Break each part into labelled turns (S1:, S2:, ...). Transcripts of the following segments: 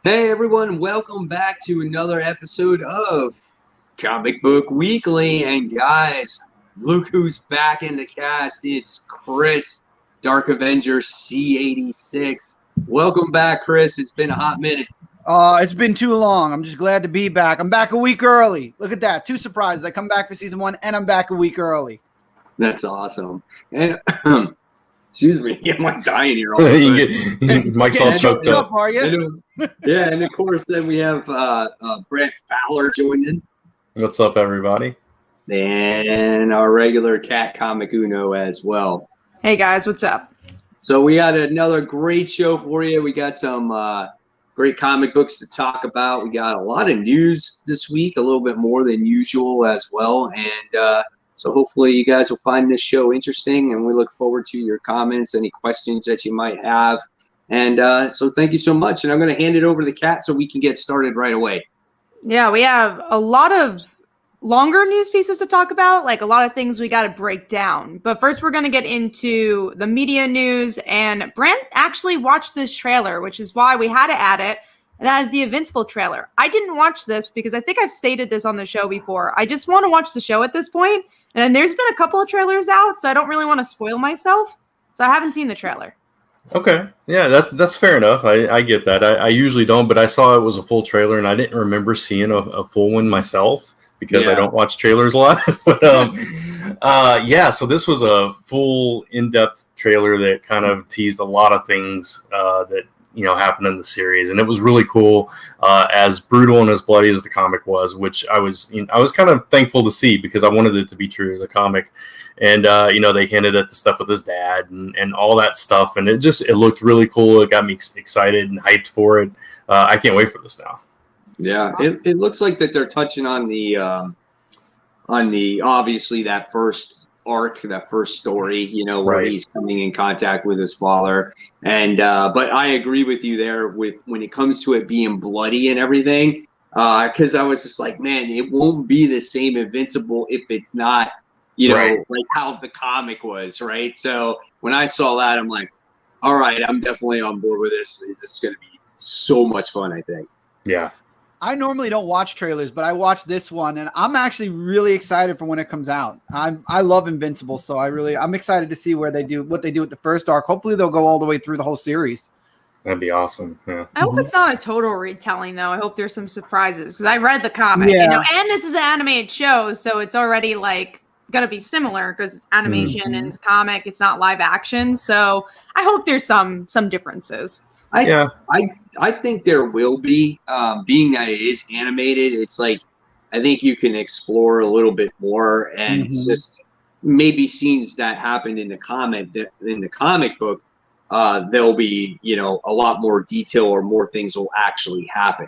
S1: Hey everyone, welcome back to another episode of Comic Book Weekly. And guys, look who's back in the cast. It's Chris, Dark Avenger C86. Welcome back, Chris. It's been a hot minute.
S2: It's been too long. I'm just glad to be back. I'm back a week early. Look at that. 2 surprises. I come back for season 1 and I'm back a week early.
S1: That's awesome. And excuse me, I'm like dying here all of a sudden.
S3: Mike's all choked up.
S2: Are you?
S1: Yeah, and of course then we have Brett Fowler joining.
S3: What's up, everybody?
S1: And our regular Cat Comic Uno as well.
S4: Hey guys, what's up?
S1: So we got another great show for you. We got some great comic books to talk about. We got a lot of news this week, a little bit more than usual as well. And so hopefully you guys will find this show interesting, and we look forward to your comments, any questions that you might have. And so thank you so much. And I'm going to hand it over to the Cat so we can get started right away.
S4: Yeah, we have a lot of longer news pieces to talk about, like a lot of things we got to break down. But first, we're going to get into the media news. And Brent actually watched this trailer, which is why we had to add it. And that is the Invincible trailer. I didn't watch this because I think I've stated this on the show before. I just want to watch the show at this point. And there's been a couple of trailers out, so I don't really want to spoil myself. So I haven't seen the trailer.
S3: Okay. Yeah, that's fair enough. I get that. I usually don't, but I saw it was a full trailer, and I didn't remember seeing a full one myself because I don't watch trailers a lot. But yeah, so this was a full in-depth trailer that kind of teased a lot of things that happened in the series, and it was really cool. As brutal and as bloody as the comic was, which I was kind of thankful to see because I wanted it to be true to the comic. And they hinted at the stuff with his dad and all that stuff, and it looked really cool. It got me excited and hyped for it. I can't wait for this now.
S1: Yeah, it looks like that they're touching on the obviously that first arc, that first story, where he's coming in contact with his father. And but I agree with you there with when it comes to it being bloody and everything, because I was just like, man, it won't be the same Invincible if it's not, like how the comic was, right? So when I saw that, I'm like, all right, I'm definitely on board with this. It's going to be so much fun, I think.
S3: Yeah.
S2: I normally don't watch trailers, but I watched this one, and I'm actually really excited for when it comes out. I love Invincible, so I'm excited to see what they do with the first arc. Hopefully, they'll go all the way through the whole series.
S3: That'd be awesome. Yeah.
S4: I hope it's not a total retelling, though. I hope there's some surprises because I read the comic, and this is an animated show, so it's already gonna be similar because it's animation and it's comic. It's not live action, so I hope there's some differences.
S1: I think there will be, being that it is animated. It's like I think you can explore a little bit more, and it's just maybe scenes that happened in the comic book. There'll be a lot more detail, or more things will actually happen.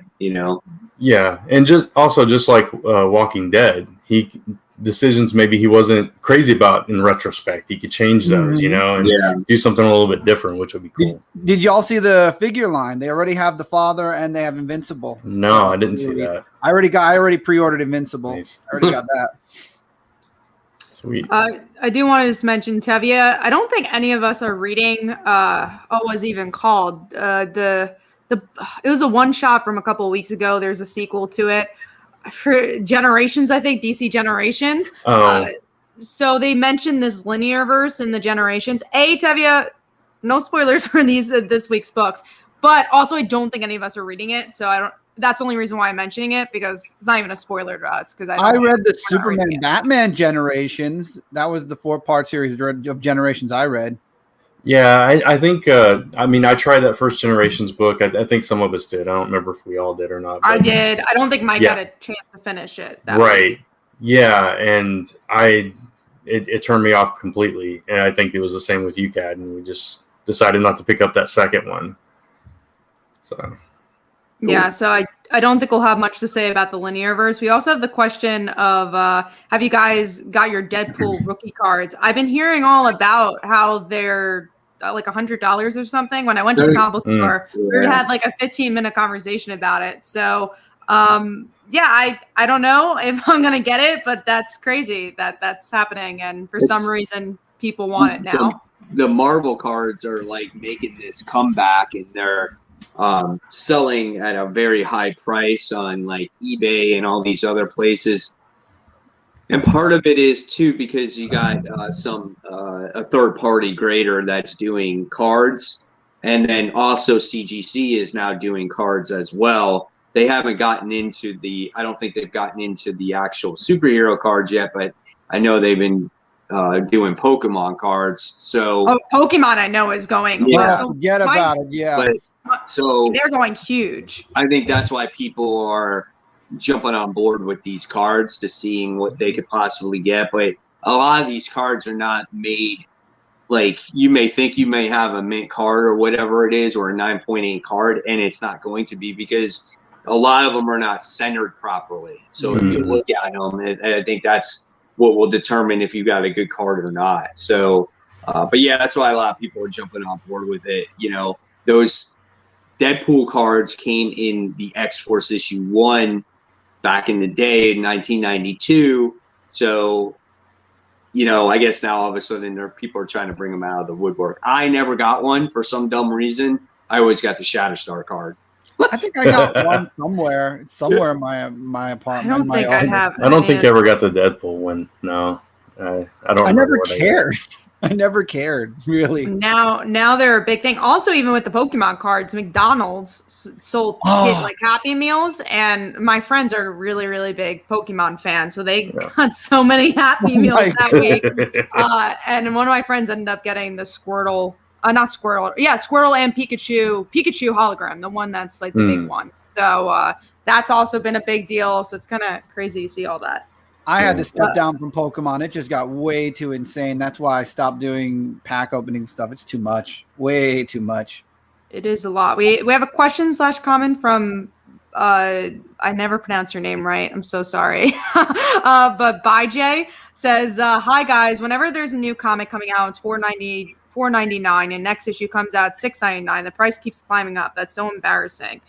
S3: Yeah, and just like Walking Dead, decisions maybe he wasn't crazy about in retrospect. He could change those, and do something a little bit different, which would be cool.
S2: Did y'all see the figure line? They already have the father and they have Invincible.
S3: No, I didn't see that.
S2: I already pre-ordered Invincible.
S3: Nice.
S2: I already got that.
S3: Sweet.
S4: I do want to just mention Tevye. I don't think any of us are reading what was even called it was a one shot from a couple of weeks ago. There's a sequel to it. For Generations, I think DC Generations. So they mentioned this linear verse in the Generations. Tevye, no spoilers for this week's books, but also I don't think any of us are reading it. So that's the only reason why I'm mentioning it, because it's not even a spoiler to us. Because
S2: I read the Superman Batman Generations. That was the 4-part series of Generations I read.
S3: Yeah, I think, I tried that first Generations book. I think some of us did. I don't remember if we all did or not.
S4: I did. I don't think Mike had a chance to finish it.
S3: Right. Yeah, and it turned me off completely. And I think it was the same with you, Kat, and we just decided not to pick up that second one. So.
S4: Yeah, so I don't think we'll have much to say about the linear verse. We also have the question of, have you guys got your Deadpool rookie cards? I've been hearing all about how they're like $100 or something. When I went to the comic book store, we had like a 15-minute conversation about it. So, I don't know if I'm gonna get it, but that's crazy that's happening, and for some reason people want it now.
S1: The Marvel cards are like making this comeback, and they're selling at a very high price on like eBay and all these other places. And part of it is too because you got a third party grader that's doing cards, and then also CGC is now doing cards as well. They haven't gotten into I don't think they've gotten into the actual superhero cards yet, but I know they've been doing Pokemon cards. So
S4: Pokemon I know is going.
S2: Yeah, forget about it. Yeah,
S1: but so
S4: they're going huge.
S1: I think that's why people are jumping on board with these cards to seeing what they could possibly get. But a lot of these cards are not made like you may think you may have a mint card or whatever it is, or a 9.8 card, and it's not going to be because a lot of them are not centered properly. So if you look at them, I think that's what will determine if you got a good card or not. So, but yeah, that's why a lot of people are jumping on board with it. You know, those Deadpool cards came in the X-Force issue 1 back in the day in 1992. So, you know, I guess now all of a sudden people are trying to bring them out of the woodwork. I never got one for some dumb reason. I always got the Shatterstar card.
S2: I think I got one somewhere. It's somewhere in my apartment.
S4: I don't think I have.
S3: I don't think I ever got the Deadpool one. No, I don't.
S2: I never cared. I never cared, really.
S4: Now they're a big thing. Also, even with the Pokemon cards, McDonald's sold like Happy Meals, and my friends are really, really big Pokemon fans, so they got so many Happy Meals that week. And one of my friends ended up getting the Squirtle, Squirtle and Pikachu hologram, the one that's like the big one. So that's also been a big deal. So it's kind of crazy to see all that.
S2: I had to step down from Pokemon. It just got way too insane. That's why I stopped doing pack opening stuff. It's too much. Way too much.
S4: It is a lot. We have a question/comment from I never pronounce your name right. I'm so sorry. But Jay says, "Hi guys. Whenever there's a new comic coming out, it's $4.99, and next issue comes out $6.99. The price keeps climbing up. That's so embarrassing."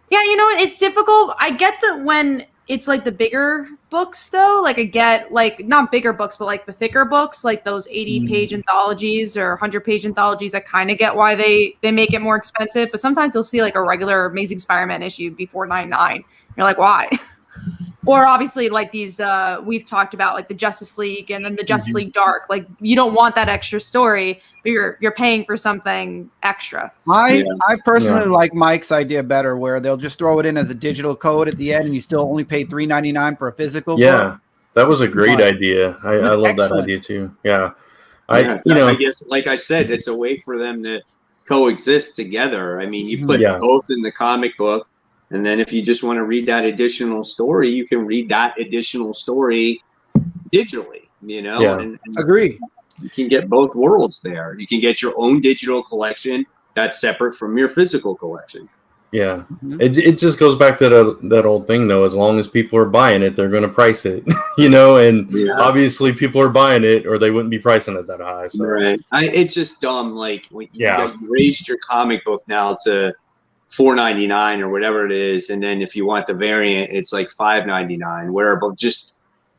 S4: Yeah, you know what? It's difficult. I get that when it's like the bigger books, though. Like I get like not bigger books, but like the thicker books, like those 80-page anthologies or 100-page anthologies. I kind of get why they make it more expensive. But sometimes you'll see like a regular Amazing Spider-Man issue be $4.99. You're like, why? Or obviously like these we've talked about like the Justice League and then the Justice League Dark. Like you don't want that extra story, but you're paying for something extra.
S2: I personally like Mike's idea better, where they'll just throw it in as a digital code at the end, and you still only pay $3.99 for a physical.
S3: Yeah, that was a great idea. I love that idea too. Yeah, I
S1: guess like I said, it's a way for them to coexist together. I mean, you put both in the comic book. And then if you just want to read that additional story, you can read that additional story digitally, you know?
S2: Yeah.
S1: And
S2: agree.
S1: You can get both worlds there. You can get your own digital collection that's separate from your physical collection.
S3: Yeah. It just goes back to that old thing, though. As long as people are buying it, they're going to price it, you know? And obviously people are buying it or they wouldn't be pricing it that high. So.
S1: Right. It's just dumb. Like when you raised your comic book now to $4.99 or whatever it is, and then if you want the variant, it's like $5.99. Where just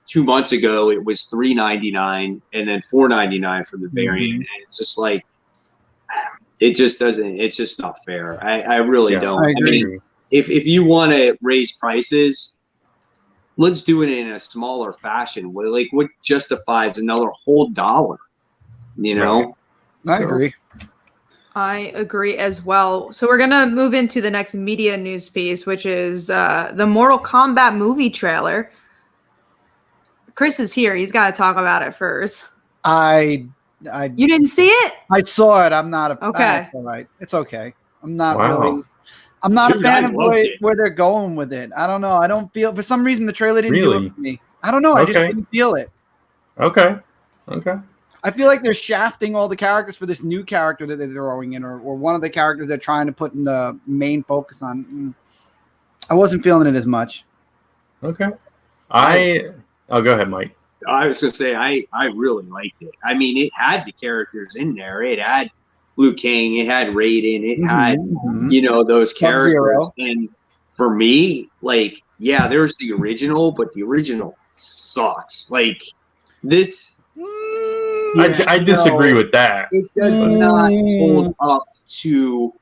S1: 2 months ago it was $3.99 and then $4.99 for the variant, and it's just like it just doesn't. It's just not fair. I really don't. I mean, if you want to raise prices, let's do it in a smaller fashion. Like what justifies another whole $1? You know,
S2: I agree.
S4: I agree as well. So we're going to move into the next media news piece, which is the Mortal Kombat movie trailer. Chris is here. He's got to talk about it first.
S2: You
S4: didn't see it?
S2: I saw it. I'm not a
S4: okay.
S2: All right. It's okay. I'm not really. I'm not a fan of where they're going with it. I don't know. I don't feel for some reason the trailer didn't do it for me. I don't know. I just didn't feel it.
S3: Okay.
S2: I feel like they're shafting all the characters for this new character that they're throwing in, or one of the characters they're trying to put in the main focus on. I wasn't feeling it as much.
S3: Okay. I'll go ahead, Mike.
S1: I was going to say, I really liked it. I mean, it had the characters in there. It had Liu Kang. It had Raiden. It had, those characters.
S2: Sub-Zero.
S1: And for me, like, yeah, there's the original, but the original sucks. Like, this...
S3: I disagree with that.
S1: It does not hold up to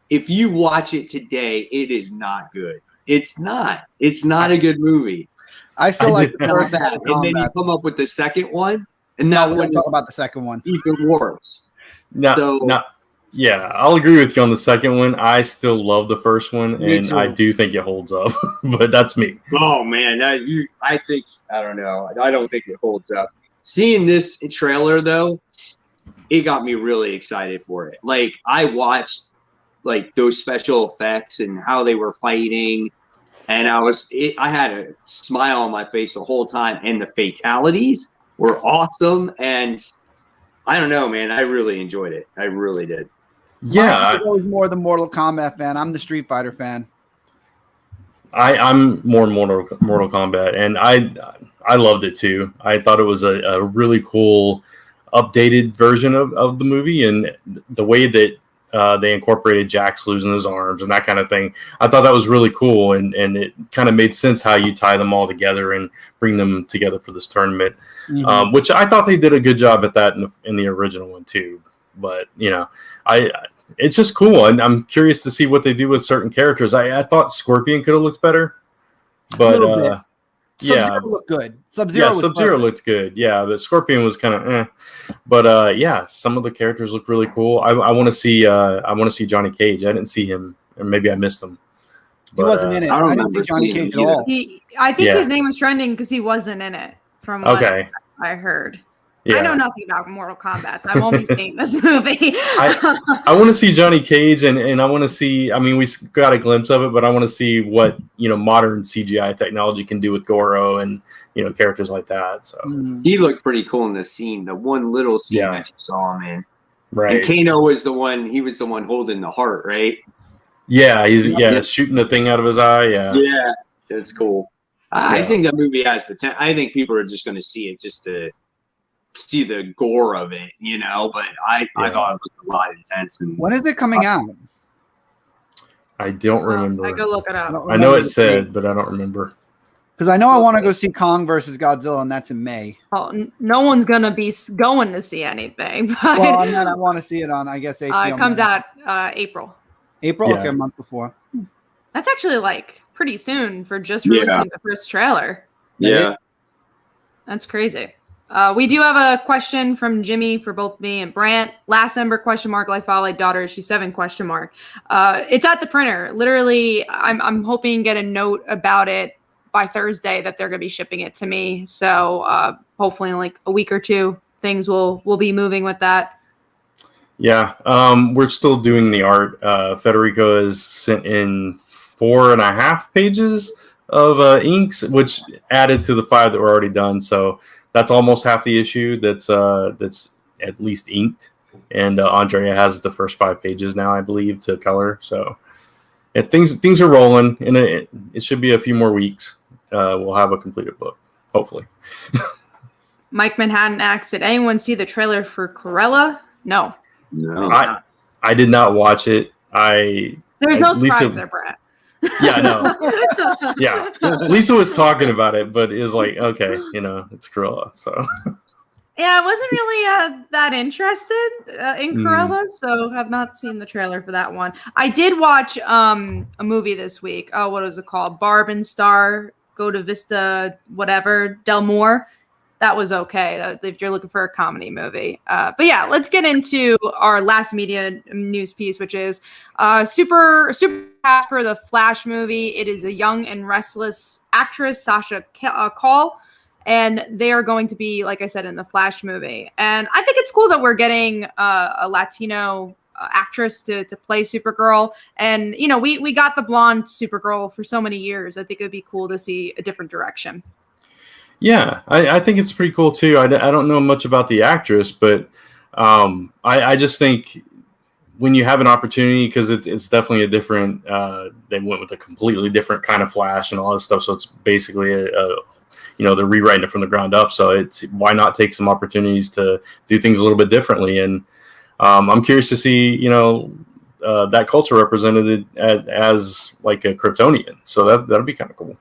S1: if you watch it today, it is not good. It's not. It's not a good movie.
S2: I still like the
S1: Not
S2: first
S1: bad. And then you come up with the second one, and that one
S2: talk
S1: is
S2: about the second one.
S1: even worse.
S3: Yeah, I'll agree with you on the second one. I still love the first one, and I do think it holds up. But that's me.
S1: Oh man, I don't know. I don't think it holds up. Seeing this trailer though, it got me really excited for it. Like I watched like those special effects and how they were fighting, and I had a smile on my face the whole time. And the fatalities were awesome, and I don't know, man. I really enjoyed it. I really did.
S3: Yeah,
S2: I was more the Mortal Kombat fan. I'm the Street Fighter fan.
S3: I'm more Mortal Kombat, and I loved it too. I thought it was a really cool, updated version of the movie, and the way that they incorporated Jax losing his arms and that kind of thing. I thought that was really cool, and it kind of made sense how you tie them all together and bring them together for this tournament, which I thought they did a good job at that in the original one too. But it's just cool, and I'm curious to see what they do with certain characters. I thought Scorpion could have looked better, but
S2: Sub-Zero looked good. Sub-Zero
S3: looked good. Yeah, but Scorpion was kind of But some of the characters look really cool. I want to see Johnny Cage. I didn't see him, or maybe I missed him.
S2: But, he wasn't in it. I didn't see Johnny Cage at all.
S4: I think his name was trending because he wasn't in it. From what I heard. Yeah. I know nothing about Mortal Kombat, so I've only seen this movie.
S3: I want to see Johnny Cage, and I want to see. I mean, we got a glimpse of it, but I want to see what modern CGI technology can do with Goro and characters like that. So
S1: he looked pretty cool in the scene. The one little scene that you saw him in.
S3: Right.
S1: And Kano was the one. He was the one holding the heart, right?
S3: Yeah, he's shooting the thing out of his eye.
S1: Yeah, that's cool. I think that movie has potential. I think people are just going to see it just to see the gore of it, but I thought it was a lot intense. And
S2: when is it coming out?
S3: I don't remember.
S4: I go look it up.
S3: I know it said, but I don't remember.
S2: Because I know I want to go see Kong versus Godzilla, and that's in May.
S4: Oh, no one's gonna be going to see anything. But
S2: well, I want to see it on, I guess, April.
S4: It comes out April.
S2: April? Yeah. Okay, a month before.
S4: That's actually pretty soon for just releasing the first trailer.
S1: Yeah.
S4: That's crazy. We do have a question from Jimmy for both me and Brant. Last Ember ? Life Light daughter issue 7 ? It's at the printer. Literally, I'm hoping to get a note about it by Thursday that they're going to be shipping it to me. So hopefully in a week or two, things will be moving with that.
S3: Yeah, we're still doing the art. Federico has sent in 4.5 pages of inks, which added to the 5 that were already done. So that's almost half the issue that's at least inked. And Andrea has the first 5 pages now, I believe, to color. So things are rolling, and it should be a few more weeks. We'll have a completed book, hopefully.
S4: Mike Manhattan asks, did anyone see the trailer for Cruella? No.
S3: I did not watch it.
S4: There's no surprise there, Brett.
S3: Yeah, no. Yeah. Lisa was talking about it, but it was like, okay, it's Cruella. So
S4: yeah, I wasn't really that interested in Cruella, so have not seen the trailer for that one. I did watch a movie this week. Oh, what was it called? Barb and Star Go to Vista, whatever, Del More. That was okay if you're looking for a comedy movie. But yeah, let's get into our last media news piece, which is super cast for the Flash movie. It is a young and restless actress, Sasha Call, and they are going to be, like I said, in the Flash movie. And I think it's cool that we're getting a Latino actress to play Supergirl. And, we got the blonde Supergirl for so many years. I think it'd be cool to see a different direction.
S3: Yeah, I think it's pretty cool too. I don't know much about the actress, but I just think when you have an opportunity, because it's definitely a different, they went with a completely different kind of Flash and all this stuff. So it's basically they're rewriting it from the ground up. So why not take some opportunities to do things a little bit differently? And I'm curious to see, that culture represented as like a Kryptonian. So that'll be kind of cool.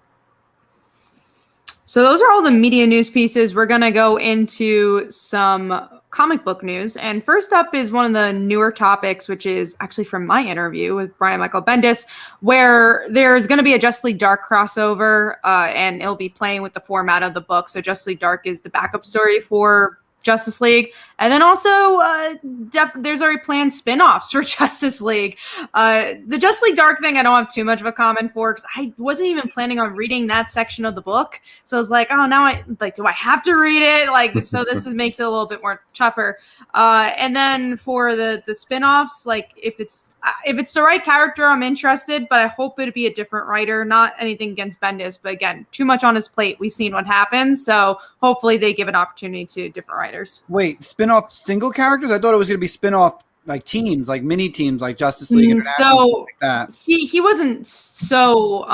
S3: So
S4: those are all the media news pieces. We're going to go into some comic book news. And first up is one of the newer topics, which is actually from my interview with Brian Michael Bendis, where there's going to be a Justice League Dark crossover, and it'll be playing with the format of the book. So Justice League Dark is the backup story for Justice League. And then also there's already planned spin-offs for Justice League. The Justice League Dark thing I don't have too much of a comment for, because I wasn't even planning on reading that section of the book. So I was like, oh, now do I have to read it? So this makes it a little bit more tougher. And then for the spin-offs, if it's the right character, I'm interested, but I hope it'd be a different writer. Not anything against Bendis, but again, too much on his plate. We've seen what happens, so hopefully they give an opportunity to different writers.
S2: Wait, spin-off single characters? I thought it was going to be spin-off teams, mini teams, like Justice League International, like that.
S4: He wasn't so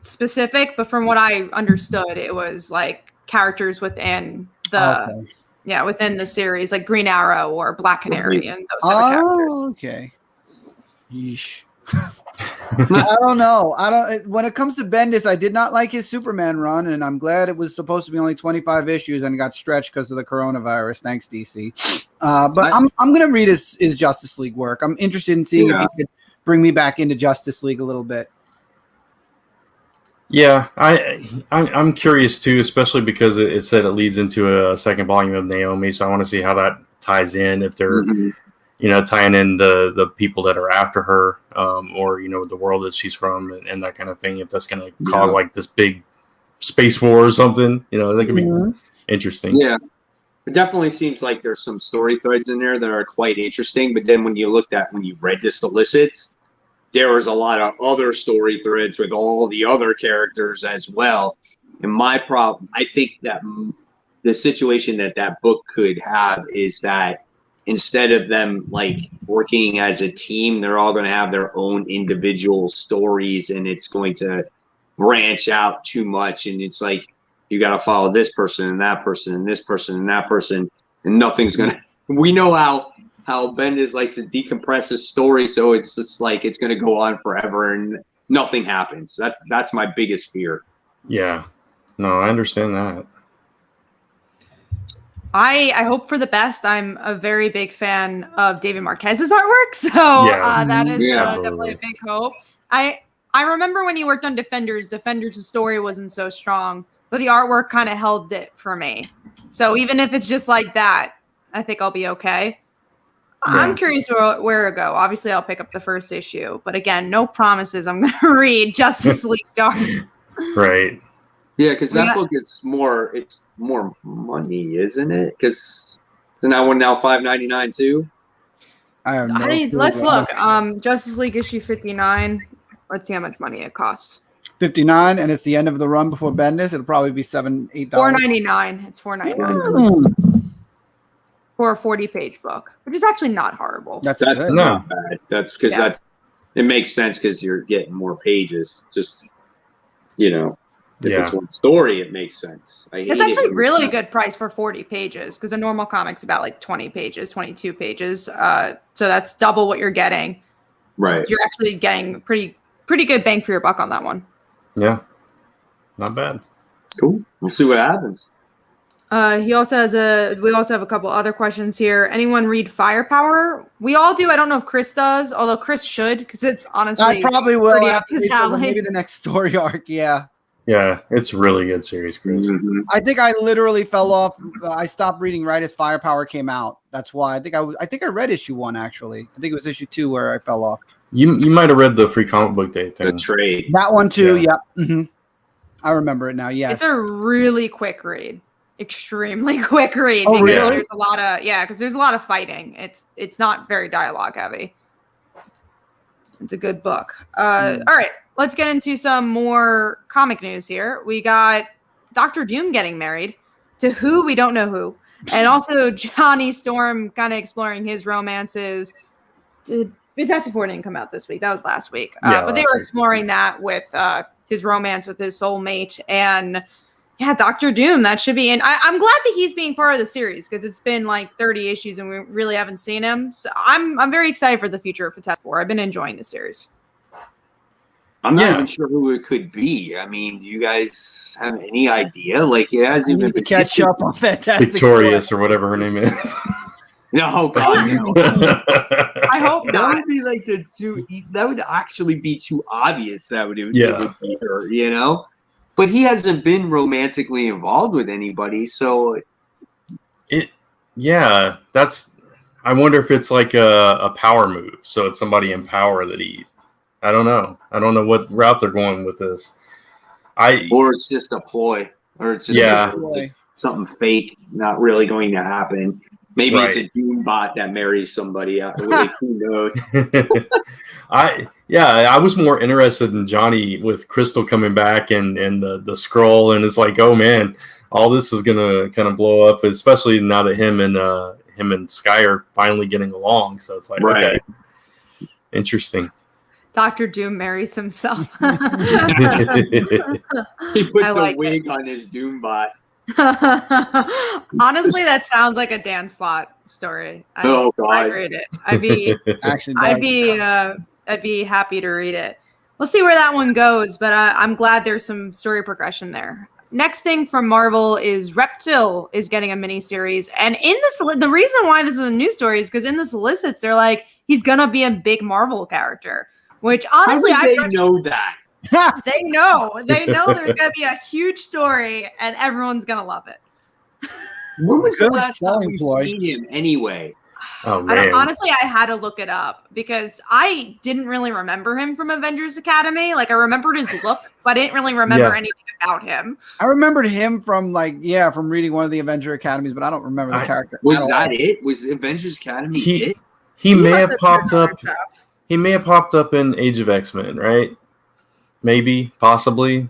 S4: specific, but from what I understood, it was characters within the within the series, like Green Arrow or Black Canary and those type of characters.
S2: Okay. Yeesh. I don't know. When it comes to Bendis, I did not like his Superman run, and I'm glad it was supposed to be only 25 issues and got stretched because of the coronavirus. Thanks, DC. But I'm going to read his Justice League work. I'm interested in seeing if he could bring me back into Justice League a little bit.
S3: Yeah, I'm curious too, especially because it said it leads into a second volume of Naomi, so I want to see how that ties in, if they're tying in the people that are after her, or the world that she's from and that kind of thing. If that's going to cause this big space war or something, that could be interesting.
S1: Yeah, it definitely seems like there's some story threads in there that are quite interesting. But then when you read the solicits, there was a lot of other story threads with all the other characters as well. And my problem, I think that the situation that book could have is that instead of them working as a team, they're all going to have their own individual stories, and it's going to branch out too much. And it's you got to follow this person and that person and this person and that person, and nothing's going to, we know how Bendis likes to decompress his story, so it's just it's going to go on forever and nothing happens. That's my biggest fear.
S3: Yeah, no, I understand that.
S4: I hope for the best. I'm a very big fan of David Marquez's artwork, so that is definitely a big hope. I remember when he worked on Defenders, the story wasn't so strong, but the artwork kind of held it for me. So even if it's just like that, I think I'll be okay. Yeah. I'm curious where to go. Obviously, I'll pick up the first issue, but again, no promises. I'm going to read Justice League Dark.
S3: Right.
S1: Yeah, because that book is more money, isn't it? Because isn't that one now $5.99 too?
S4: Let's look. Justice League issue 59. Let's see how much money it costs.
S2: 59, and it's the end of the run before Bendis. It'll probably be $7-8.
S4: $4.99. It's $4.99 for a 40-page book, which is actually not horrible.
S1: That's not bad. That's because it makes sense because you're getting more pages. Just if it's one story, it makes sense.
S4: It's actually a really good price for 40 pages because a normal comic's about 20 pages, 22 pages. So that's double what you're getting.
S1: Right.
S4: So you're actually getting pretty good bang for your buck on that one.
S3: Yeah. Not bad.
S1: Cool. We'll see what happens.
S4: We also have a couple other questions here. Anyone read Firepower? We all do. I don't know if Chris does, although Chris should, because it's honestly
S2: I probably will.
S4: Up his alley.
S2: Maybe the next story arc. Yeah.
S3: Yeah, it's a really good series, Chris.
S2: Mm-hmm. I think I literally fell off. I stopped reading right as Firepower came out. That's why I think I read issue 1 actually. I think it was issue 2 where I fell off.
S3: You might have read the Free Comic Book Day thing.
S1: The trade.
S2: That one too. Yeah. Mm-hmm. I remember it now. Yes.
S4: It's a really quick read. Extremely quick read
S2: because
S4: there's a lot of fighting. It's not very dialogue heavy. It's a good book. All right, let's get into some more comic news here. We got Dr. Doom getting married to who we don't know who, and also Johnny Storm kind of exploring his romances. Fantastic Four didn't come out this week. That was last week. But they were exploring that with his romance with his soulmate. And yeah, Dr. Doom, that should be. And I'm glad that he's being part of the series because it's been 30 issues and we really haven't seen him. So I'm very excited for the future of Fantastic Four. I've been enjoying the series.
S1: I'm not even sure who it could be. I mean, do you guys have any idea? Like, it hasn't even been
S2: catch up on Fantastic
S3: Victorious
S2: Four.
S3: or whatever her name is.
S1: No, God, no.
S4: I hope
S1: That
S4: not.
S1: would be like the two. That would actually be too obvious. It would be her, you know. But he hasn't been romantically involved with anybody, so
S3: that's. I wonder if it's like a power move. So it's somebody in power that he. I don't know. I don't know what route they're going with this.
S1: Or it's just a ploy, or it's just something fake, not really going to happen. Maybe it's a Doom bot that marries somebody. Like, who knows?
S3: I was more interested in Johnny with Crystal coming back and the scroll, and it's like, oh man, all this is gonna kind of blow up, especially now that him and Sky are finally getting along. So it's like, okay, interesting.
S4: Dr. Doom marries himself.
S1: He puts a wig on his Doom bot.
S4: Honestly, that sounds like a Dan Slott story.
S1: God,
S4: I'd read it. I'd be happy to read it. We'll see where that one goes, but I'm glad there's some story progression there. Next thing from Marvel is Reptil is getting a miniseries, and in the reason why this is a news story is because in the solicits they're like, he's gonna be a big Marvel character, which honestly
S1: they know that.
S4: They know there's gonna be a huge story and everyone's gonna love it.
S1: When was the last time we've seen him anyway?
S3: Oh, man.
S4: Honestly, I had to look it up because I didn't really remember him from Avengers Academy. Like, I remembered his look, but I didn't really remember anything about him.
S2: I remembered him from from reading one of the Avenger Academies, but I don't remember the character.
S1: Was that it? Was Avengers Academy it?
S3: He may have popped up. He may have popped up in Age of X-Men, right? Maybe, possibly.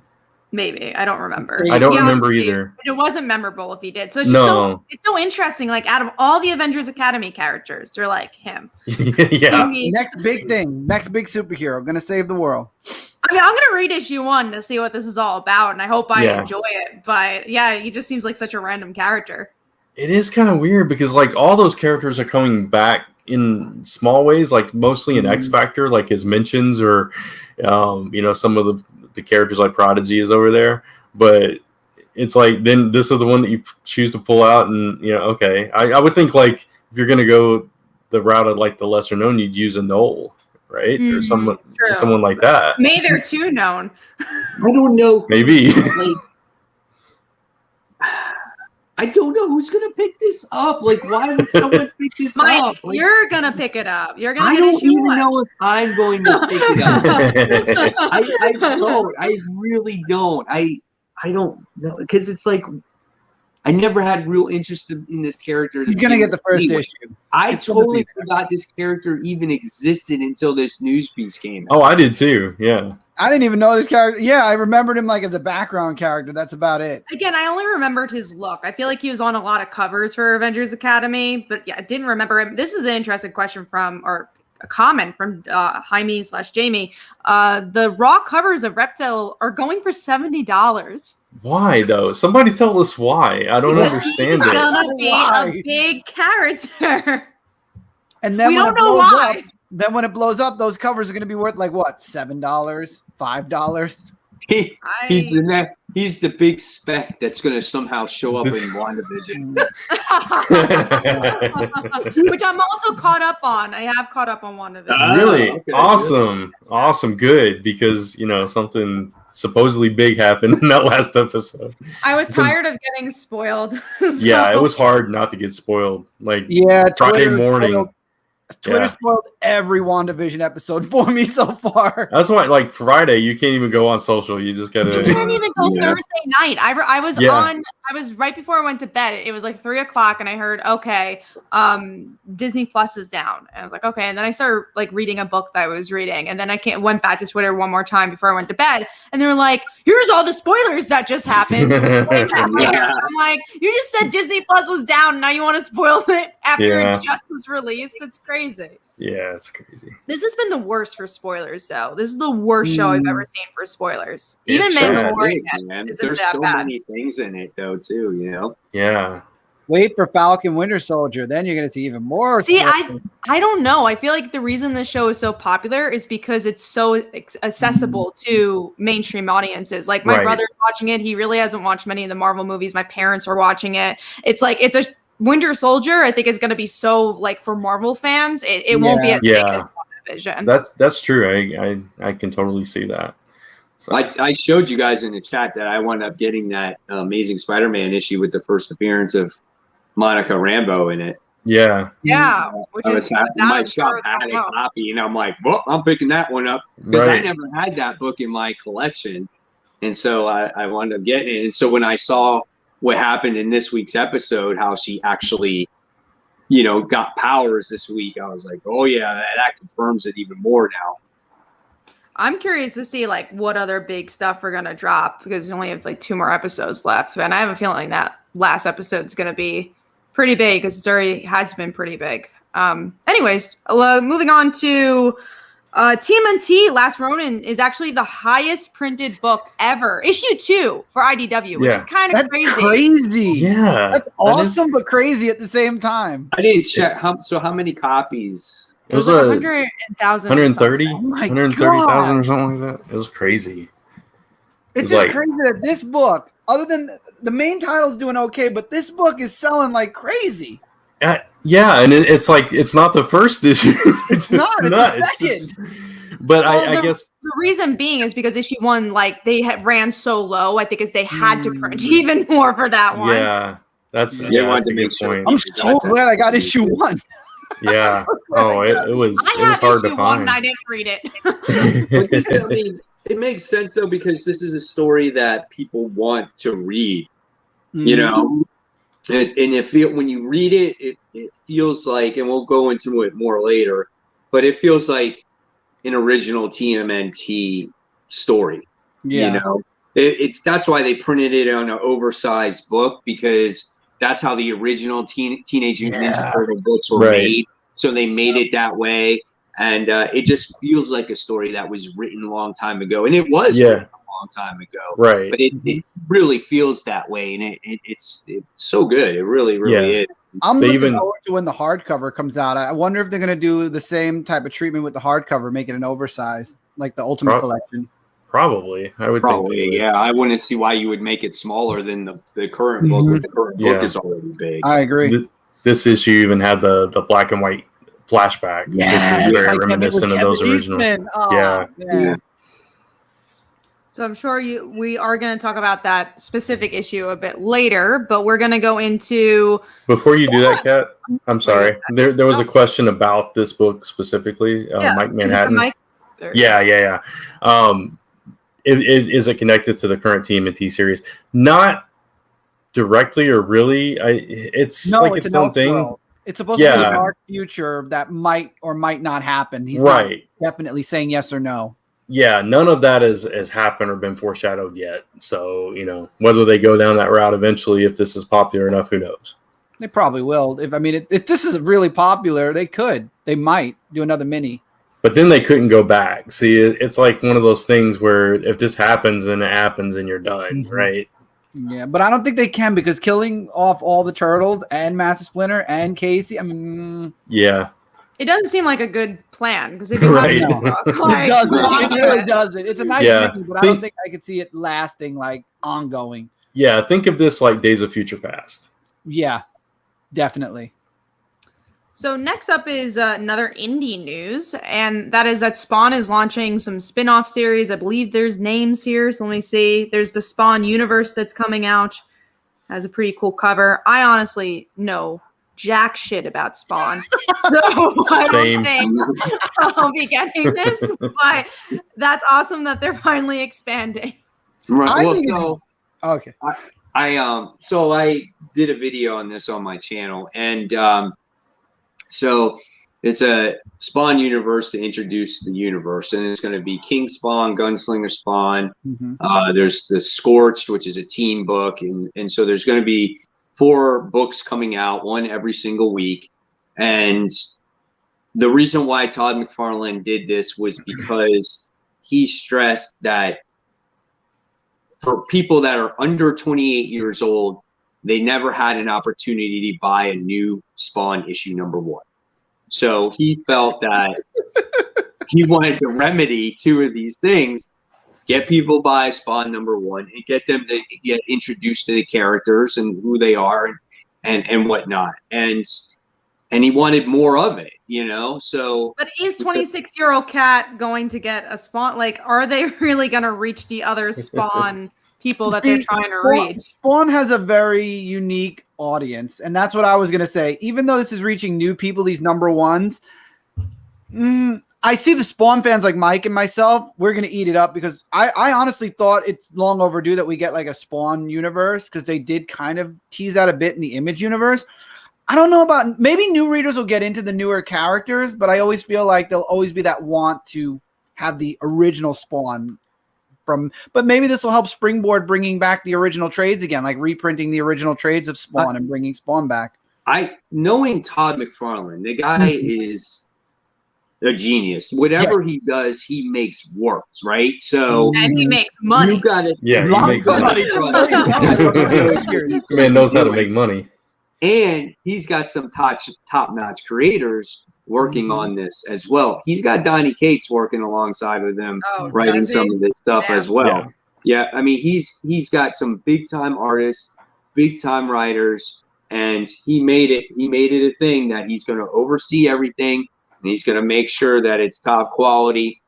S4: Maybe. I don't remember.
S3: I don't remember either.
S4: It wasn't memorable if he did. So it's just it's so interesting. Like, out of all the Avengers Academy characters, they're like him.
S3: Yeah.
S2: Next big thing. Next big superhero. Gonna save the world.
S4: I mean, I'm gonna read issue 1 to see what this is all about, and I hope I enjoy it. But yeah, he just seems like such a random character.
S3: It is kind of weird because like all those characters are coming back in small ways, like mostly in X Factor, like his mentions or some of the characters like Prodigy is over there, but it's like then this is the one that you choose to pull out, and okay. I would think like if you're gonna go the route of like the lesser known, you'd use a Knoll, right? Or someone like that.
S4: Maybe they're too known.
S1: I don't know.
S3: Maybe.
S1: I don't know who's gonna pick this up. Like, why would someone pick this up? Like,
S4: you're gonna pick it up. You're gonna.
S1: I don't even know if I'm going to pick it up. I don't. I really don't. I don't know, because it's like I never had real interest in this character.
S2: He's gonna get the first issue.
S1: I totally forgot this character even existed until this news piece came out.
S3: Oh, I did too. Yeah.
S2: I didn't even know this character. Yeah, I remembered him like as a background character. That's about it.
S4: Again, I only remembered his look. I feel like he was on a lot of covers for Avengers Academy, but yeah, I didn't remember him. This is an interesting question or a comment from Jaime/Jamie. The raw covers of Reptil are going for $70.
S3: Why though? Somebody tell us why. I don't understand
S4: he's
S3: it.
S4: Gonna be a big character,
S2: and then
S4: we don't know why.
S2: Then when it blows up, those covers are going to be worth like what? $7, $5.
S1: He's the big spec that's going to somehow show up in WandaVision.
S4: Which I'm also caught up on. I have caught up on WandaVision.
S3: Really? Okay, awesome. Good. Awesome. Good. Because, something supposedly big happened in that last episode.
S4: I was tired of getting spoiled.
S3: Yeah, it was hard not to get spoiled. Like, Friday morning.
S2: Twitter spoiled every WandaVision episode for me so far.
S3: That's why, like Friday, you can't even go on social. You just gotta.
S4: You can't even go Thursday night. I was on. I was right before I went to bed. It was like 3:00, and I heard, okay, Disney Plus is down. And I was like, okay. And then I started like reading a book that I was reading, and then I went back to Twitter one more time before I went to bed, and they were like, here's all the spoilers that just happened. I'm like, you just said Disney Plus was down, and now you want to spoil it after it just was released? It's crazy.
S3: Yeah, it's crazy.
S4: This has been the worst for spoilers, though. This is the worst show I've ever seen for spoilers.
S1: Even
S4: Mandalorian
S1: isn't There's so
S4: bad.
S1: many things in it, though, too.
S3: Yeah.
S2: Wait for Falcon Winter Soldier. Then you're going to see even more.
S4: See, I don't know. I feel like the reason this show is so popular is because it's so accessible to mainstream audiences. Like my brother's watching it. He really hasn't watched many of the Marvel movies. My parents are watching it. It's like, it's a Winter Soldier. I think is going to be so like for Marvel fans. It won't be as big as WandaVision.
S3: That's true. I can totally see that. So.
S1: I showed you guys in the chat that I wound up getting that Amazing Spider-Man issue with the first appearance of Monica Rambeau in it.
S3: Yeah.
S4: Yeah. Which is
S1: my shop had a copy, and I'm like, well, I'm picking that one up because I never had that book in my collection, and so I wound up getting it. And so when I saw what happened in this week's episode, how she actually, got powers this week, I was like, oh yeah, that confirms it even more now.
S4: I'm curious to see like what other big stuff we're gonna drop because we only have like 2 more episodes left, and I have a feeling that last episode's gonna be pretty big because it's already has been pretty big. Anyways, moving on to TMNT. Last Ronin is actually the highest printed book ever, issue 2 for IDW, which is kind of
S2: crazy.
S3: Yeah,
S2: that's awesome, but crazy at the same time.
S1: I didn't check. How many copies?
S4: It was 100,000.
S3: 130? 130,000 or something like that. It was crazy.
S2: It's just crazy that this book, other than the main title's doing okay, but this book is selling like crazy.
S3: Yeah, and it's like it's not the first issue.
S2: It's not. It's the second.
S3: But I guess
S4: the reason being is because issue 1, like they had ran so low. I think is they had to print even more for that one.
S3: Yeah, that's a good point.
S2: I'm so glad I got issue 1.
S3: Yeah. It was hard to find.
S4: And I didn't read it.
S1: But it makes sense though because this is a story that people want to read. And when you read it, it feels like, and we'll go into it more later, but it feels like an original TMNT story.
S2: Yeah.
S1: That's why they printed it on an oversized book because that's how the original Teenage Mutant Ninja Turtle books were made. So they made it that way. And it just feels like a story that was written a long time ago. And it was written a long time ago.
S3: Right.
S1: But it really feels that way. And it's so good. It really, really is.
S2: I'm looking forward to when the hardcover comes out. I wonder if they're going to do the same type of treatment with the hardcover, make it an oversized, like the Ultimate Collection.
S3: Probably. I would think.
S1: Yeah. I wouldn't see why you would make it smaller than the current book. But the current book is already big.
S2: I agree.
S3: This issue even had the black and white flashback.
S2: Yeah.
S3: Which was very reminiscent of those original.
S2: Yeah.
S4: So I'm sure we are going to talk about that specific issue a bit later, but we're going to go into... Before
S3: you do that, Kat, I'm sorry. There was a question about this book specifically. Mike Manhattan.
S4: Mike?
S3: Yeah. Is it connected to the current TMNT series? Not directly or really. It's like its own thing.
S2: World. It's supposed to be a dark future that might or might not happen. He's not definitely saying yes or no.
S3: Yeah, none of that has happened or been foreshadowed yet. So, whether they go down that route eventually, if this is popular enough, who knows?
S2: They probably will. If this is really popular, they might do another mini.
S3: But then they couldn't go back. See, it's like one of those things where if this happens, then it happens and you're done, right?
S2: Yeah, but I don't think they can because killing off all the turtles and Master Splinter and Casey,
S3: yeah.
S4: It doesn't seem like a good plan because if you have
S2: it really doesn't. It's a nice movie, but I don't think I could see it lasting like ongoing.
S3: Yeah, think of this like Days of Future Past.
S2: Yeah, definitely.
S4: So next up is another indie news, and that is that Spawn is launching some spin-off series. I believe there's names here, so let me see. There's the Spawn universe that's coming out. Has a pretty cool cover. I honestly know jack shit about Spawn, so I don't think I'll be getting this, but that's awesome that they're finally expanding.
S1: Right. Well, okay. I did a video on this on my channel, and so it's a Spawn universe to introduce the universe, and it's going to be King Spawn, Gunslinger Spawn. There's the Scorched, which is a team book, and so there's going to be 4 books coming out, one every single week. And the reason why Todd McFarlane did this was because he stressed that for people that are under 28 years old, they never had an opportunity to buy a new Spawn issue #1. So he felt that he wanted to remedy 2 of these things, get people buy Spawn #1 and get them to get introduced to the characters and who they are and whatnot. And he wanted more of it, you know? So,
S4: but is 26-year-old Cat going to get a Spawn? Like, are they really going to reach the other Spawn people that they're trying to reach?
S2: Spawn has a very unique audience, and that's what I was going to say. Even though this is reaching new people, these #1s, I see the Spawn fans like Mike and myself, we're going to eat it up because I honestly thought it's long overdue that we get like a Spawn universe because they did kind of tease out a bit in the Image universe. I don't know about, maybe new readers will get into the newer characters, but I always feel like there'll always be that want to have the original Spawn but maybe this will help springboard bringing back the original trades again, like reprinting the original trades of Spawn and bringing Spawn back.
S1: Knowing Todd McFarlane, the guy is a genius. Whatever he does, he makes works, right? So
S4: and he makes money.
S1: You got it.
S3: Yeah, he makes money. Man knows how to make money.
S1: And he's got some top-notch creators working on this as well. He's got Donnie Cates working alongside with him, writing some of this stuff as well. Yeah, I mean, he's got some big-time artists, big-time writers, and he made it a thing that he's going to oversee everything, and he's going to make sure that it's top quality.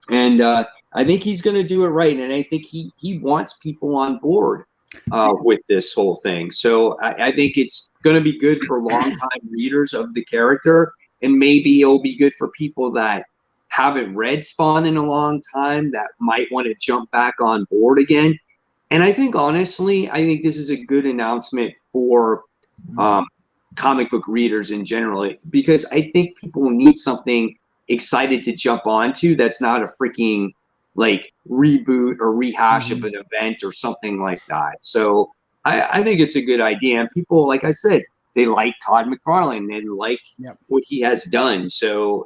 S1: And I think he's going to do it right, and I think he wants people on board with this whole thing. So I think it's going to be good for longtime readers of the character, and maybe it'll be good for people that haven't read Spawn in a long time that might want to jump back on board again. And I think, honestly, this is a good announcement for comic book readers in general, because I think people need something excited to jump onto that's not a freaking like reboot or rehash of an event or something like that. So I think it's a good idea. And people, like I said, they like Todd McFarlane and like what he has done. So,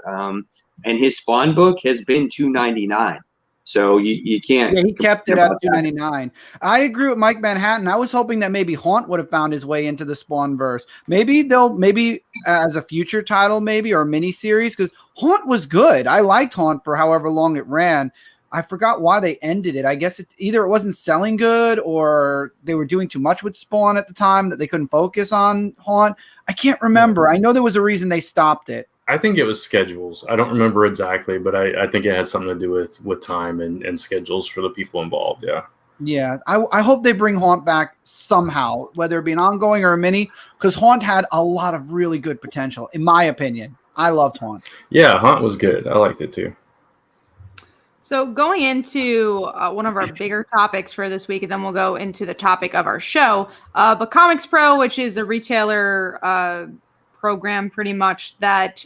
S1: and his Spawn book has been $2.99. So you can't.
S2: Yeah, he kept it at $2.99. I agree with Mike Manhattan. I was hoping that maybe Haunt would have found his way into the Spawn verse. Maybe as a future title, maybe, or a mini series, because Haunt was good. I liked Haunt for however long it ran. I forgot why they ended it. I guess either it wasn't selling good or they were doing too much with Spawn at the time that they couldn't focus on Haunt. I can't remember. I know there was a reason they stopped it.
S3: I think it was schedules. I don't remember exactly, but I think it had something to do with time and schedules for the people involved. Yeah.
S2: Yeah. I hope they bring Haunt back somehow, whether it be an ongoing or a mini, because Haunt had a lot of really good potential, in my opinion. I loved Haunt.
S3: Yeah, Haunt was good. I liked it too.
S4: So going into one of our bigger topics for this week, and then we'll go into the topic of our show. But Comics Pro, which is a retailer program pretty much that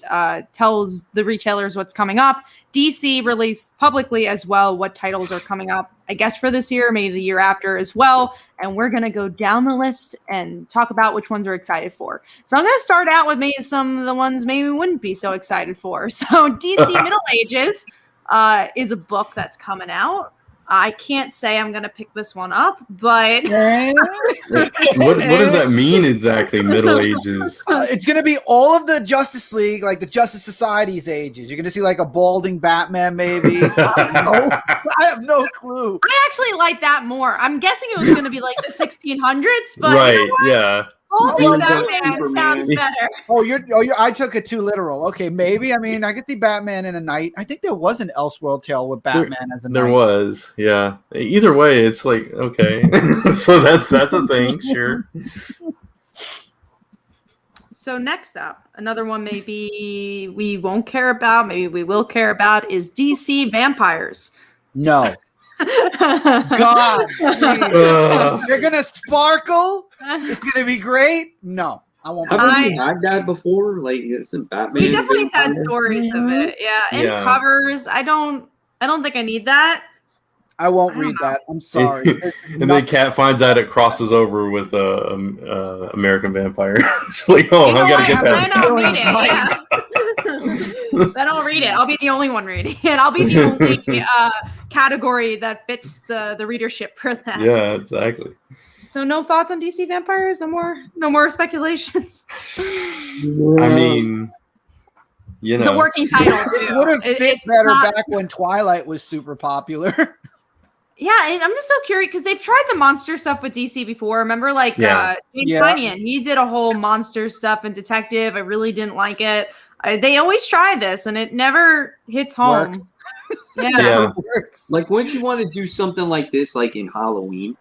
S4: tells the retailers what's coming up. DC released publicly as well what titles are coming up, I guess for this year, maybe the year after as well. And we're going to go down the list and talk about which ones we're excited for. So I'm going to start out with maybe some of the ones maybe we wouldn't be so excited for. So DC Middle Ages is a book that's coming out. I can't say I'm going to pick this one up, but
S3: what does that mean exactly? Middle Ages.
S2: It's going to be all of the Justice League, like the Justice Society's ages. You're going to see like a balding Batman, maybe. I have no clue.
S4: I actually like that more. I'm guessing it was going to be like the 1600s, but
S3: right?
S4: You know what?
S3: Yeah.
S4: Balding Batman sounds better.
S2: I took it too literal. Okay, maybe. I mean, I could see Batman in a knight. I think there was an Elseworld tale with Batman as a knight.
S3: There was, yeah. Either way, it's like, okay. So that's a thing, sure.
S4: So next up, another one maybe we won't care about, maybe we will care about, is DC Vampires.
S2: No. God, they're gonna sparkle. It's gonna be great. No, I won't.
S1: Haven't we had that before? Like, isn't Batman?
S4: We definitely had stories of it, and covers. I don't think I need that.
S2: I won't read that. I'm sorry.
S3: And then Kat finds out it crosses over with American Vampire. She's like, oh, I gotta get that.
S4: Then I'll read it. Yeah. Then I'll read it. I'll be the only one reading it. I'll be the only category that fits the readership for that.
S3: Yeah, exactly.
S4: So no thoughts on DC vampires? No more speculations.
S3: I mean,
S4: it's a working title too.
S2: It would have fit better back when Twilight was super popular.
S4: Yeah, and I'm just so curious because they've tried the monster stuff with DC before. Remember, like James Tynion, he did a whole monster stuff in Detective. I really didn't like it. They always try this, and it never hits home.
S1: Yeah. Like, wouldn't you want to do something like this, like in Halloween?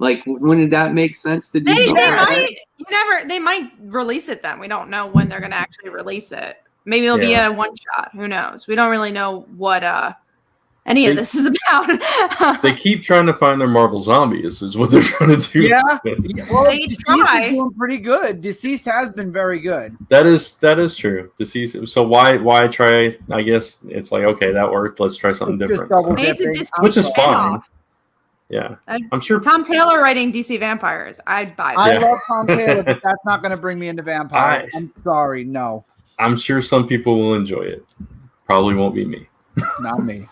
S1: Like, wouldn't that make sense to do?
S4: They might release it then. We don't know when they're going to actually release it. Maybe it'll be a one shot. Who knows? We don't really know what any of this is about.
S3: They keep trying to find their Marvel zombies is what they're trying to do.
S2: Yeah. Well, Deceased is doing pretty good. Deceased has been very good.
S3: That is true. Deceased. So why try? I guess it's like, okay, that worked. Let's try something different. Which is fine. Yeah. I'm sure
S4: Tom Taylor writing DC Vampires. I'd buy that.
S2: I love Tom Taylor, but that's not going to bring me into vampires. I'm sorry, no.
S3: I'm sure some people will enjoy it. Probably won't be me.
S2: Not me.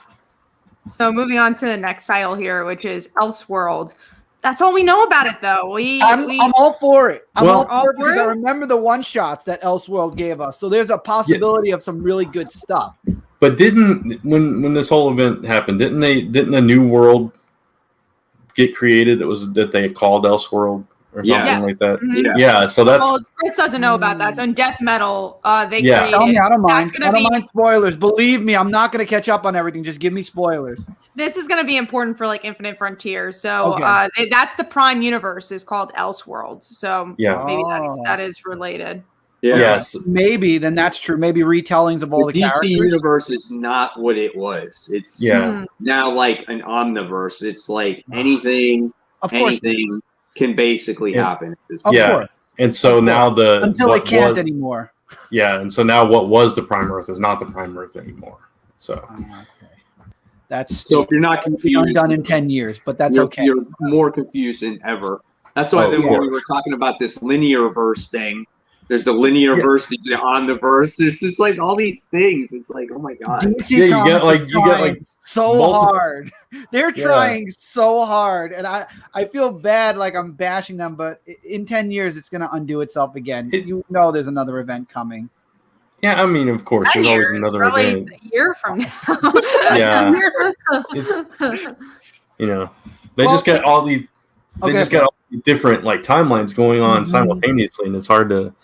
S4: So moving on to the next title here, which is Elseworld. That's all we know about it, though.
S2: I'm all for it. I'm all for it because I remember the one shots that Elseworld gave us. So there's a possibility of some really good stuff.
S3: But when this whole event happened, didn't a new world get created that they called Elseworld or something like that?
S4: Mm-hmm.
S3: Yeah. So that's
S4: Chris doesn't know about that. So in Death Metal, they created.
S2: Tell me, I don't mind. I don't mind spoilers. Believe me, I'm not going to catch up on everything. Just give me spoilers.
S4: This is going to be important for like Infinite Frontier. So that's the Prime universe is called Elseworld. So maybe that is related.
S1: Yeah.
S3: Yes.
S2: Maybe then that's true. Maybe retellings of all the
S1: DC
S2: characters.
S1: universe is not what it was. It's now like an omniverse. It's like anything can basically happen at this point.
S2: Of course.
S3: And so now
S2: until it can't anymore.
S3: Yeah, and so now what was the Prime Earth is not the Prime Earth anymore. So
S2: that's
S1: if you're not confused,
S2: done in 10 years, but that's okay.
S1: You're more confused than ever. That's why when we were talking about this linear verse thing, there's the linear verse, there's the omniverse. There's just like all these things. It's like, oh my god.
S2: DC
S3: you get like
S2: so hard. They're trying so hard, and I feel bad like I'm bashing them, but in 10 years it's gonna undo itself again. There's another event coming.
S3: Yeah, I mean, of course, there's always another event.
S4: A year from now.
S3: Yeah, they just get all the different like timelines going on simultaneously, and it's hard to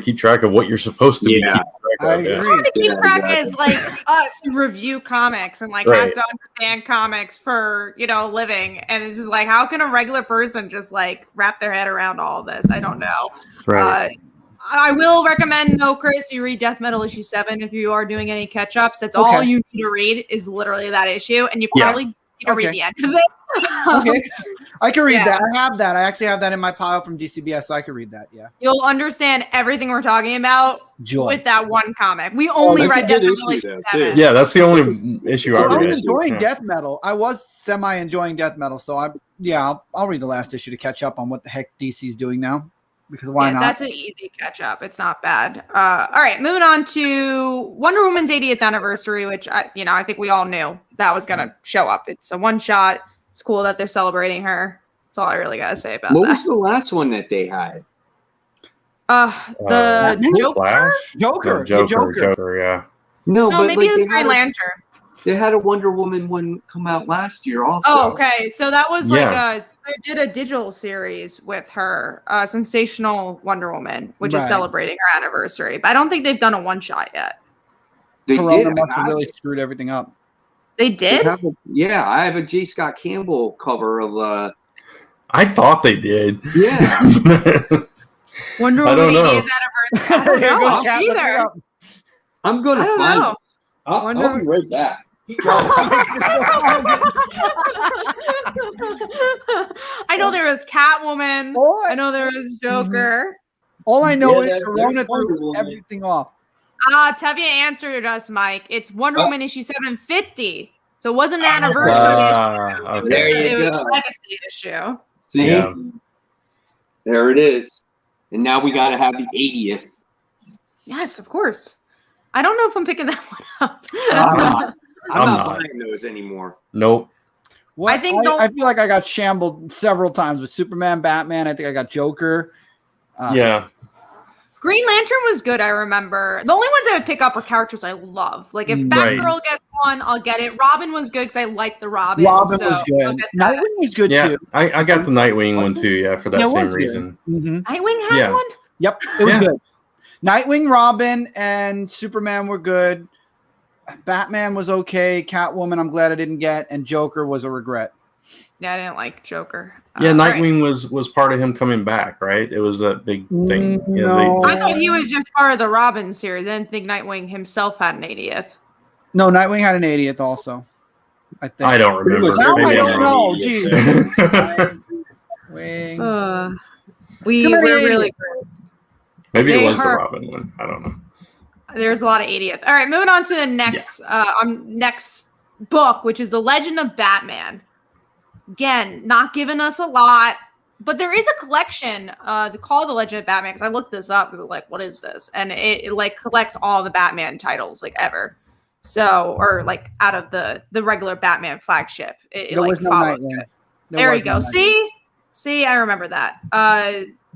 S3: keep track of what you're supposed to be keeping track of.
S4: It's hard to keep track as like us who review comics and like have to understand comics for a living, and it's just like, how can a regular person just like wrap their head around all of this? I don't know. I will recommend, Chris, you read Death Metal issue 7 if you are doing any catch-ups. That's all you need to read is literally that issue, and you probably need to read the end of it.
S2: Okay, I can read that. I have that. I actually have that in my pile from DCBS, so I can read that. Yeah,
S4: you'll understand everything we're talking about with that one comic. We only read Death Metal issue 7.
S3: Yeah, that's the only issue I read.
S2: I'm enjoying Death Metal. I was semi-enjoying Death Metal, so I'll read the last issue to catch up on what the heck DC's doing now. Because why not?
S4: That's an easy catch up. It's not bad. All right, moving on to Wonder Woman's 80th anniversary, which I think we all knew that was going to show up. It's a one shot. It's cool that they're celebrating her. That's all I really got to say about that.
S1: What was the last one that they had?
S4: The Joker?
S3: Joker, yeah.
S1: No, but
S4: maybe it was Green Lantern.
S1: They had a Wonder Woman one come out last year also.
S4: Oh, okay. So that was they did a digital series with her, Sensational Wonder Woman, which is celebrating her anniversary. But I don't think they've done a one shot yet.
S1: They
S2: Corona must have really screwed everything up.
S4: They did?
S1: I have a J. Scott Campbell cover of
S3: I thought they did.
S1: Yeah.
S4: Wonder Woman 80th anniversary. I don't know either.
S1: I'm going to find it. I'll be right back.
S4: I know there was Catwoman. I know there was Joker.
S2: All I know is Corona threw everything off.
S4: Tevye answered us, Mike. It's Wonder Woman issue 750. So it wasn't an anniversary issue.
S1: There you go.
S4: A legacy issue.
S1: See? There it is. And now we got to have the 80th.
S4: Yes, of course. I don't know if I'm picking that one up.
S1: I'm not buying those anymore.
S3: Nope.
S2: I feel like I got shambled several times with Superman, Batman. I think I got Joker.
S3: Yeah.
S4: Green Lantern was good, I remember. The only ones I would pick up are characters I love. Like, if Batgirl gets one, I'll get it. Robin was good because I like the Robin.
S2: Robin was good. Nightwing was good, too.
S3: I got the Nightwing one, too, for that same reason.
S2: Mm-hmm.
S4: Nightwing had one?
S2: Yep, it was good. Nightwing, Robin, and Superman were good. Batman was okay. Catwoman, I'm glad I didn't get. And Joker was a regret.
S4: Yeah, I didn't like Joker.
S3: Nightwing was part of him coming back, right? It was that big thing.
S2: No.
S4: I thought he was just part of the Robin series. I didn't think Nightwing himself had an 80th.
S2: No, Nightwing had an 80th also. I think.
S3: I don't remember.
S2: Now I don't know. Jeez.
S4: We're really good.
S3: Maybe it was the Robin one. I don't know.
S4: There's a lot of 80th. All right, moving on to the next next book, which is The Legend of Batman. Again, not giving us a lot, but there is a collection called The Legend of Batman, because I looked this up because like, what is this? And it like collects all the Batman titles like ever. So, or like out of the regular Batman flagship. It like follows it. There you go. See, I remember that.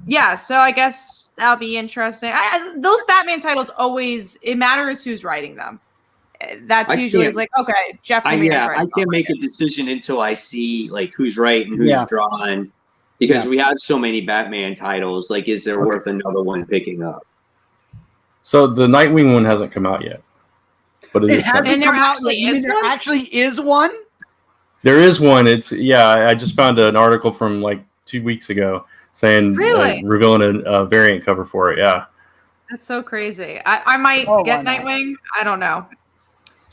S4: Yeah, so I guess that'll be interesting. Those Batman titles always, it matters who's writing them. That's usually like, okay, Jeff Lemire's writing.
S1: I can't make a decision until I see like who's right and who's drawn, because we have so many Batman titles. Like, is there worth another one picking up?
S3: So the Nightwing one hasn't come out yet, but
S2: it hasn't come out. There actually is one.
S3: There is one. I just found an article from like 2 weeks ago saying revealing a variant cover for it. Yeah,
S4: that's so crazy. I might get Nightwing. I don't know.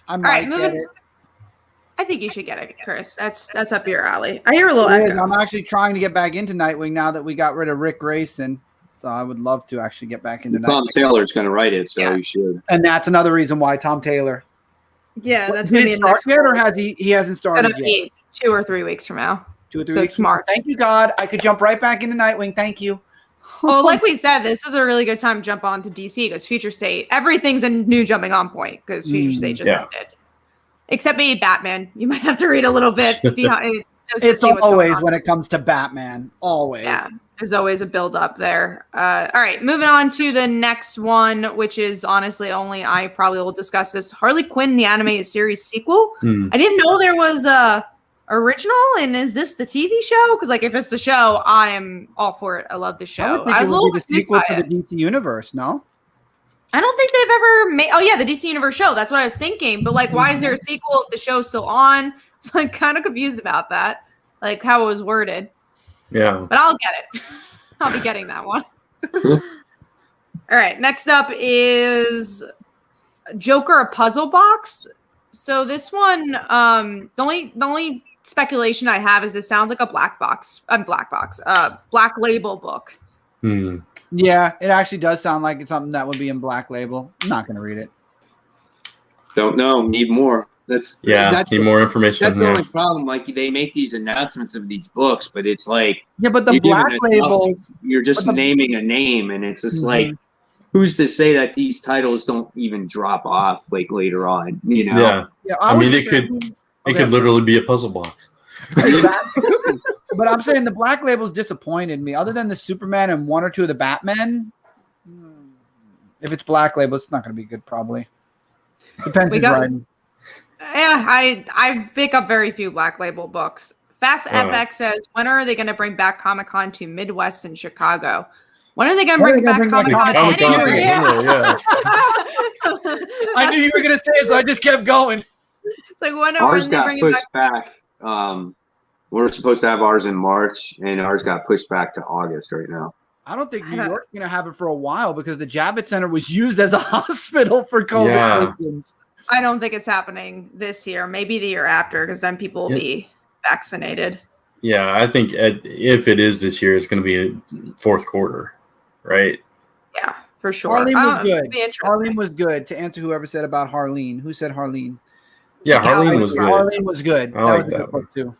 S2: All right, moving.
S4: I think you should get it, Chris. That's up your alley. I hear a little echo.
S2: I'm actually trying to get back into Nightwing now that we got rid of Rick Grayson. So I would love to actually get back into Nightwing.
S1: Tom Taylor's going to write it, so you should.
S2: And that's another reason why Tom Taylor.
S4: Yeah, that's going to be
S2: next yet, or has he hasn't started yet?
S4: 2 or 3 weeks from now.
S2: 2 or 3 weeks. Smart. Thank you, God. I could jump right back into Nightwing. Thank you.
S4: Well, like we said, this is a really good time to jump on to DC because Future State, everything's a new jumping on point because Future State just ended. Except maybe Batman. You might have to read a little bit behind.
S2: It's always when it comes to Batman. Always.
S4: Yeah, there's always a build up there. All right, moving on to the next one, which is honestly only I probably will discuss this. Harley Quinn, the animated series sequel. I didn't know there was a original, and is this the TV show? Because like if it's the show, I am all for it. I love the show.
S2: I would think it would be the sequel to the DC Universe, no?
S4: I don't think they've ever made. Oh yeah, the DC Universe show. That's what I was thinking. But like, why is there a sequel if the show's still on? So I'm kind of confused about that, like how it was worded.
S3: Yeah,
S4: but I'll get it. I'll be getting that one. All right, next up is Joker, a puzzle box. So this one, the only speculation I have is it sounds like a black label book.
S2: Yeah, it actually does sound like it's something that would be in Black Label. I'm not going to read it.
S1: Don't know. Need more.
S3: Need more information.
S1: That's the only problem. Like they make these announcements of these books, but it's like
S2: but the Black Labels,
S1: you're just naming a name, and it's just like, who's to say that these titles don't even drop off like later on? You know?
S3: Yeah. I mean, it could literally be a puzzle box.
S2: But I'm saying the Black Label's disappointed me. Other than the Superman and 1 or 2 of the Batman, if it's Black Label, it's not going to be good. Probably depends who's writing.
S4: Yeah, I pick up very few Black Label books. Fast FX says, when are they going to bring back Comic-Con to Midwest and Chicago? When are they going to bring back Comic-Con
S3: anywhere?
S2: I knew you were going to say it, so I just kept going.
S4: It's like, when
S1: ours
S4: they
S1: got
S4: bringing
S1: pushed back. We're supposed to have ours in March, and ours got pushed back to August right now.
S2: I don't think New York's going to have it for a while because the Javits Center was used as a hospital for COVID patients.
S4: I don't think it's happening this year. Maybe the year after, because then people will be vaccinated.
S3: Yeah, I think if it is this year, it's going to be a fourth quarter, right?
S4: Yeah, for sure.
S2: Harleen was good. Harleen was good. To answer whoever said about Harleen. Who said Harleen?
S3: Yeah, Harleen was good.
S2: Harleen was good.
S3: I like that one
S2: too.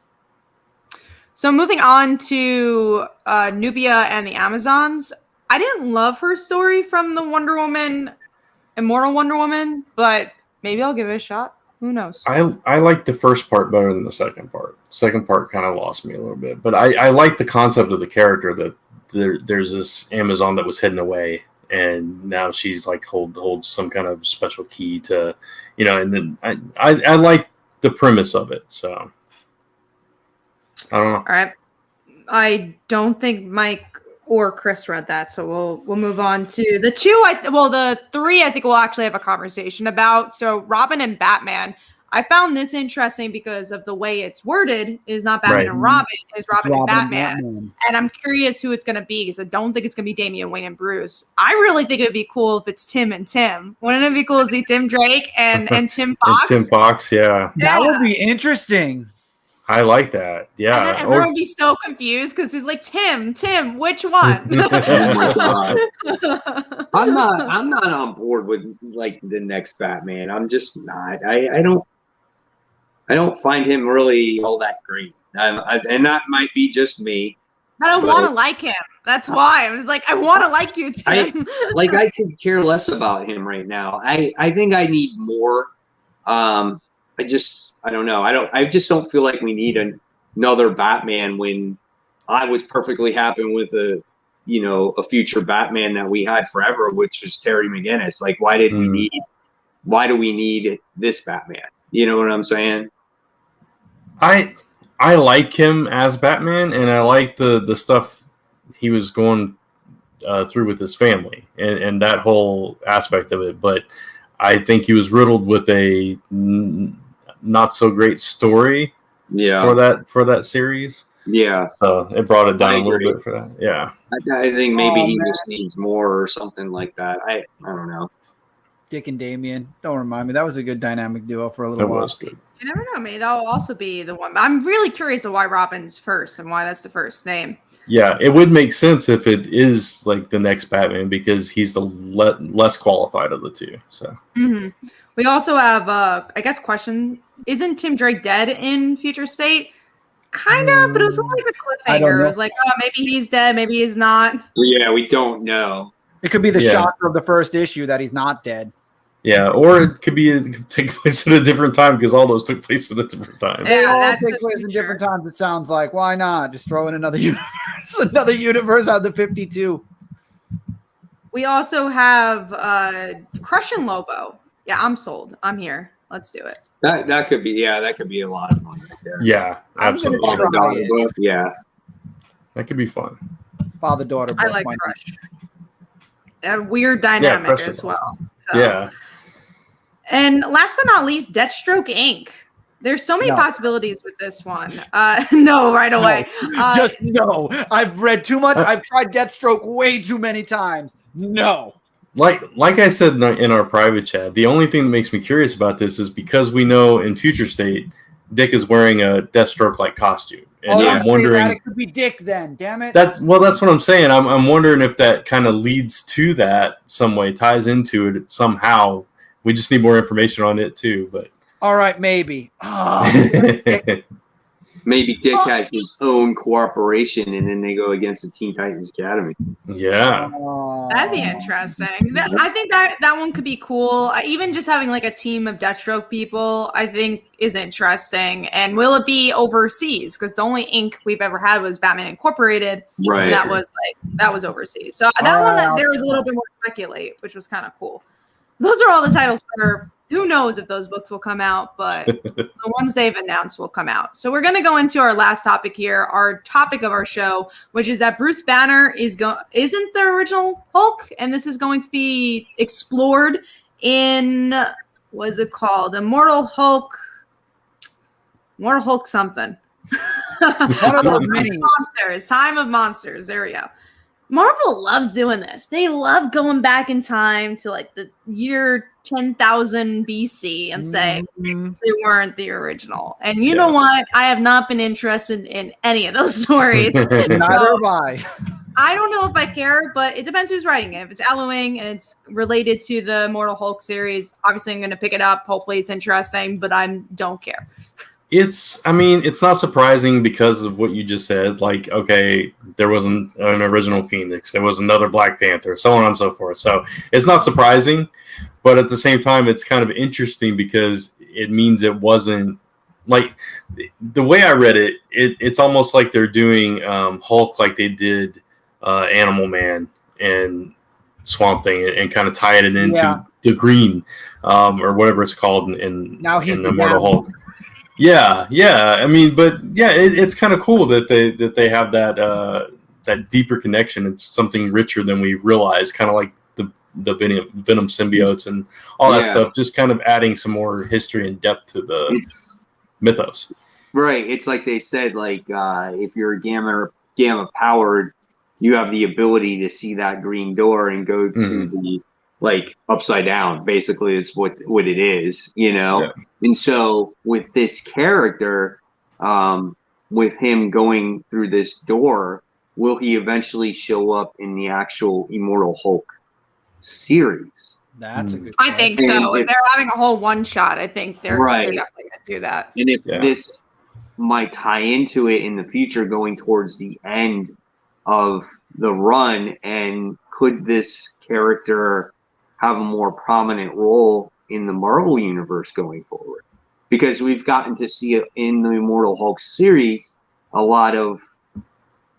S4: So moving on to Nubia and the Amazons. I didn't love her story from the Immortal Wonder Woman, but maybe I'll give it a shot. Who knows?
S3: I like the first part better than the second part. Second part kind of lost me a little bit, but I like the concept of the character that there's this Amazon that was hidden away, and now she's like holds some kind of special key to, and then I like the premise of it. So I don't know.
S4: All right. I don't think Mike or Chris read that, so we'll move on to the the three. I think we'll actually have a conversation about. So Robin and Batman. I found this interesting because of the way it's worded. Is not Batman and Robin. Is Robin and Batman. And I'm curious who it's going to be because I don't think it's going to be Damian Wayne and Bruce. I really think it'd be cool if it's Tim and Tim. Wouldn't it be cool to see Tim Drake and Tim Fox?
S3: Tim Fox, yeah.
S2: That would be interesting.
S3: I like that. Yeah.
S4: And then everyone would be so confused because he's like, Tim, which one?
S1: Oh my God. I'm not on board with like the next Batman. I'm just not. I don't find him really all that great. And that might be just me.
S4: I don't want to like him. That's why. I was like, I want to like you, Tim.
S1: I could care less about him right now. I think I need more. I don't know. I just don't feel like we need another Batman when I was perfectly happy with a future Batman that we had forever, which was Terry McGinnis. Like, why do we need this Batman? You know what I'm saying?
S3: I like him as Batman, and I like the stuff he was going through with his family and that whole aspect of it. But I think he was riddled with a not so great story for that series. Yeah. So it brought it down a little bit for that. Yeah.
S1: I think maybe he just needs more or something like that. I don't know.
S2: Dick and Damian. Don't remind me. That was a good dynamic duo for a little while.
S3: It was good.
S4: You never know, maybe that'll also be the one. I'm really curious of why Robin's first and why that's the first name.
S3: Yeah, it would make sense if it is like the next Batman because he's the less qualified of the two. So
S4: we also have, I guess, question: isn't Tim Drake dead in Future State? Kind of, but it was like a cliffhanger. It was like, oh, maybe he's dead, maybe he's not.
S1: Yeah, we don't know.
S2: It could be the shocker of the first issue that he's not dead.
S3: Yeah, or it could take place at a different time because all those took place at a different time.
S2: They all take place in different times. It sounds like why not just throw in another universe out of the 52.
S4: We also have Crush and Lobo. Yeah, I'm sold. I'm here. Let's do it.
S1: That could be a lot of fun right there.
S3: Yeah, absolutely.
S1: Yeah,
S3: that could be fun.
S2: Father-daughter.
S4: I like Crush. A weird dynamic as well. So.
S3: Yeah.
S4: And last but not least, Deathstroke Inc. There's so many possibilities with this one. No, right away.
S2: Just no. I've read too much. I've tried Deathstroke way too many times. No.
S3: Like I said in our private chat, the only thing that makes me curious about this is because we know in Future State, Dick is wearing a Deathstroke-like costume. And I'm wondering
S2: it could be Dick then, damn it.
S3: That's what I'm saying. I'm wondering if that kind of leads to that some way, ties into it somehow. We just need more information on it too. But
S2: all right, maybe.
S1: Maybe Dick has his own corporation, and then they go against the Teen Titans Academy.
S3: Yeah,
S4: that'd be interesting. I think that one could be cool. Even just having like a team of Deathstroke people, I think is interesting. And will it be overseas? Because the only ink we've ever had was Batman Incorporated,
S1: right?
S4: And that was overseas. So that one, there was a little bit more to speculate, which was kind of cool. Those are all the titles for. Who knows if those books will come out, but the ones they've announced will come out. So we're going to go into our last topic here, our topic of our show, which is that Bruce Banner isn't the original Hulk, and this is going to be explored in, what is it called? Immortal Hulk something. Time of Monsters. There we go. Marvel loves doing this. They love going back in time to like the year 10,000 BC and say they weren't the original. And you know what? I have not been interested in any of those stories.
S2: Neither have I.
S4: I don't know if I care, but it depends who's writing it. If it's Ellowing and it's related to the Mortal Hulk series, obviously I'm going to pick it up. Hopefully it's interesting, but I don't care.
S3: It's not surprising because of what you just said. Like, okay, there wasn't an original Phoenix. There was another Black Panther, so on and so forth. So it's not surprising, but at the same time, it's kind of interesting because it means it wasn't like the way I read it. It's almost like they're doing Hulk like they did Animal Man and Swamp Thing, and kind of tying it into the green or whatever it's called in the Immortal Hulk. Yeah. I mean, but yeah, it's kind of cool that they have that deeper connection. It's something richer than we realize, kind of like the Venom symbiotes and all that stuff, just kind of adding some more history and depth to the mythos.
S1: Right. It's like they said, like if you're gamma powered, you have the ability to see that green door and go to the like upside down. Basically, it's what it is, you know. Yeah. And so with this character, with him going through this door, will he eventually show up in the actual Immortal Hulk series?
S2: That's a good
S4: question. I think so. If they're having a whole one shot, I think they're definitely going to do that.
S1: And if this might tie into it in the future, going towards the end of the run, and could this character have a more prominent role in the Marvel universe going forward? Because we've gotten to see it in the Immortal Hulk series, a lot of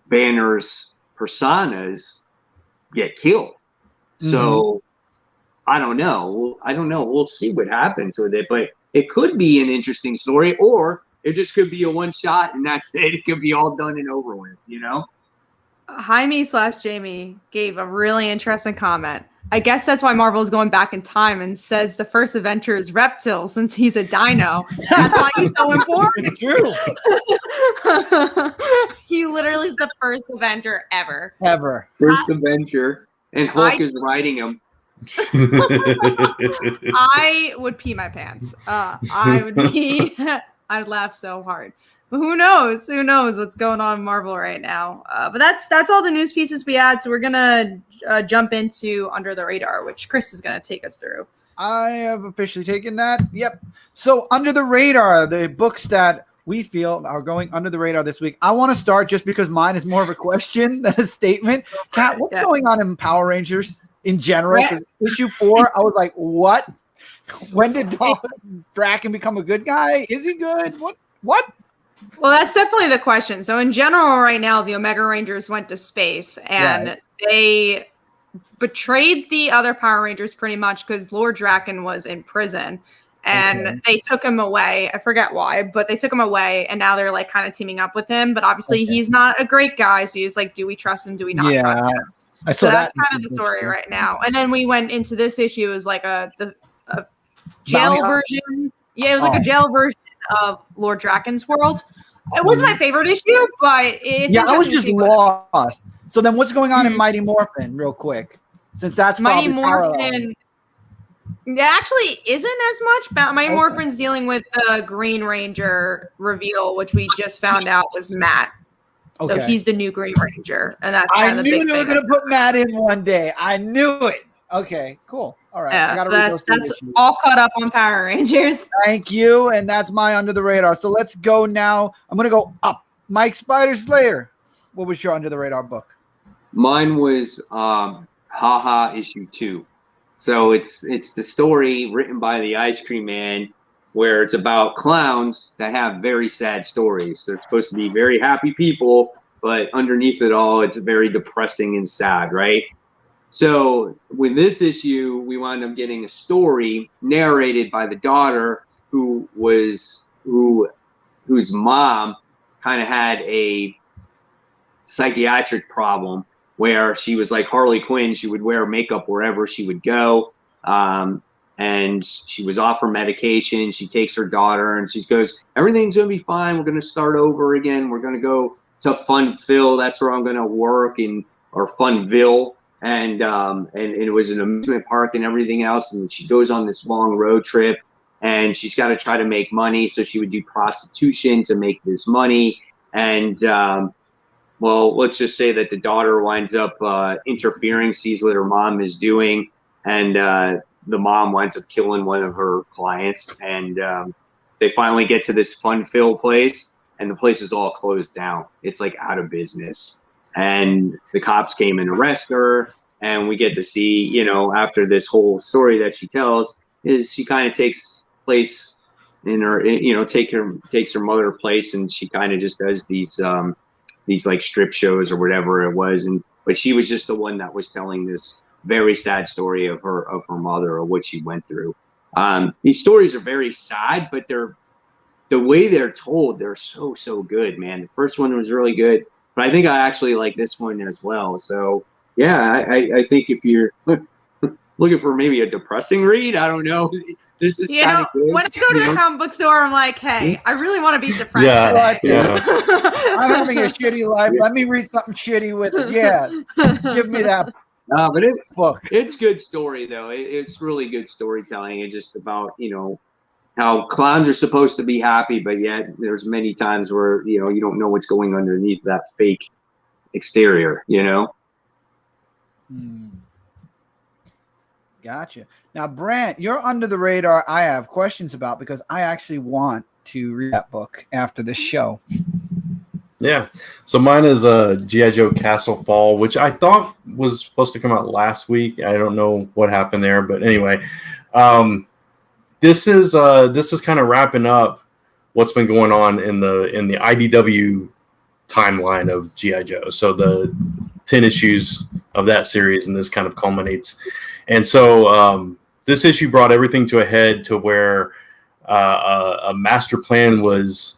S1: Banner's personas get killed. So I don't know. We'll see what happens with it, but it could be an interesting story, or it just could be a one shot and that's it. It could be all done and over with, you know?
S4: Jaime/Jamie gave a really interesting comment. I guess that's why Marvel is going back in time and says the first Avenger is Reptil, since he's a dino. That's why he's so important.
S2: It's true.
S4: He literally is the first Avenger ever.
S1: First Avenger. And Hulk is riding him.
S4: I would pee my pants. I'd laugh so hard. But who knows? Who knows what's going on in Marvel right now? But that's all the news pieces we had. So we're gonna jump into Under the Radar, which Chris is gonna take us through.
S2: I have officially taken that. Yep. So Under the Radar, the books that we feel are going under the radar this week. I want to start just because mine is more of a question than a statement. Kat, what's going on in Power Rangers in general? Issue 4, I was like, what? When did Draken become a good guy? Is he good? What?
S4: Well, that's definitely the question. So in general, right now, the Omega Rangers went to space, and they betrayed the other Power Rangers pretty much because Lord Draken was in prison. And they took him away. I forget why, but they took him away, and now they're like kind of teaming up with him. But obviously, he's not a great guy. So he's like, do we trust him? Do we not trust him? So that's kind of the story right now. And then we went into this issue as like a jail version. Yeah, it was like a jail version of Lord Draken's world. It was my favorite issue, but it's
S2: I was just lost. So then, what's going on in Mighty Morphin, real quick? Since that's
S4: Mighty Morphin. It actually isn't as much. Mighty Morphin's dealing with the Green Ranger reveal, which we just found out was Matt. So he's the new Green Ranger, and that's kind of the big thing. I knew they were going to
S2: put Matt in one day. I knew it. Okay, cool. All right.
S4: Yeah, so that's all caught up on Power Rangers.
S2: Thank you, and that's my Under the Radar. So let's go now. I'm going to go up. Mike Spider Slayer, what was your Under the Radar book?
S1: Mine was Haha issue 2. So it's the story written by the Ice Cream Man, where it's about clowns that have very sad stories. They're supposed to be very happy people, but underneath it all, it's very depressing and sad, right? So with this issue, we wound up getting a story narrated by the daughter whose mom kind of had a psychiatric problem, where she was like Harley Quinn. She would wear makeup wherever she would go. And she was off her medication. She takes her daughter and she goes, everything's going to be fine. We're going to start over again. We're going to go to Funville. That's where I'm going to work or Funville. And it was an amusement park and everything else. And she goes on this long road trip and she's got to try to make money. So she would do prostitution to make this money. And, well, let's just say that the daughter winds up interfering, sees what her mom is doing, and the mom winds up killing one of her clients. And they finally get to this Funville place, and the place is all closed down. It's like out of business. And the cops came and arrest her, and we get to see, after this whole story that she tells, is she kind of takes place in her, takes her mother place, and she kind of just does these like strip shows or whatever it was, but she was just the one that was telling this very sad story of her mother or what she went through. These stories are very sad, but the way they're told, they're so good, man. The first one was really good, but I think I actually like this one as well. So yeah, I think if you're looking for maybe a depressing read, I don't know, this is kind of good.
S4: When I go to the comic book store, I'm like, hey, I really want to be depressed today.
S2: I'm having a shitty life. Let me read something shitty with it. Yeah, give me that.
S1: But it's good story though. It's really good storytelling. It's just about how clowns are supposed to be happy, but yet there's many times where you don't know what's going underneath that fake exterior.
S2: Gotcha. Now, Brant, you're under the radar. I have questions about because I actually want to read that book after this show.
S3: Yeah. So mine is G.I. Joe Castle Fall, which I thought was supposed to come out last week. I don't know what happened there, but anyway, this is kind of wrapping up what's been going on in the IDW timeline of G.I. Joe. So the 10 issues of that series, and this kind of culminates. And so this issue brought everything to a head to where a master plan was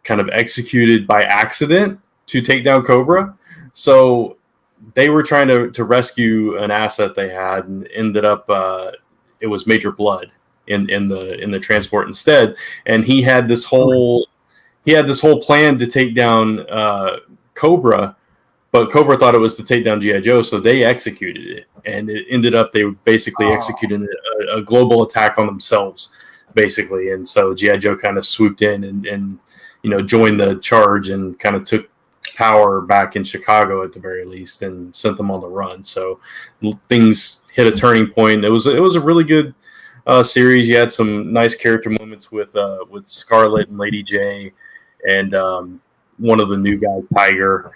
S3: kind of executed by accident to take down Cobra. So they were trying to rescue an asset they had, and ended up it was Major Blood in the transport instead. And he had this whole plan to take down Cobra, but Cobra thought it was to take down G.I. Joe, so they executed it. And it ended up they basically executed a global attack on themselves, basically. And so G.I. Joe kind of swooped in and joined the charge and kind of took power back in Chicago at the very least, and sent them on the run. So things hit a turning point. It was a really good series. You had some nice character moments with Scarlet and Lady J, and one of the new guys, Tiger,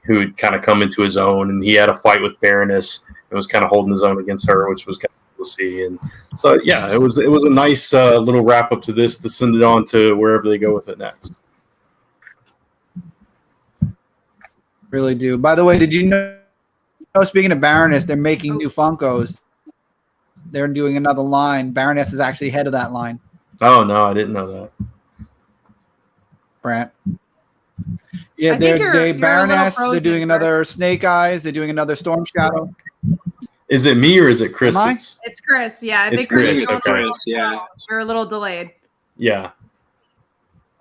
S3: who had kind of come into his own, and he had a fight with Baroness and was kind of holding his own against her, which was kind of cool to see. And so, yeah, it was a nice little wrap up to this to send it on to wherever they go with it next.
S2: Really do. By the way, did you know, speaking of Baroness, they're making new Funkos. They're doing another line. Baroness is actually head of that line.
S3: Oh, no, I didn't know that.
S2: Brant. Yeah, they're Baroness. They're doing another Snake Eyes. They're doing another Storm Shadow.
S3: Is it me or is it Chris?
S4: It's Chris. Yeah, I
S3: think
S4: Chris.
S3: Okay.
S1: Yeah,
S4: we're a little delayed.
S3: Yeah.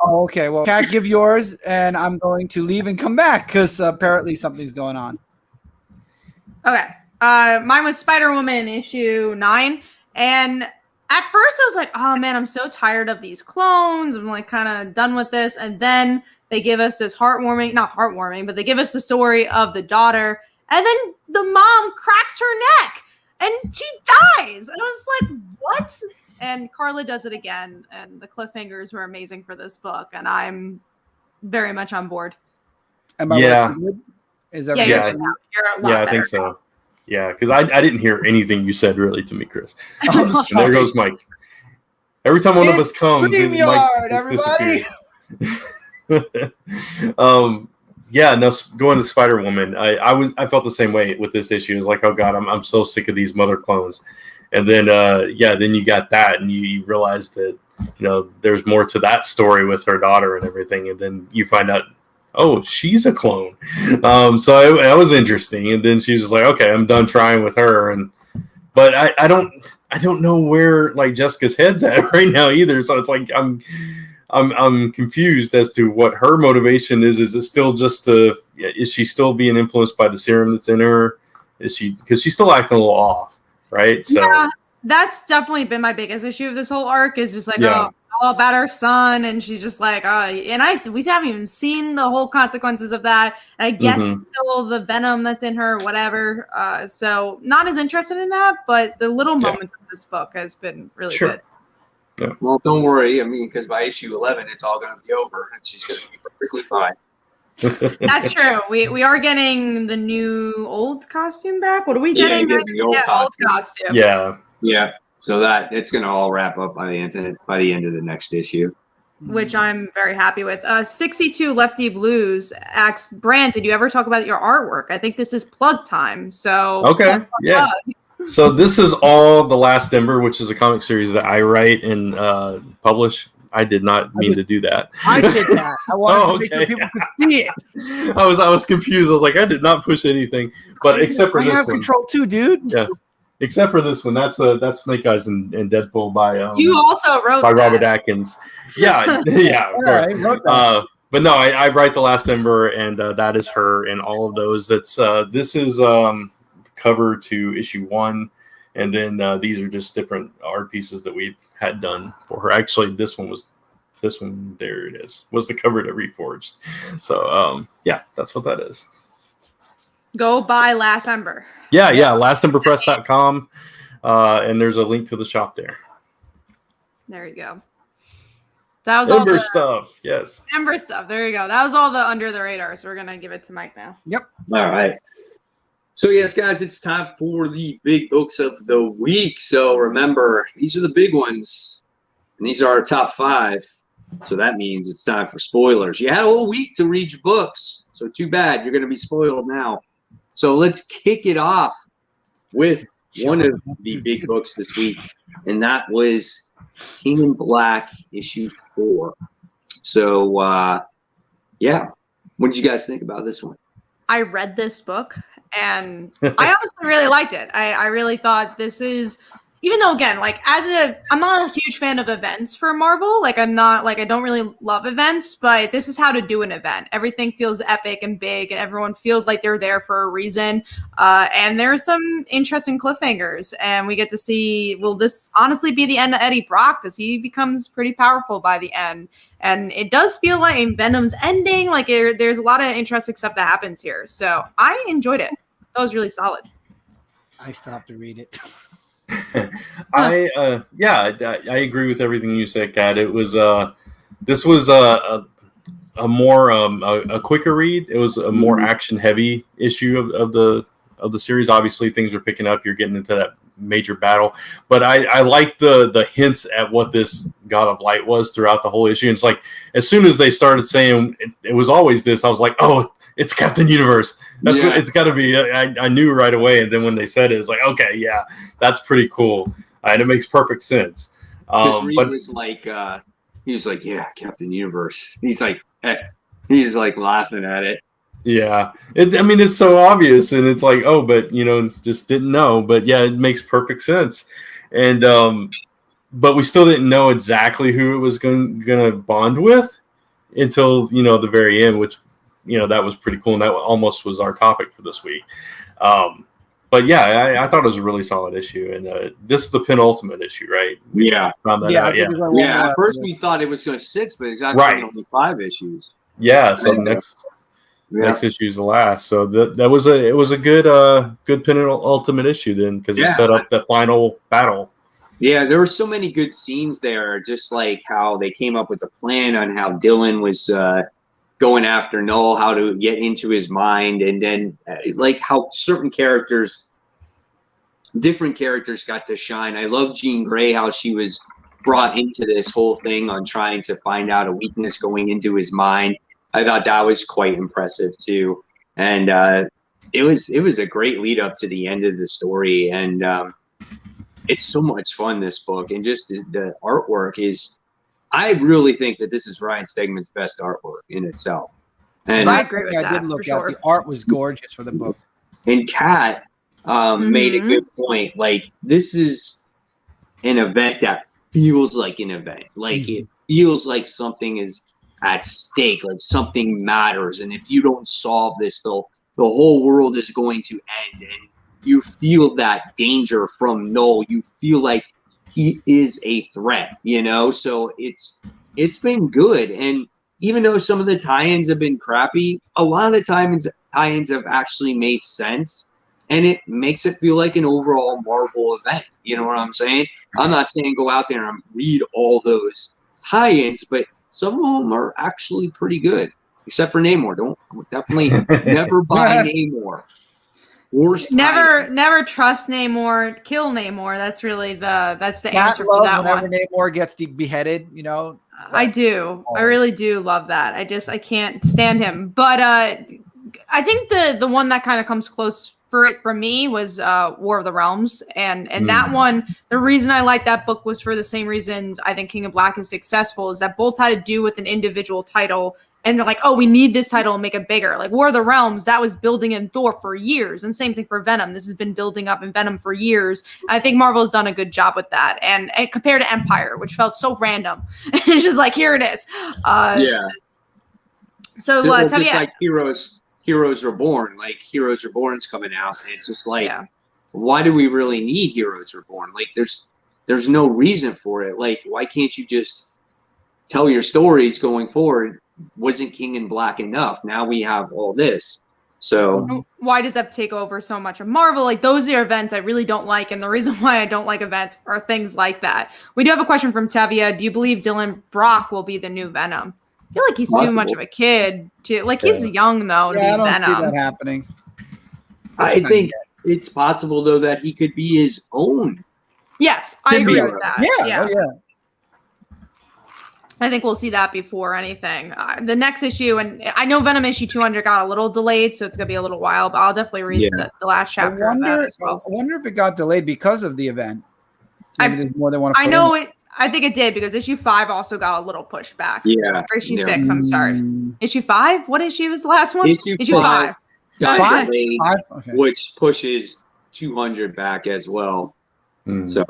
S2: Oh, okay. Well, Kat, give yours, and I'm going to leave and come back because apparently something's going on.
S4: Okay. Mine was Spider-Woman issue 9, and at first I was like, oh man, I'm so tired of these clones. I'm like kind of done with this. And then they give us this not heartwarming, but they give us the story of the daughter. And then the mom cracks her neck and she dies. And I was like, what? And Carla does it again. And the cliffhangers were amazing for this book. And I'm very much on board.
S3: Yeah.
S2: Is that
S4: you're a lot
S3: I think so. Yeah, because I didn't hear anything you said really to me, Chris. And there goes Mike. Every time one of us comes, Mike
S2: everybody.
S3: Going to Spider-Woman, I felt the same way with this issue. It was like, oh god, I'm so sick of these mother clones. And then then you got that, and you realize that there's more to that story with her daughter and everything, and then you find out, oh, she's a clone. So that was interesting. And then she was just like, okay, I'm done trying with her. But I don't know where like Jessica's head's at right now either. So it's like I'm confused as to what her motivation is. Is it still just is she still being influenced by the serum that's in her? Because she's still acting a little off, right? So
S4: yeah, that's definitely been my biggest issue of this whole arc, is just like, oh, all about her son, and she's just like, we haven't even seen the whole consequences of that. And I guess it's still the venom that's in her, whatever. So not as interested in that, but the little moments of this book has been really good.
S1: Yeah. Well, don't worry. I mean, because by issue 11, it's all going to be over, and she's going to be perfectly fine.
S4: That's true. We are getting the old costume back. What are we getting?
S1: The old costume.
S4: Old costume.
S3: Yeah.
S1: Yeah. So that it's going to all wrap up by the end of the next issue,
S4: which I'm very happy with. 62 Lefty Blues asks, Brand, did you ever talk about your artwork? I think this is plug time. So
S3: okay, yeah. So this is all the Last Ember, which is a comic series that I write and publish. I did not mean to do that.
S2: I did that. I wanted to make sure people could see it.
S3: I was confused. I was like, I did not push anything, but except for this one. I have
S2: control too, dude.
S3: Yeah. Except for this one, that's Snake Eyes and Deadpool by
S4: you also wrote
S3: by
S4: that.
S3: Robert Atkins. Yeah, yeah.
S2: I wrote that.
S3: But no, I write the Last Ember, and that is her, and all of those. This is cover to issue 1, and then these are just different art pieces that we've had done for her. Actually, this one. There it is. Was the cover to Reforged. So yeah, that's what that is.
S4: Go buy Last Ember.
S3: Yeah, lastemberpress.com. And there's a link to the shop there.
S4: There you go. That was
S3: Ember
S4: all the
S3: stuff. Yes.
S4: Ember stuff. There you go. That was all the under the radar. So we're going to give it to Mike now.
S2: Yep.
S1: All right. So yes, guys, it's time for the big books of the week. So remember, these are the big ones. And these are our top 5. So that means it's time for spoilers. You had a whole week to read your books. So too bad. You're going to be spoiled now. So let's kick it off with one of the big books this week, and that was King in Black issue 4. So, yeah, what did you guys think about this one?
S4: I read this book, and I honestly really liked it. I really thought this is, even though, again, like, I'm not a huge fan of events for Marvel. Like, I don't really love events, but this is how to do an event. Everything feels epic and big, and everyone feels like they're there for a reason. And there's some interesting cliffhangers, and we get to see, will this honestly be the end of Eddie Brock? Because he becomes pretty powerful by the end. And it does feel like Venom's ending. Like, there's a lot of interesting stuff that happens here. So I enjoyed it. That was really solid.
S2: I stopped to read it.
S3: I agree with everything you said, Kat. It was this was a more a quicker read. It was a more action heavy issue of the series. Obviously, things are picking up. You're getting into that major battle, but I like the hints at what this God of Light was throughout the whole issue. And it's like as soon as they started saying it was always this, I was like, oh, it's Captain Universe. That's what it's got to be. I knew right away, and then when they said it, it's like, okay, yeah, that's pretty cool, and it makes perfect sense.
S1: Reed was like, he was like, yeah, Captain Universe. He's like laughing at it.
S3: Yeah, it's so obvious, and it's like, oh, but just didn't know. But yeah, it makes perfect sense, and but we still didn't know exactly who it was gonna bond with until the very end, which. That was pretty cool, and that almost was our topic for this week. But yeah, I thought it was a really solid issue, and this is the penultimate issue, right?
S1: Yeah.
S3: Found that out,
S1: yeah. At first we thought it was going to 6, but it's actually only 5 issues.
S3: Yeah, so next issue is the last. So that was a good penultimate issue then, because it set up the final battle.
S1: Yeah, there were so many good scenes there, just like how they came up with the plan on how Dylan was going after Null, how to get into his mind, and then like how different characters got to shine. I love Jean Grey, how she was brought into this whole thing on trying to find out a weakness going into his mind. I thought that was quite impressive too. And it was a great lead up to the end of the story. And it's so much fun, this book. And just the artwork is, I really think that this is Ryan Stegman's best artwork in itself. And
S4: I agree with that.
S2: I did look at the art was gorgeous for the book.
S1: And Kat made a good point. Like, this is an event that feels like an event. Like, it feels like something is at stake, like something matters. And if you don't solve this, the whole world is going to end. And you feel that danger from Null. You feel like he is a threat, so it's been good. And even though some of the tie-ins have been crappy, a lot of the tie-ins have actually made sense, and it makes it feel like an overall Marvel event. You know what I'm saying? I'm not saying go out there and read all those tie-ins, but some of them are actually pretty good, except for Namor. Don't definitely never buy Namor. Worst.
S4: Never trust Namor, kill Namor. That's really the answer for that one.
S2: Whenever Namor gets beheaded, you know.
S4: I do. I really do love that. I can't stand him. But I think the one that kind of comes close for me was War of the Realms, and that one. The reason I like that book was for the same reasons I think King of Black is successful, is that both had to do with an individual title, and they're like, oh, we need this title and make it bigger. Like War of the Realms, that was building in Thor for years, and same thing for Venom. This has been building up in Venom for years. I think Marvel's done a good job with that, and compared to Empire, which felt so random, it's just like here it is. So tell me,
S1: like Heroes Reborn, like Heroes Reborn's coming out, and it's just like, why do we really need Heroes Reborn? Like, there's no reason for it. Like, why can't you just tell your stories going forward? Wasn't King in Black enough? Now we have all this. So
S4: why does that take over so much of Marvel? Like, those are events I really don't like, and the reason why I don't like events are things like that. We do have a question from Tevia. Do you believe Dylan Brock will be the new Venom? I feel like he's too much of a kid to he's young though.
S2: Yeah, I don't see that happening.
S1: I think it's possible though that he could be his own.
S4: Yes, I agree with that.
S2: Yeah. Oh, yeah.
S4: I think we'll see that before anything. The next issue, and I know Venom issue 200 got a little delayed, so it's gonna be a little while. But I'll definitely read the last chapter of that as well.
S2: I wonder if it got delayed because of the event. Maybe there's more they want to.
S4: I know it. I think it did because issue 5 also got a little pushed back.
S1: Yeah.
S4: Or issue 6, I'm sorry. Issue 5? What issue was the last one?
S1: Issue 5.
S2: Five?
S1: Okay. Which pushes 200 back as well. So,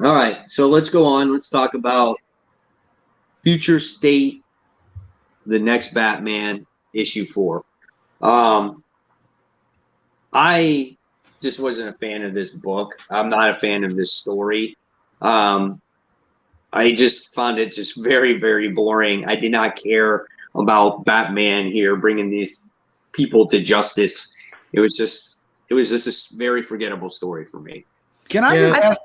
S1: all right. So let's go on. Let's talk about Future State, the next Batman, issue 4. I just wasn't a fan of this book. I'm not a fan of this story. I just found it just very, very boring. I did not care about Batman here bringing these people to justice. It was just a very forgettable story for me.
S2: Can I just ask,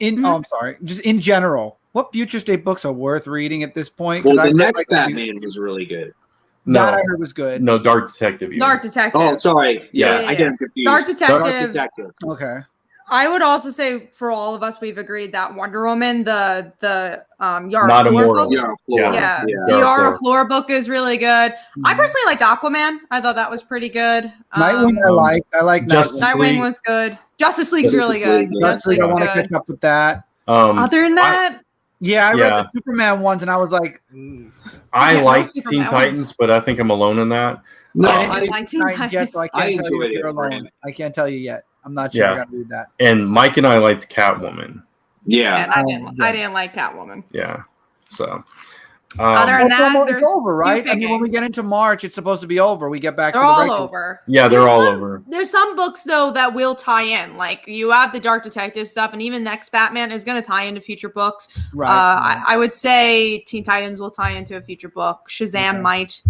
S2: I'm sorry, just in general, what Future State books are worth reading at this point?
S1: Well, the next Batman was really good.
S2: That I heard was good.
S3: No, Dark Detective.
S4: Dark Detective.
S1: Oh, sorry. Yeah. I get confused.
S4: Dark Detective.
S2: Okay.
S4: I would also say for all of us, we've agreed that Wonder Woman, the Yara
S3: Not
S4: Flor
S3: Immortal.
S4: book,
S1: The
S4: Yara Flor book is really good. I personally liked Aquaman. I thought that was pretty good.
S2: Nightwing, I like
S4: Nightwing was good. Justice League's really good.
S2: Justice League, I want to catch up with that.
S4: Other than that,
S2: I read the Superman ones, and I was like,
S3: I like Teen Titans, but I think I'm alone in that.
S2: No,
S4: I didn't like Teen Titans.
S2: So I can't tell you if you're alone. I can't tell you yet. I'm not sure I got to read that.
S3: And Mike and I liked Catwoman.
S1: Yeah.
S4: And I didn't like Catwoman.
S3: Yeah. So.
S4: Other than that,
S2: it's over, right? I mean, when we get into March, it's supposed to be over. We get back to the
S4: all over.
S3: Yeah, they're all over.
S4: There's some books though that will tie in. Like you have the Dark Detective stuff, and even next Batman is going to tie into future books.
S2: Right.
S4: I would say Teen Titans will tie into a future book. Shazam might.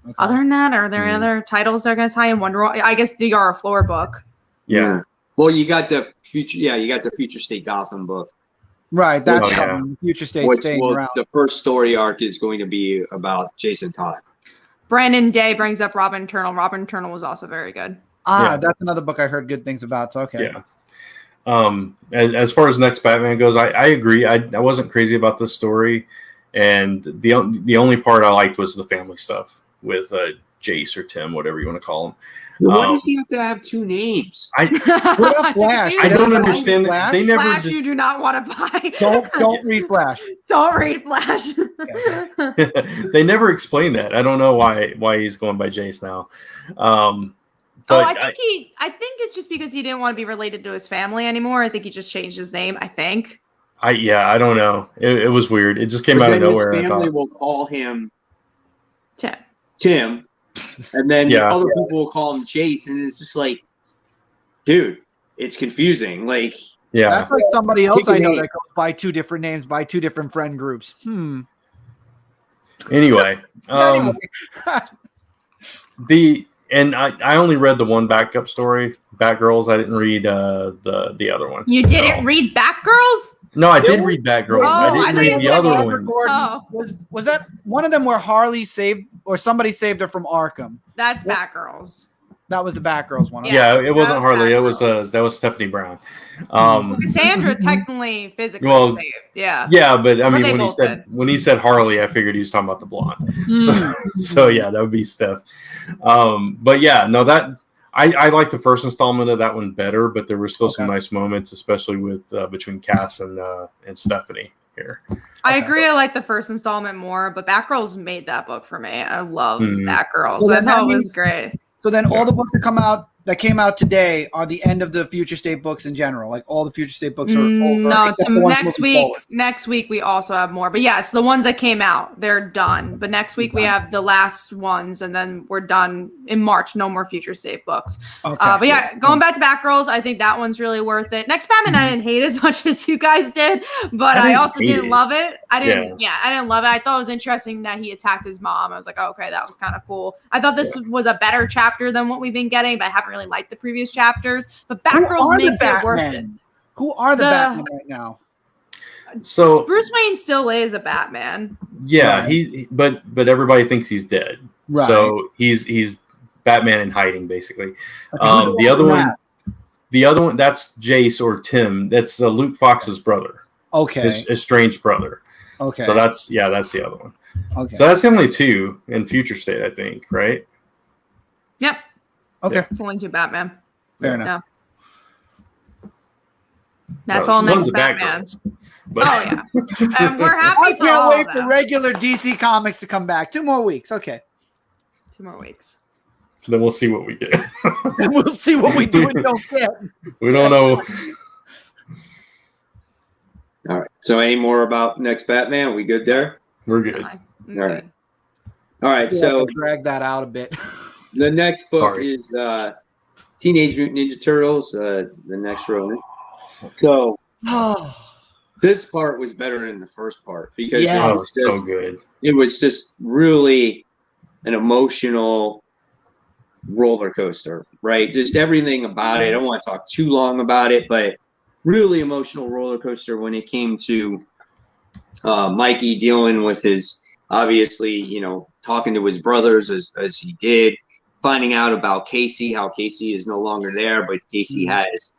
S4: Okay. Other than that, are there other titles that are going to tie in? Wonder Woman, I guess the Yara Flor book.
S3: Yeah.
S1: Well, you got the future. Yeah, you got the Future State Gotham book.
S2: Right. That's Future State staying around.
S1: The first story arc is going to be about Jason Todd.
S4: Brandon Day brings up Robin Eternal. Robin Eternal was also very good.
S2: That's another book I heard good things about. So okay.
S3: Yeah. As far as next Batman goes, I agree. I wasn't crazy about this story, and the only part I liked was the family stuff with Jace or Tim, whatever you want to call him.
S1: Why does he have to have two names?
S2: What about Flash?
S3: I don't understand. They never.
S4: Flash, you do not want to buy.
S2: Don't read Flash.
S4: Don't read Flash.
S3: They never explain that. I don't know why he's going by Jace now.
S4: I think it's just because he didn't want to be related to his family anymore. I think he just changed his name. I think.
S3: I don't know. It was weird. It just came out of nowhere.
S1: His family will call him
S3: And
S1: Tim. then other people will call him Chase, and it's just like, dude, it's confusing. Like,
S2: that's like somebody else I know that goes by two different names by two different friend groups.
S3: Anyway, I only read the one backup story, Batgirls. I didn't read the other one.
S4: You didn't read Batgirls?
S3: No, I did read Batgirls. I didn't read the other one.
S2: Was that one of them where Harley saved or somebody saved her from Arkham?
S4: That's Batgirls.
S2: That was the Batgirls one.
S3: Yeah, it wasn't Harley.
S4: Batgirl.
S3: That was Stephanie Brown.
S4: Cassandra technically physically saved. Yeah.
S3: Yeah, but I mean, when he said Harley, I figured he was talking about the blonde. So yeah, that would be Steph. But yeah, no, that I like the first installment of that one better, but there were still some nice moments, especially with between Cass and Stephanie here.
S4: I agree. I like the first installment more, but Batgirls made that book for me. I love Batgirls. I thought it was great.
S2: So then all the books that came out today are the end of the Future State books in general. Like all the Future State books are over.
S4: No, next week. Next week we also have more. But yes, the ones that came out, they're done. But next week we have the last ones, and then we're done in March. No more Future State books. Okay. But yeah, going back to Batgirls, I think that one's really worth it. Next Batman, I didn't hate as much as you guys did, but I also didn't love it. I didn't love it. I thought it was interesting that he attacked his mom. I was like, oh, okay, that was kind of cool. I thought this was a better chapter than what we've been getting, but I haven't really liked the previous chapters. But Batgirls makes it worth it.
S2: Who are the Batman right now?
S3: So
S4: Bruce Wayne still is a Batman.
S3: Yeah, but everybody thinks he's dead. Right. So he's Batman in hiding, basically. The other one, that's Jace or Tim. That's Luke Fox's brother.
S2: Okay,
S3: his estranged brother.
S2: Okay,
S3: so that's the other one.
S2: Okay,
S3: so that's the only two in Future State, I think, right?
S4: Yep.
S2: Okay,
S4: it's only two Batman.
S2: Fair enough.
S4: No. That's all next Batman.
S3: But
S4: yeah, and we're happy.
S2: I can't wait for regular DC Comics to come back. 2 more weeks. Okay,
S4: 2 more weeks.
S3: Then we'll see what we get.
S2: And we'll see what we do and don't get.
S3: We don't know.
S1: All right. So, any more about next Batman? Are we good there?
S3: We're good.
S1: All right. So
S2: drag that out a bit.
S1: The next book is Teenage Mutant Ninja Turtles, the next Ronin. So this part was better than the first part because it was
S3: so good.
S1: It was just really an emotional roller coaster, right? Just everything about it. I don't want to talk too long about it, but really emotional roller coaster when it came to Mikey dealing with his, obviously, talking to his brothers as he did, finding out about Casey, how Casey is no longer there, but Casey has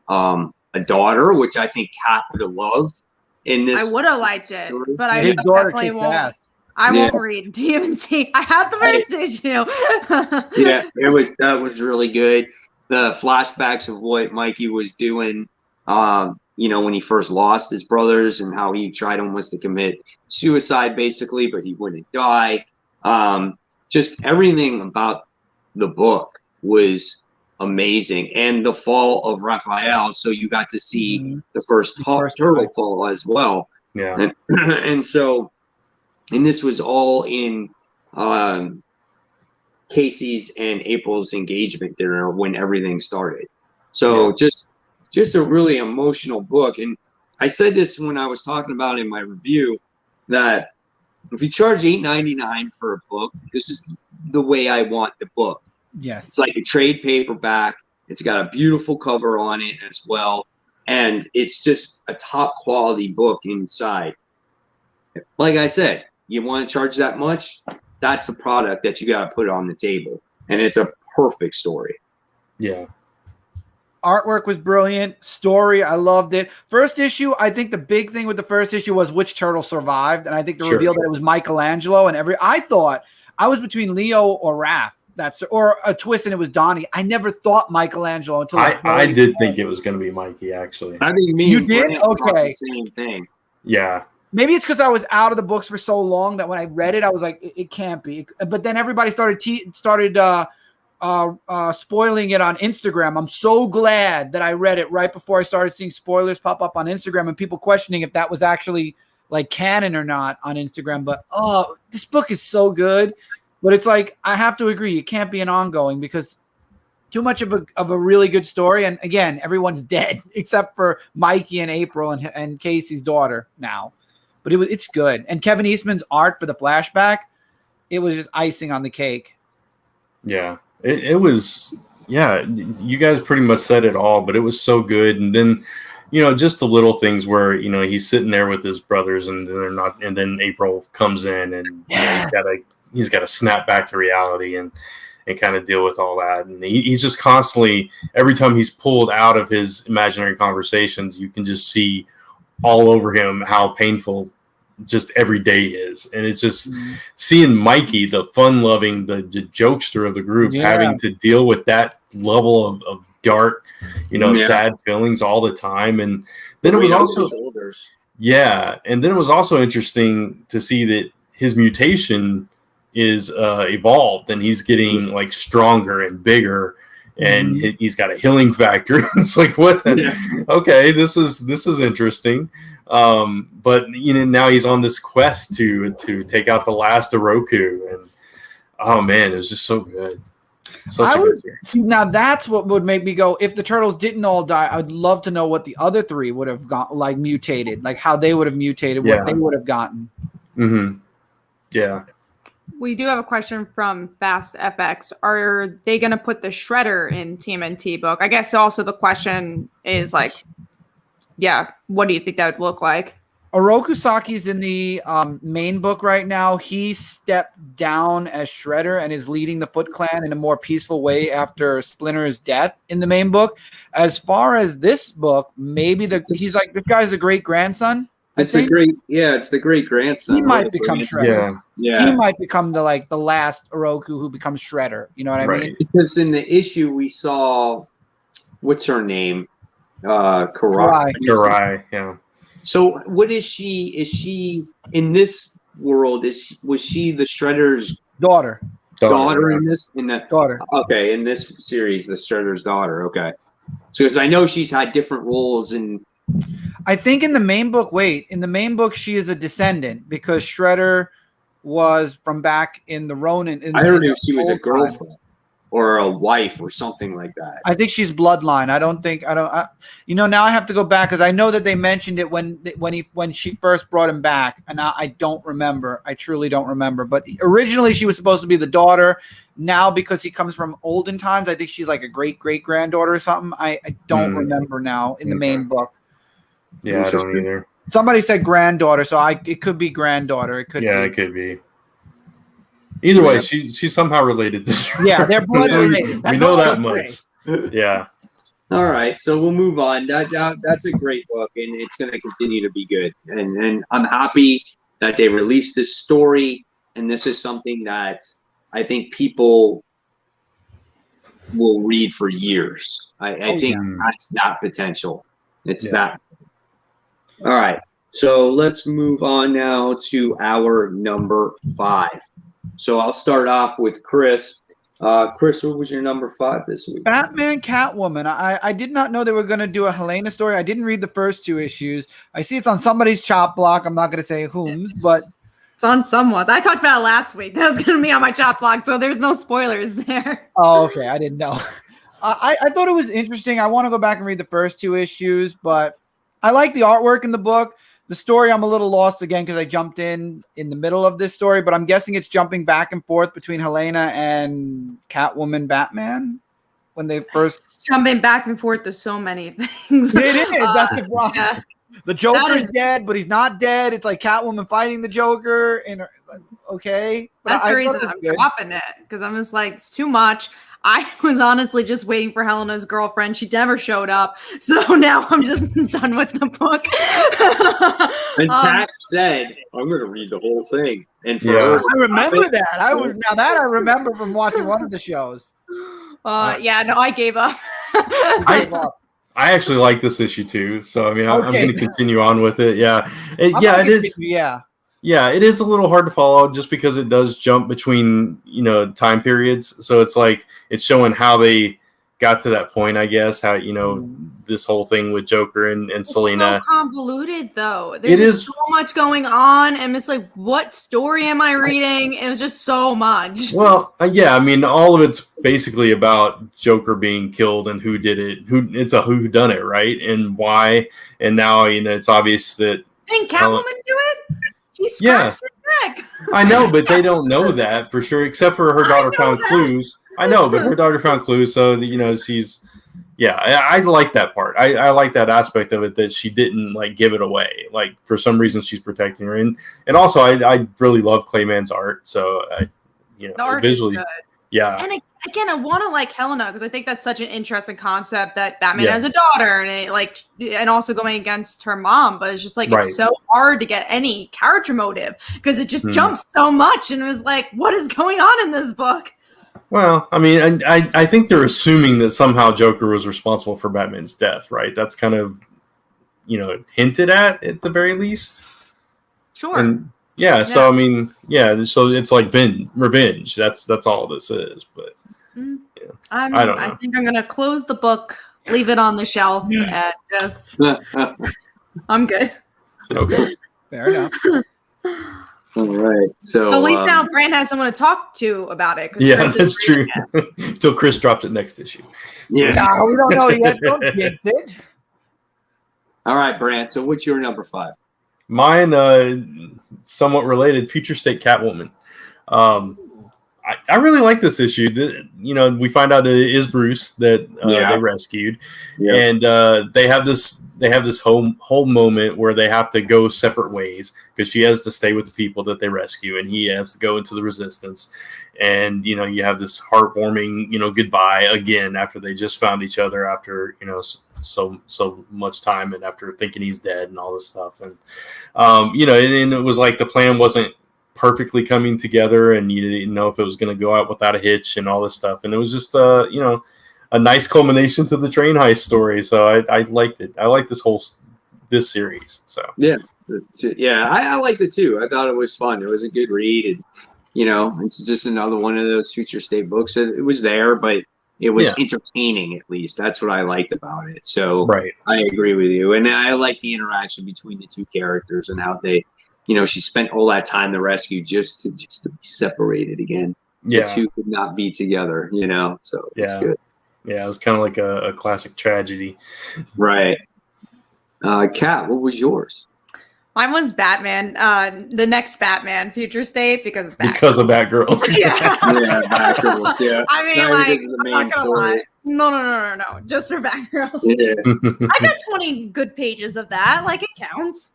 S1: a daughter, which I think Kat would have loved in this.
S4: I would have liked it, but I definitely won't. I won't read TMNT. I have the first issue. That was really good. The flashbacks of what Mikey was doing, when he first lost his brothers and how he tried almost to commit suicide, basically, but he wouldn't die. Just everything about the book was amazing, and the fall of Raphael. So you got to see the first turtle fall as well.
S3: Yeah,
S1: and this was all in Casey's and April's engagement dinner when everything started. So just a really emotional book. And I said this when I was talking about it in my review, that if you charge $8.99 for a book, this is the way I want the book.
S2: Yes.
S1: It's like a trade paperback. It's got a beautiful cover on it as well. And it's just a top quality book inside. Like I said, you want to charge that much? That's the product that you got to put on the table. And it's a perfect story.
S3: Yeah.
S2: Artwork was brilliant. Story, I loved it. First issue, I think the big thing with the first issue was which turtle survived. And I think the reveal that it was Michelangelo I thought I was between Leo or Raph. Or a twist and it was Donnie. I never thought Michelangelo until
S3: I did think it was going to be Mikey, actually.
S1: I think
S2: you did? Okay.
S1: The same thing.
S3: Yeah.
S2: Maybe it's because I was out of the books for so long that when I read it, I was like, it can't be. But then everybody started spoiling it on Instagram. I'm so glad that I read it right before I started seeing spoilers pop up on Instagram and people questioning if that was actually like canon or not on Instagram. But this book is so good. But it's like, I have to agree, it can't be an ongoing because too much of a really good story. And again, everyone's dead except for Mikey and April and Casey's daughter now. But it's good. And Kevin Eastman's art for the flashback, it was just icing on the cake.
S3: Yeah, it was. Yeah, you guys pretty much said it all, but it was so good. And then, just the little things where, he's sitting there with his brothers and they're not, and then April comes in and he's got to snap back to reality. And and kind of deal with all that. And he's just constantly, every time he's pulled out of his imaginary conversations, you can just see all over him how painful just every day is. And it's just seeing Mikey, the fun-loving, the jokester of the group, having to deal with that level of dark, sad feelings all the time. And then it was also and then it was also interesting to see that his mutation is evolved, and he's getting like stronger and bigger, and he's got a healing factor. It's like, what okay, this is interesting. But now he's on this quest to take out the last Oroku, and oh man, it was just so good.
S2: Now that's what would make me go, if the turtles didn't all die, I'd love to know what the other three would have got, like mutated, like how they would have mutated, what they would have gotten.
S3: Yeah.
S4: We do have a question from Fast FX. Are they going to put the Shredder in TMNT book? I guess also the question is like, what do you think that would look like?
S2: Orokusaki's in the main book right now. He stepped down as Shredder and is leading the Foot Clan in a more peaceful way after Splinter's death in the main book. As far as this book, maybe he's like, this guy's a great grandson.
S1: It's the great grandson.
S2: He might become Shredder.
S1: Yeah.
S2: He might become the last Oroku who becomes Shredder. You know what I mean?
S1: Because in the issue we saw, what's her name? Karai.
S3: Yeah.
S1: So what is she? Is she in this world? Was she the Shredder's
S2: daughter
S1: in this? In the
S2: daughter.
S1: Okay, in this series, the Shredder's daughter. Okay, so because I know she's had different roles in.
S2: I think in the main book, she is a descendant because Shredder was from back in the Ronin.
S1: I heard she was a girlfriend or a wife or something like that.
S2: I think she's bloodline. Now I have to go back because I know that they mentioned it when she first brought him back, and I don't remember. I truly don't remember. But originally she was supposed to be the daughter. Now, because he comes from olden times, I think she's like a great granddaughter or something. I don't remember now in the main book.
S3: Yeah, I don't either.
S2: Somebody said granddaughter, so it could be granddaughter. It could be.
S3: It could be. Either way, she's somehow related to Shredder.
S2: Yeah, they're blood related.
S3: We know that much. Yeah.
S1: All right, so we'll move on. That's a great book, and it's going to continue to be good. And I'm happy that they released this story, and this is something that I think people will read for years. I think that's that potential. It's that. All right, so let's move on now to our number 5. So I'll start off with Chris. Chris, what was your number 5 this week?
S2: Batman Catwoman. I did not know they were going to do a Helena story. I didn't read the first 2 issues. I see it's on somebody's chop block. I'm not going to say whom's, but
S4: it's on someone's. I talked about it last week. That was going to be on my chop block, so there's no spoilers there.
S2: Oh, okay. I didn't know. I thought it was interesting. I want to go back and read the first 2 issues, but I like the artwork in the book. The story, I'm a little lost again because I jumped in the middle of this story, but I'm guessing it's jumping back and forth between Helena and Catwoman Batman when they first...
S4: Jumping back and forth to so many things.
S2: It is. That's the problem.
S4: Yeah.
S2: The Joker is dead, but he's not dead. It's like Catwoman fighting the Joker. And okay. But
S4: that's the reason I'm dropping it, because I'm just like, it's too much. I was honestly just waiting for Helena's girlfriend. She never showed up. So now I'm just done with the book.
S1: And Pat said, I'm going to read the whole thing. And for her,
S2: I remember that. I remember from watching one of the shows.
S4: I gave up.
S3: I actually like this issue too. So, I mean, I'm going to continue on with it. Yeah. It is. Yeah, it is a little hard to follow just because it does jump between, time periods. So it's like it's showing how they got to that point, I guess, how, this whole thing with Joker and Selena.
S4: It's so convoluted, though. There's so much going on. And it's like, what story am I reading? It was just so much.
S3: Well, I mean, all of it's basically about Joker being killed and who did it. It's a who done it, right? And why. And now, it's obvious that.
S4: Didn't Catwoman do it? He scratched his neck.
S3: I know, but they don't know that for sure, except for her daughter found clues. I know, but her daughter found clues, so she's. Yeah, I like that part. I like that aspect of it, that she didn't give it away. Like, for some reason, she's protecting her, and also I really love Clayman's art. So
S4: the art
S3: visually,
S4: is good.
S3: Yeah.
S4: And again, I want to like Helena because I think that's such an interesting concept that Batman has a daughter and also going against her mom, but it's just like it's so hard to get any character motive because it just jumps so much, and it was like, what is going on in this book?
S3: Well, I mean, I think they're assuming that somehow Joker was responsible for Batman's death, right? That's kind of, hinted at the very least.
S4: Sure.
S3: And, so I mean, so it's like revenge. That's all this is. But
S4: I don't know. I think I'm gonna close the book, leave it on the shelf, and just I'm good.
S3: Okay.
S2: Fair enough.
S1: All right. So
S4: at least now Brand has someone to talk to about it.
S3: Yeah, that's true. Until Chris drops it next issue.
S1: Yeah.
S2: No, we don't know yet. Don't get it.
S1: All right, Brand. So what's your number 5?
S3: Mine, somewhat related, Future State Catwoman. I really like this issue. We find out that it is Bruce that they rescued, and they have this whole moment where they have to go separate ways because she has to stay with the people that they rescue, and he has to go into the Resistance. And you have this heartwarming goodbye again after they just found each other after so much time and after thinking he's dead and all this stuff, and and it was like the plan wasn't perfectly coming together, and you didn't know if it was going to go out without a hitch and all this stuff, and it was just a nice culmination to the train heist story. So I liked it. I like this series. So
S1: I liked it too. I thought it was fun. It was a good read, and it's just another one of those Future State books. It was there, but it was entertaining. At least that's what I liked about it. So I agree with you, and I like the interaction between the two characters and how they. She spent all that time to rescue just to be separated again. The two could not be together, so it's good.
S3: Yeah, it was kind of like a classic tragedy.
S1: Right. Kat, what was yours?
S4: Mine was Batman, the next Batman, Future State, because of Batgirl.
S3: Because of Batgirl.
S1: Batgirl. Yeah.
S4: I mean, I'm not gonna lie. No. Just for Batgirl.
S1: Yeah.
S4: I got 20 good pages of that. Like, it counts.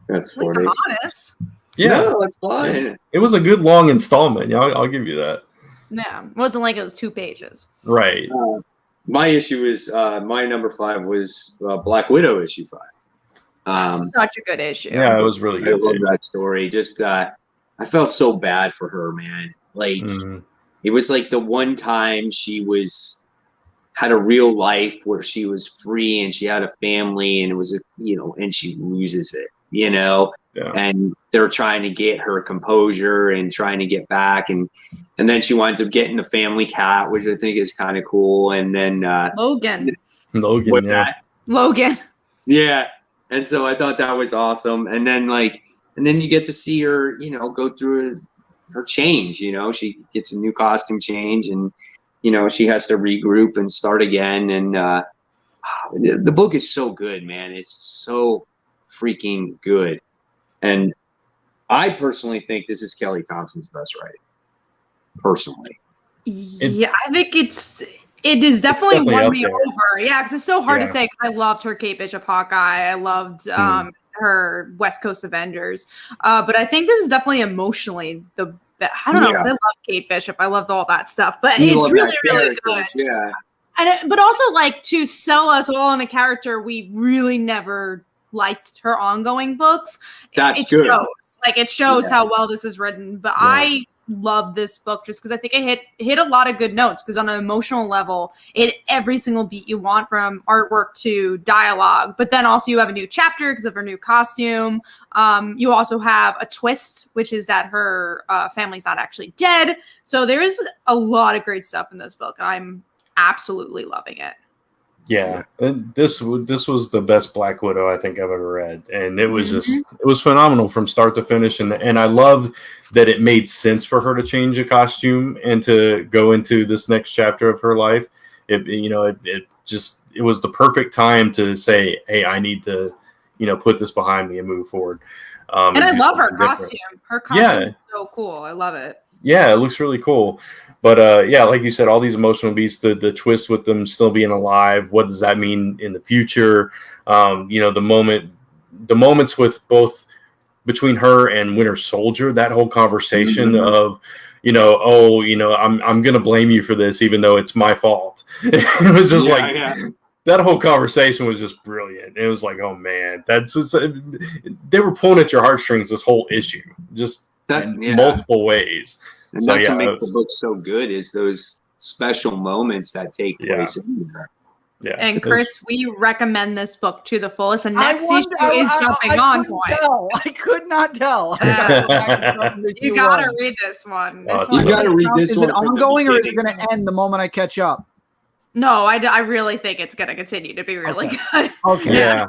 S1: That's
S4: at least
S1: funny.
S4: I'm honest.
S3: Yeah,
S1: no, that's fine.
S3: It was a good long installment. Yeah, I'll give you that.
S4: Yeah, it wasn't like it was 2 pages.
S3: Right.
S1: My issue is my number 5 was Black Widow issue 5.
S4: Such a good issue.
S3: Yeah, it was really good.
S1: I love that story. Just I felt so bad for her, man. Like it was like the one time she had a real life where she was free and she had a family, and it was and she loses it. And they're trying to get her composure and trying to get back, and then she winds up getting the family cat, which I think is kind of cool. And then
S4: Logan,
S1: what's that?
S4: Logan.
S1: Yeah, and so I thought that was awesome. And then you get to see her, go through her change. She gets a new costume change, and she has to regroup and start again. And the book is so good, man. It's so freaking good, and I personally think this is Kelly Thompson's best writing. Personally,
S4: I think it is definitely won me over. Yeah, because it's so hard to say. Because I loved her Kate Bishop Hawkeye. I loved her West Coast Avengers. But I think this is definitely emotionally the best. I don't know, because I love Kate Bishop. I loved all that stuff. But it's really, really good.
S1: Yeah.
S4: But also like to sell us all on a character we really never liked her ongoing books.
S1: That's
S4: good. It shows how well this is written. But I love this book just because I think it hit a lot of good notes, because on an emotional level, it every single beat you want, from artwork to dialogue. But then also you have a new chapter because of her new costume. You also have a twist, which is that her family's not actually dead. So there is a lot of great stuff in this book, and I'm absolutely loving it.
S3: Yeah, this was the best Black Widow I think I've ever read, and it was it was phenomenal from start to finish, and I love that it made sense for her to change a costume and to go into this next chapter of her life. It was the perfect time to say, hey, I need to put this behind me and move forward.
S4: And I love her costume. Her costume is so cool. I love it.
S3: Yeah, it looks really cool. But like you said, all these emotional beats, the twist with them still being alive. What does that mean in the future? The moments with both between her and Winter Soldier, that whole conversation of, I'm going to blame you for this, even though it's my fault. It was just that whole conversation was just brilliant. It was like, oh man, that's just, they were pulling at your heartstrings this whole issue, just in multiple ways.
S1: And that's what makes the book so good, is those special moments that take place in there.
S3: Yeah.
S4: And Chris, we recommend this book to the fullest. And next issue is jumping on point.
S2: I could not tell.
S4: You gotta read this one.
S1: You gotta read this one.
S2: Is it ongoing or is it going to end the moment I catch up?
S4: No, I really think it's going to continue to be really good.
S2: Okay.
S3: Yeah.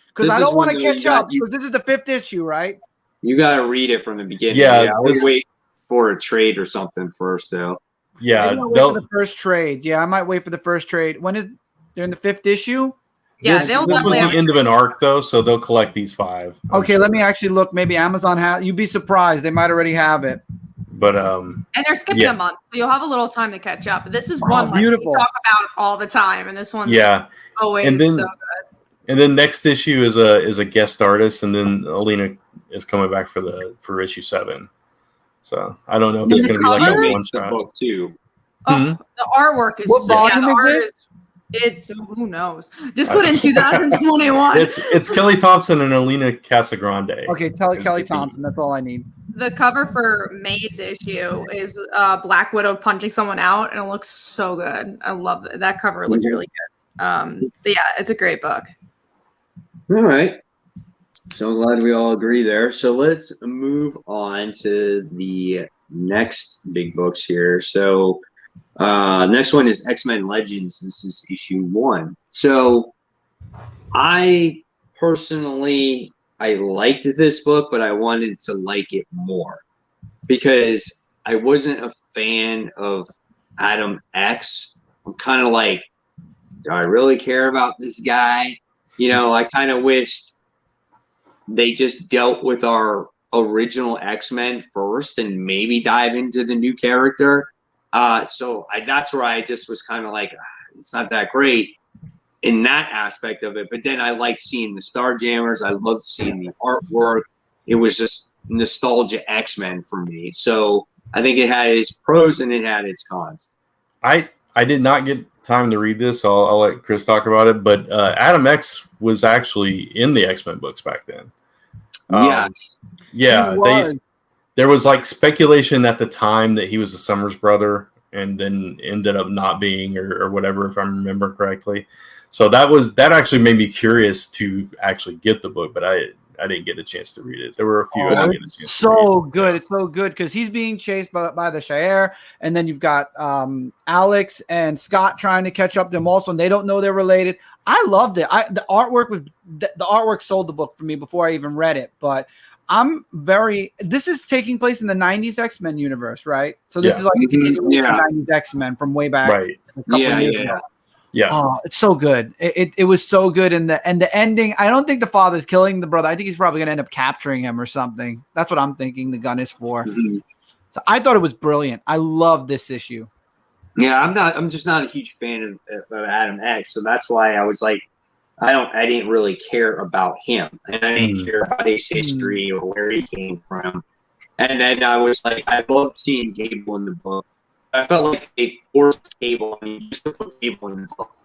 S2: Because I don't want to catch up. Because this is the 5th issue, right?
S1: You got to read it from the beginning.
S3: Yeah.
S1: I would wait for a trade or something first, though.
S3: Yeah.
S2: Wait for the first trade. Yeah, I might wait for the first trade. When is they're in the 5th issue?
S4: Yeah,
S3: this was the end of an arc, though, so they'll collect these 5.
S2: Okay, let me actually look. Maybe Amazon has. You'd be surprised; they might already have it.
S3: But
S4: and they're skipping a month, so you'll have a little time to catch up. This is one
S2: beautiful.
S4: We talk about all the time, and this one's always so good.
S3: And then next issue is a guest artist, and then Alina is coming back for issue 7. So I don't know if it's going to be like a one shot
S1: book too.
S4: The artwork is
S2: what volume is it?
S4: It's who knows. Just put in 2021.
S3: It's Kelly Thompson and Alina Casagrande.
S2: Okay, Kelly Thompson. That's all I need.
S4: The cover for May's issue is Black Widow punching someone out, and it looks so good. I love it. That cover looks really good. But yeah, it's a great book.
S1: All right. So glad we all agree there. So let's move on to the next big books here. So next one is X-Men Legends. This is issue 1. So I personally, I liked this book, but I wanted to like it more because I wasn't a fan of Adam X. I'm kind of like, do I really care about this guy? I kind of wished they just dealt with our original X-Men first and maybe dive into the new character. So that's where I just was kind of like, it's not that great in that aspect of it. But then I liked seeing the Starjammers. I loved seeing the artwork. It was just nostalgia X-Men for me. So I think it had its pros and it had its cons.
S3: I did not get time to read this. So I'll let Chris talk about it. But Adam X was actually in the X-Men books back then.
S1: Yes.
S3: Yeah. There was like speculation at the time that he was a Summers brother and then ended up not being or whatever, if I remember correctly. So that actually made me curious to actually get the book, but I didn't get a chance to read it. There were a few. I didn't get a chance
S2: so good. It's so good because he's being chased by the Shire, and then you've got Alex and Scott trying to catch up to him also, and they don't know they're related. I loved it. The artwork sold the book for me before I even read it, but this is taking place in the 90s X-Men universe, right? So this is like a continuation of 90s X-Men from way back.
S3: Right. Yeah.
S2: Oh, it's so good. It was so good. And the ending, I don't think the father's killing the brother. I think he's probably going to end up capturing him or something. That's what I'm thinking the gun is for. Mm-hmm. So I thought it was brilliant. I love this issue.
S1: Yeah, I'm just not a huge fan of Adam X. So that's why I was like, I didn't really care about him, and I didn't care about his history or where he came from. And then I was like, I loved seeing Cable in the book. I felt like they forced Cable. I mean, just to put Cable in the book,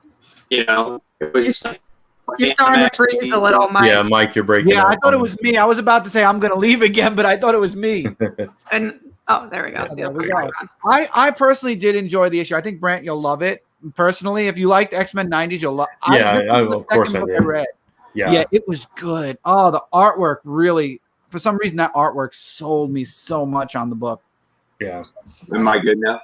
S1: it was just like,
S4: you're starting to freeze a little, Mike.
S3: Yeah, Mike, you're breaking.
S2: Yeah, I thought it was me. I was about to say I'm going to leave again, but I thought it was me.
S4: And there we go.
S2: There we go. I personally did enjoy the issue. I think Brant, you'll love it. Personally, if you liked X-Men 90s, you'll love.
S3: Of course I did.
S2: Yeah, it was good. Oh, the artwork really. For some reason, that artwork sold me so much on the book.
S3: Yeah.
S1: Am I good now?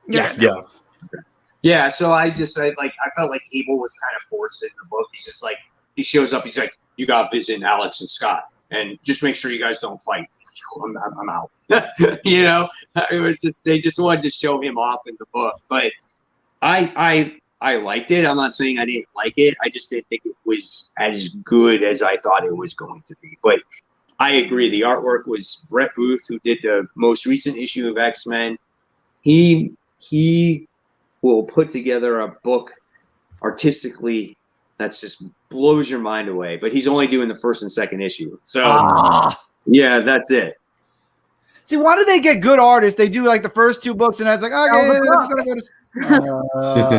S2: Yes.
S3: Yeah.
S1: Okay. Yeah. So I felt like Cable was kind of forced in the book. He's just like, he shows up. He's like, you got Vision, Alex, and Scott, and just make sure you guys don't fight. I'm out. It was just they just wanted to show him off in the book, but I liked it. I'm not saying I didn't like it. I just didn't think it was as good as I thought it was going to be. But I agree. The artwork was Brett Booth, who did the most recent issue of X-Men. He will put together a book artistically that's just blows your mind away. But he's only doing the first and second issue. So Yeah, that's it.
S2: See, why do they get good artists? They do like the first 2 books, and I was like, okay, I'm gonna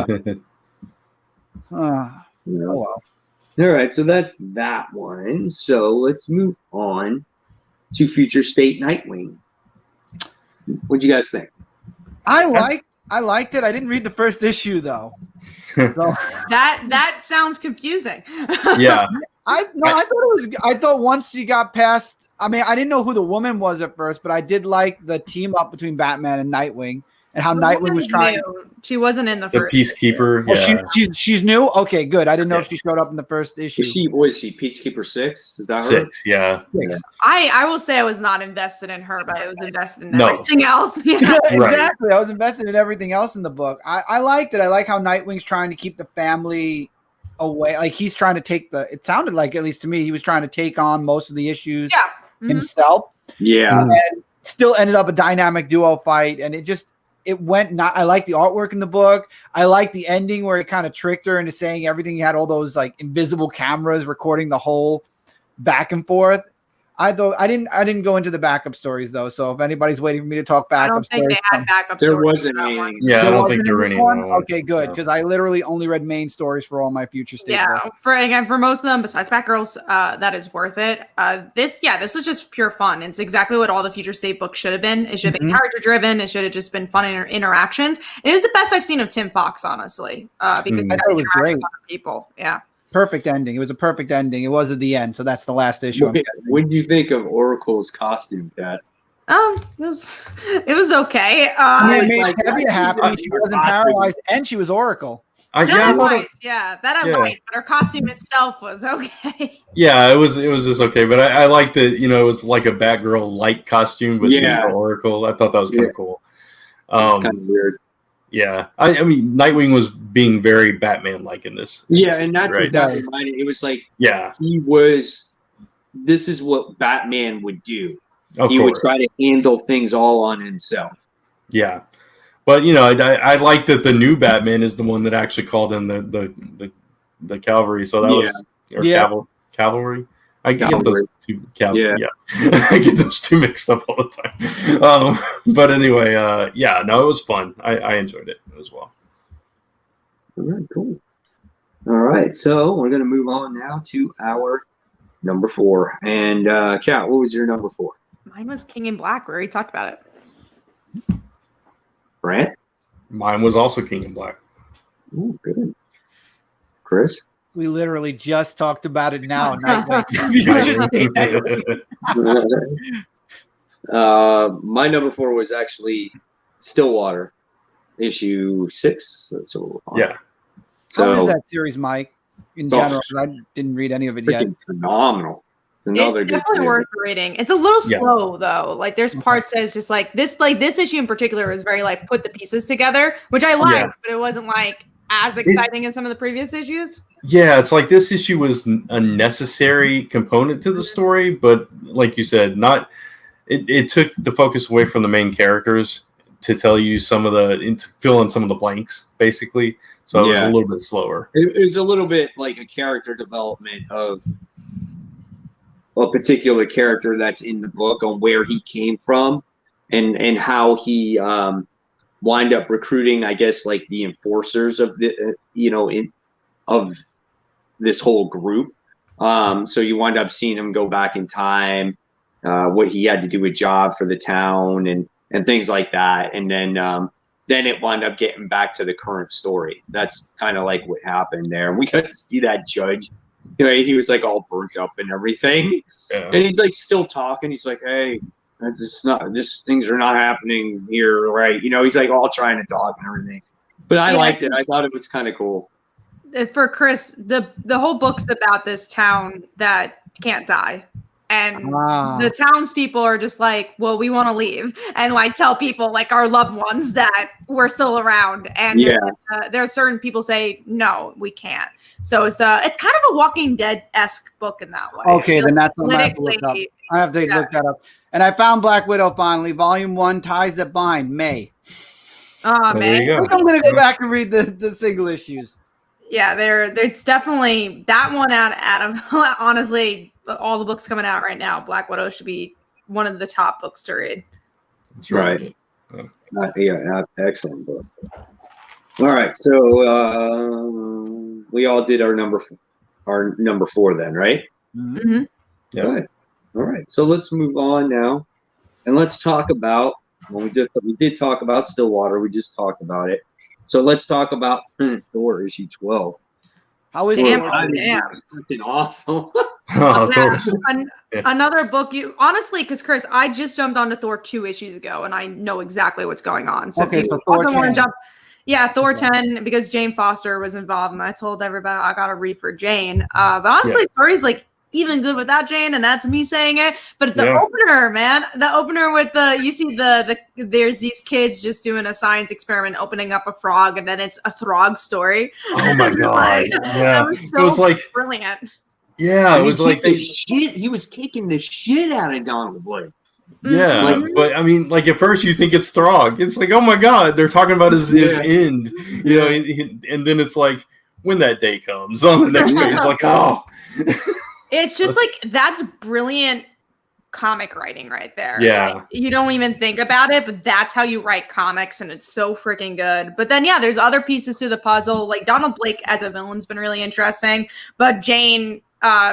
S2: go to. Oh well.
S1: All right, so that's that one. So let's move on to Future State Nightwing. What'd you guys think?
S2: I liked it. I didn't read the first issue though. So
S4: That sounds confusing.
S3: Yeah.
S2: I thought once you got past, I mean, I didn't know who the woman was at first, but I did like the team up between Batman and Nightwing and how Nightwing was trying.
S4: She wasn't in the
S3: The
S4: first.
S3: Peacekeeper.
S2: Oh, she's new. Okay, good. I didn't know if she showed up in the first issue.
S1: Was she Peacekeeper 6? Is that her?
S3: 6, yeah.
S2: 6.
S4: I will say I was not invested in her, but I was invested in everything else. Yeah.
S2: Exactly. I was invested in everything else in the book. I liked it. I like how Nightwing's trying to keep the family away. Like he's trying to take it sounded like, at least to me, he was trying to take on most of the issues himself.
S1: Yeah.
S2: And still ended up a dynamic duo fight. And I like the artwork in the book. I like the ending where it kind of tricked her into saying everything. He had all those like invisible cameras recording the whole back and forth. I didn't go into the backup stories though. So if anybody's waiting for me to talk backup stories,
S4: they had backup
S1: there
S4: stories.
S1: wasn't anything.
S3: Yeah, I don't think there were any.
S2: Okay, good, because I literally only read main stories for all my Future State.
S4: Yeah,
S2: books.
S4: for most of them, besides Batgirls, that is worth it. This is just pure fun. It's exactly what all the Future State books should have been. It should have been character driven. It should have just been fun interactions. It is the best I've seen of Tim Fox, honestly, because
S2: I thought it was great.
S4: With other people. Yeah.
S2: Perfect ending. It was a perfect ending. It was at the end, so that's the last issue.
S1: What did you think of Oracle's costume, Kat?
S4: It was okay.
S2: It made Tevye happy. She wasn't paralyzed, and she was Oracle.
S4: That I liked, but her costume itself was okay.
S3: Yeah, it was just okay, but I liked that. It was like a Batgirl light costume, but she's the Oracle. I thought that was kind of cool.
S1: It's kind of weird.
S3: Yeah, I mean, Nightwing was being very Batman-like in this.
S1: Yeah, and that's what that reminded. It was like, this is what Batman would do. He would try to handle things all on himself.
S3: Yeah, but I like that the new Batman is the one that actually called in the cavalry. So that was cavalry. I get those two. I get those two mixed up all the time. But anyway, it was fun. I enjoyed it as well.
S1: All right, cool. All right, so we're going to move on now to our number 4. And Kat, what was your number 4?
S4: Mine was King in Black. We already talked about it.
S1: Brant?
S3: Mine was also King in Black.
S1: Oh, good. Chris?
S2: We literally just talked about it now.
S1: My number 4 was actually Stillwater, issue 6. So
S2: how is that series, Mike? In general, I didn't read any of it yet.
S1: Phenomenal.
S4: It's definitely worth reading. It's a little slow though. Like there's parts that's just like this issue in particular is very like put the pieces together, which I liked, but it wasn't like as exciting as some of the previous issues.
S3: Yeah, it's like this issue was a necessary component to the story, but like you said, it took the focus away from the main characters to tell you to fill in some of the blanks, basically. So it was a little bit slower.
S1: It was a little bit like a character development of a particular character that's in the book on where he came from and how he wind up recruiting, I guess, like the enforcers of the of this whole group. So you wind up seeing him go back in time, what he had to do a job for the town and things like that. And then it wound up getting back to the current story. That's kind of like what happened there. And we got to see that judge. He was like all burnt up and everything. Yeah. And he's like still talking. He's like, hey, things are not happening here, right? He's like all trying to talk and everything. But I liked it. I thought it was kind of cool.
S4: For Chris, the whole book's about this town that can't die. And the townspeople are just like, well, we want to leave and like tell people like our loved ones that we're still around. And there are certain people say, no, we can't. So it's kind of a Walking Dead-esque book in that way.
S2: Okay, then that's what I have to look up. I have to look that up. And I found Black Widow finally, Volume 1, Ties That Bind, May.
S4: Oh, man.
S2: I'm going to go back and read the single issues.
S4: Yeah, it's definitely that one out of honestly all the books coming out right now. Black Widow should be one of the top books to read.
S3: That's
S1: right. Yeah, excellent book. All right, so we all did our number 4 then, right?
S4: Mm-hmm.
S3: Yeah.
S1: Good. All right, so let's move on now, and let's talk about. Well, we did talk about Stillwater. We just talked about it. So let's talk about Thor issue 12.
S2: How is
S4: Damn,
S2: Thor?
S1: It's freaking awesome.
S4: Another book you honestly, because Chris, I just jumped onto Thor 2 issues ago, and I know exactly what's going on. So
S2: okay,
S4: if you
S2: so Thor
S4: also
S2: 10.
S4: want to jump, Thor 10 because Jane Foster was involved, and I told everybody I got to read for Jane. But honestly, story's like even good without Jane, and that's me saying it. But the opener, man, the opener with there's these kids just doing a science experiment, opening up a frog, and then it's a Throg story.
S3: Oh my god! Yeah,
S4: so
S3: it was like
S4: brilliant.
S3: Yeah, it was like
S1: he was kicking the shit out of Donald Blake.
S3: Yeah, but I mean, like at first you think it's Throg. It's like, oh my god, they're talking about his end, you know, and then it's like when that day comes on the next page, it's like, oh.
S4: It's just like that's brilliant comic writing right there.
S3: Yeah,
S4: like, you don't even think about it, but that's how you write comics, and it's so freaking good. But then there's other pieces to the puzzle. Like Donald Blake as a villain's been really interesting, but Jane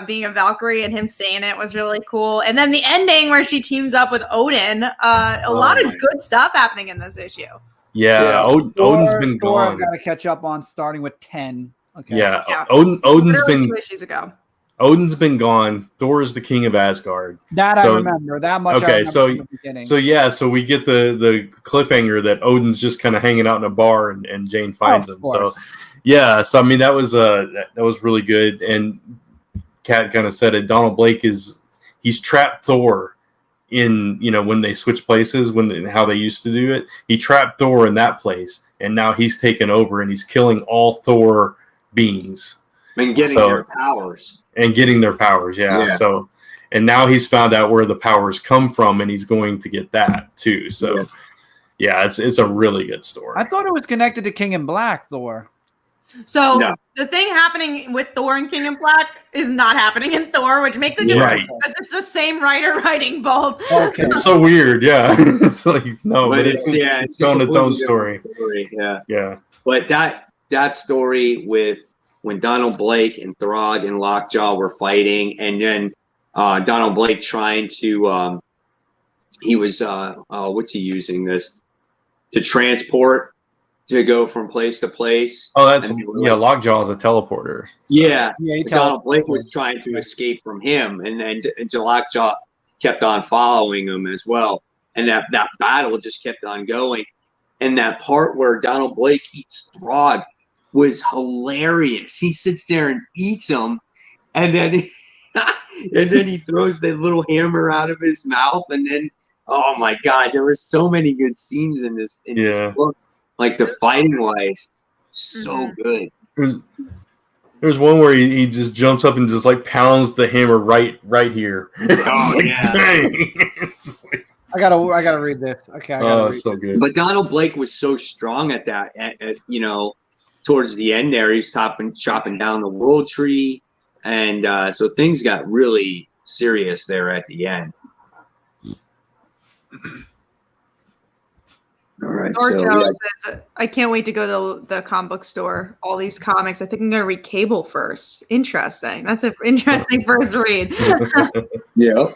S4: being a Valkyrie and him saying it was really cool. And then the ending where she teams up with Odin, a lot of good stuff happening in this issue.
S3: Yeah, Odin's been gone.
S2: I've got to catch up on starting with 10. Okay.
S3: Yeah. Odin's been
S4: 2 issues ago.
S3: Odin's been gone. Thor is the king of Asgard.
S2: I remember that much.
S3: Okay,
S2: from the beginning.
S3: so we get the cliffhanger that Odin's just kind of hanging out in a bar and Jane finds him. So so I mean that was really good. And Kat kind of said it. Donald Blake he's trapped Thor in when they switch places how they used to do it. He trapped Thor in that place, and now he's taken over and he's killing all Thor beings
S1: and getting their powers.
S3: So, and now he's found out where the powers come from, and he's going to get that too. So, it's a really good story.
S2: I thought it was connected to King in Black, Thor.
S4: So the thing happening with Thor and King in Black is not happening in Thor, which makes it different because it's the same writer writing both.
S2: Okay,
S3: it's so weird. Yeah, it's like but it's on its own story. Yeah.
S1: But that story with when Donald Blake and Throg and Lockjaw were fighting, and then Donald Blake trying to he was what's he using this to transport to go from place to place.
S3: Oh, that's Lockjaw is a teleporter.
S1: So. Donald Blake was trying to escape from him, and then Lockjaw kept on following him as well, and that battle just kept on going. And that part where Donald Blake eats Throg was hilarious. He sits there and eats him, and then he throws that little hammer out of his mouth, and then oh my god, there were so many good scenes in this book. Like the fighting wise, so good.
S3: There's one where he just jumps up and just like pounds the hammer right here.
S1: Oh
S3: dang.
S2: I gotta read this. Okay, I gotta read
S3: so
S2: this.
S3: good.
S1: But Donald Blake was so strong at that. Towards the end there, he's chopping down the world tree, and so things got really serious there at the end. All right.
S4: Says, I can't wait to go to the comic book store. All these comics. I think I'm gonna read Cable first. Interesting. That's an interesting first read.
S1: Yeah.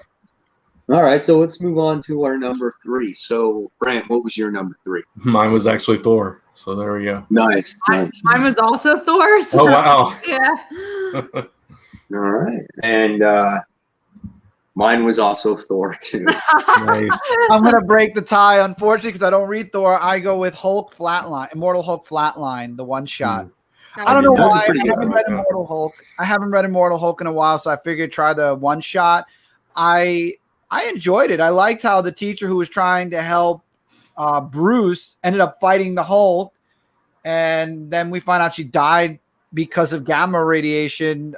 S1: All right. So let's move on to our number 3. So Brant, what was your number 3?
S3: Mine was actually Thor. So there we go.
S1: Nice.
S4: Mine was also Thor. So,
S3: oh wow.
S4: Yeah.
S1: All right. And mine was also Thor too.
S3: Nice.
S2: I'm gonna break the tie, unfortunately, because I don't read Thor. I go with Hulk Flatline, Immortal Hulk Flatline, the one shot. I don't know why. I haven't read Immortal Hulk. I haven't read Immortal Hulk in a while, so I figured try the one shot. I enjoyed it. I liked how the teacher who was trying to help Bruce ended up fighting the Hulk, and then we find out she died because of gamma radiation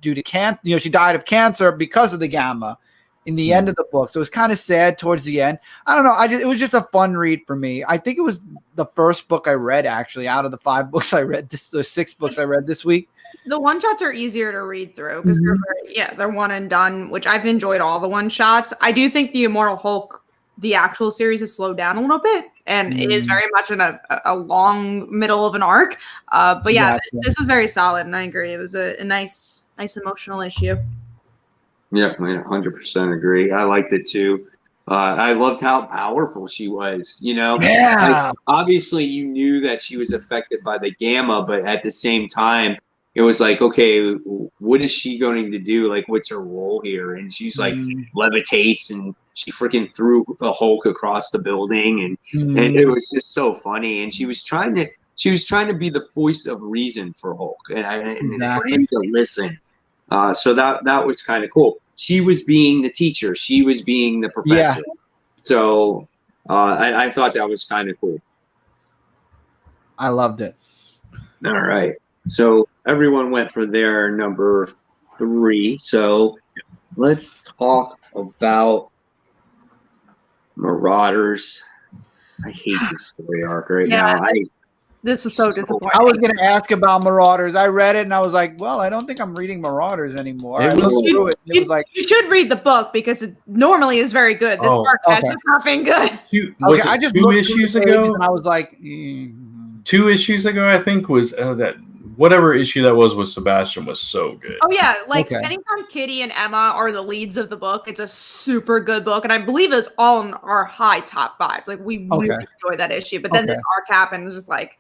S2: due to cancer. She died of cancer because of the gamma in the end of the book. So it was kind of sad towards the end. I don't know. It was just a fun read for me. I think it was the first book I read, actually, out of the 5 books I read, the 6 books I read this week.
S4: The one-shots are easier to read through because they're one and done, which I've enjoyed all the one-shots. I do think the Immortal Hulk, the actual series, has slowed down a little bit, and it is very much in a long middle of an arc. But yeah, this was very solid, and I agree. It was a nice emotional issue.
S1: Yeah, I 100% agree. I liked it too. I loved how powerful she was.
S2: Yeah.
S1: Obviously, you knew that she was affected by the gamma, but at the same time, it was like, okay, what is she going to do? Like, what's her role here? And she's like levitates, and she freaking threw the Hulk across the building, and it was just so funny. And she was trying to be the voice of reason for Hulk, and for him to listen. So that was kind of cool. She was being the teacher. She was being the professor. Yeah. So I thought that was kind of cool.
S2: I loved it.
S1: All right. So everyone went for their number 3. So let's talk about Marauders. I hate this story arc now.
S4: This was so disappointing.
S2: I was going to ask about Marauders. I read it and I was like, well, I don't think I'm reading Marauders anymore.
S4: You should read the book because it normally is very good. This arc has just not been good.
S3: I just 2 issues ago?
S2: And I was like...
S3: 2 issues ago, I think, was that... Whatever issue that was Sebastian was so good.
S4: Oh, yeah. Anytime Kitty and Emma are the leads of the book, it's a super good book. And I believe it's all in our high top 5s. Like, we really enjoyed that issue. But then this arc happened. It was just like...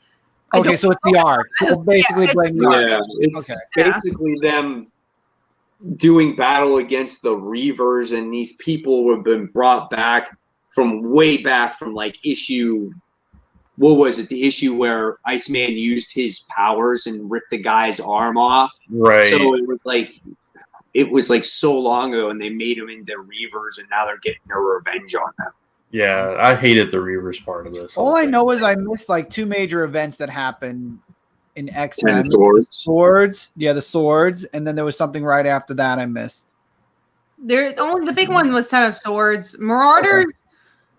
S2: Okay, so it's the arc. We'll basically blame the arc.
S1: Yeah, it's basically them doing battle against the Reavers, and these people have been brought back from way back from, like, issue... What was it? The issue where Iceman used his powers and ripped the guy's arm off.
S3: Right.
S1: So it was like so long ago, and they made him into Reavers, and now they're getting their revenge on them.
S3: Yeah, I hated the Reavers part of this.
S2: All I know is I missed like 2 major events that happened in X-Men.
S1: The
S2: swords. Yeah, the swords, and then there was something right after that I missed.
S4: The big one was Ten of Swords. Marauders. Okay.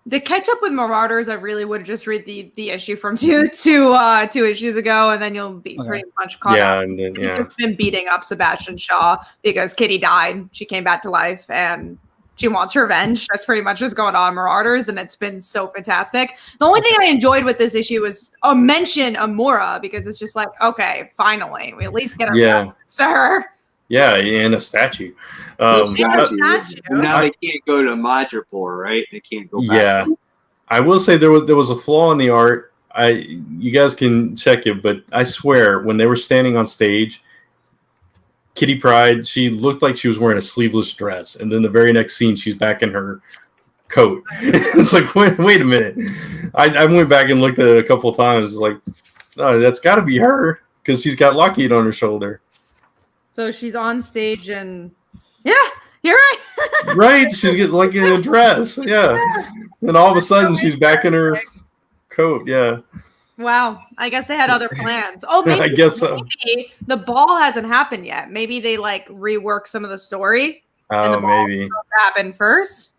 S4: The catch up with Marauders, I really would just read the issue from two issues ago, and then you'll be pretty much caught up.
S3: And then,
S4: You've been beating up Sebastian Shaw because Kitty died. She came back to life, and she wants revenge. That's pretty much what's going on in Marauders, and it's been so fantastic. The only thing I enjoyed with this issue was a mention of Mora, because it's just like, okay, finally, we at least get our to her.
S3: Yeah, and a statue.
S1: Now they can't go to Madripoor, right? They can't go back.
S3: Yeah, I will say there was a flaw in the art. You guys can check it, but I swear when they were standing on stage, Kitty Pryde, she looked like she was wearing a sleeveless dress, and then the very next scene, she's back in her coat. It's like, wait a minute. I went back and looked at it a couple of times. It's like, oh, that's got to be her because she's got Lockheed on her shoulder.
S4: So she's on stage and you're right.
S3: Right. She's getting like in a dress. Yeah. And all of a sudden she's back in her coat. Yeah.
S4: Wow. I guess they had other plans. Oh, maybe,
S3: I guess so.
S4: Maybe the ball hasn't happened yet. Maybe they like rework some of the story.
S3: Oh, maybe.
S4: Happen first.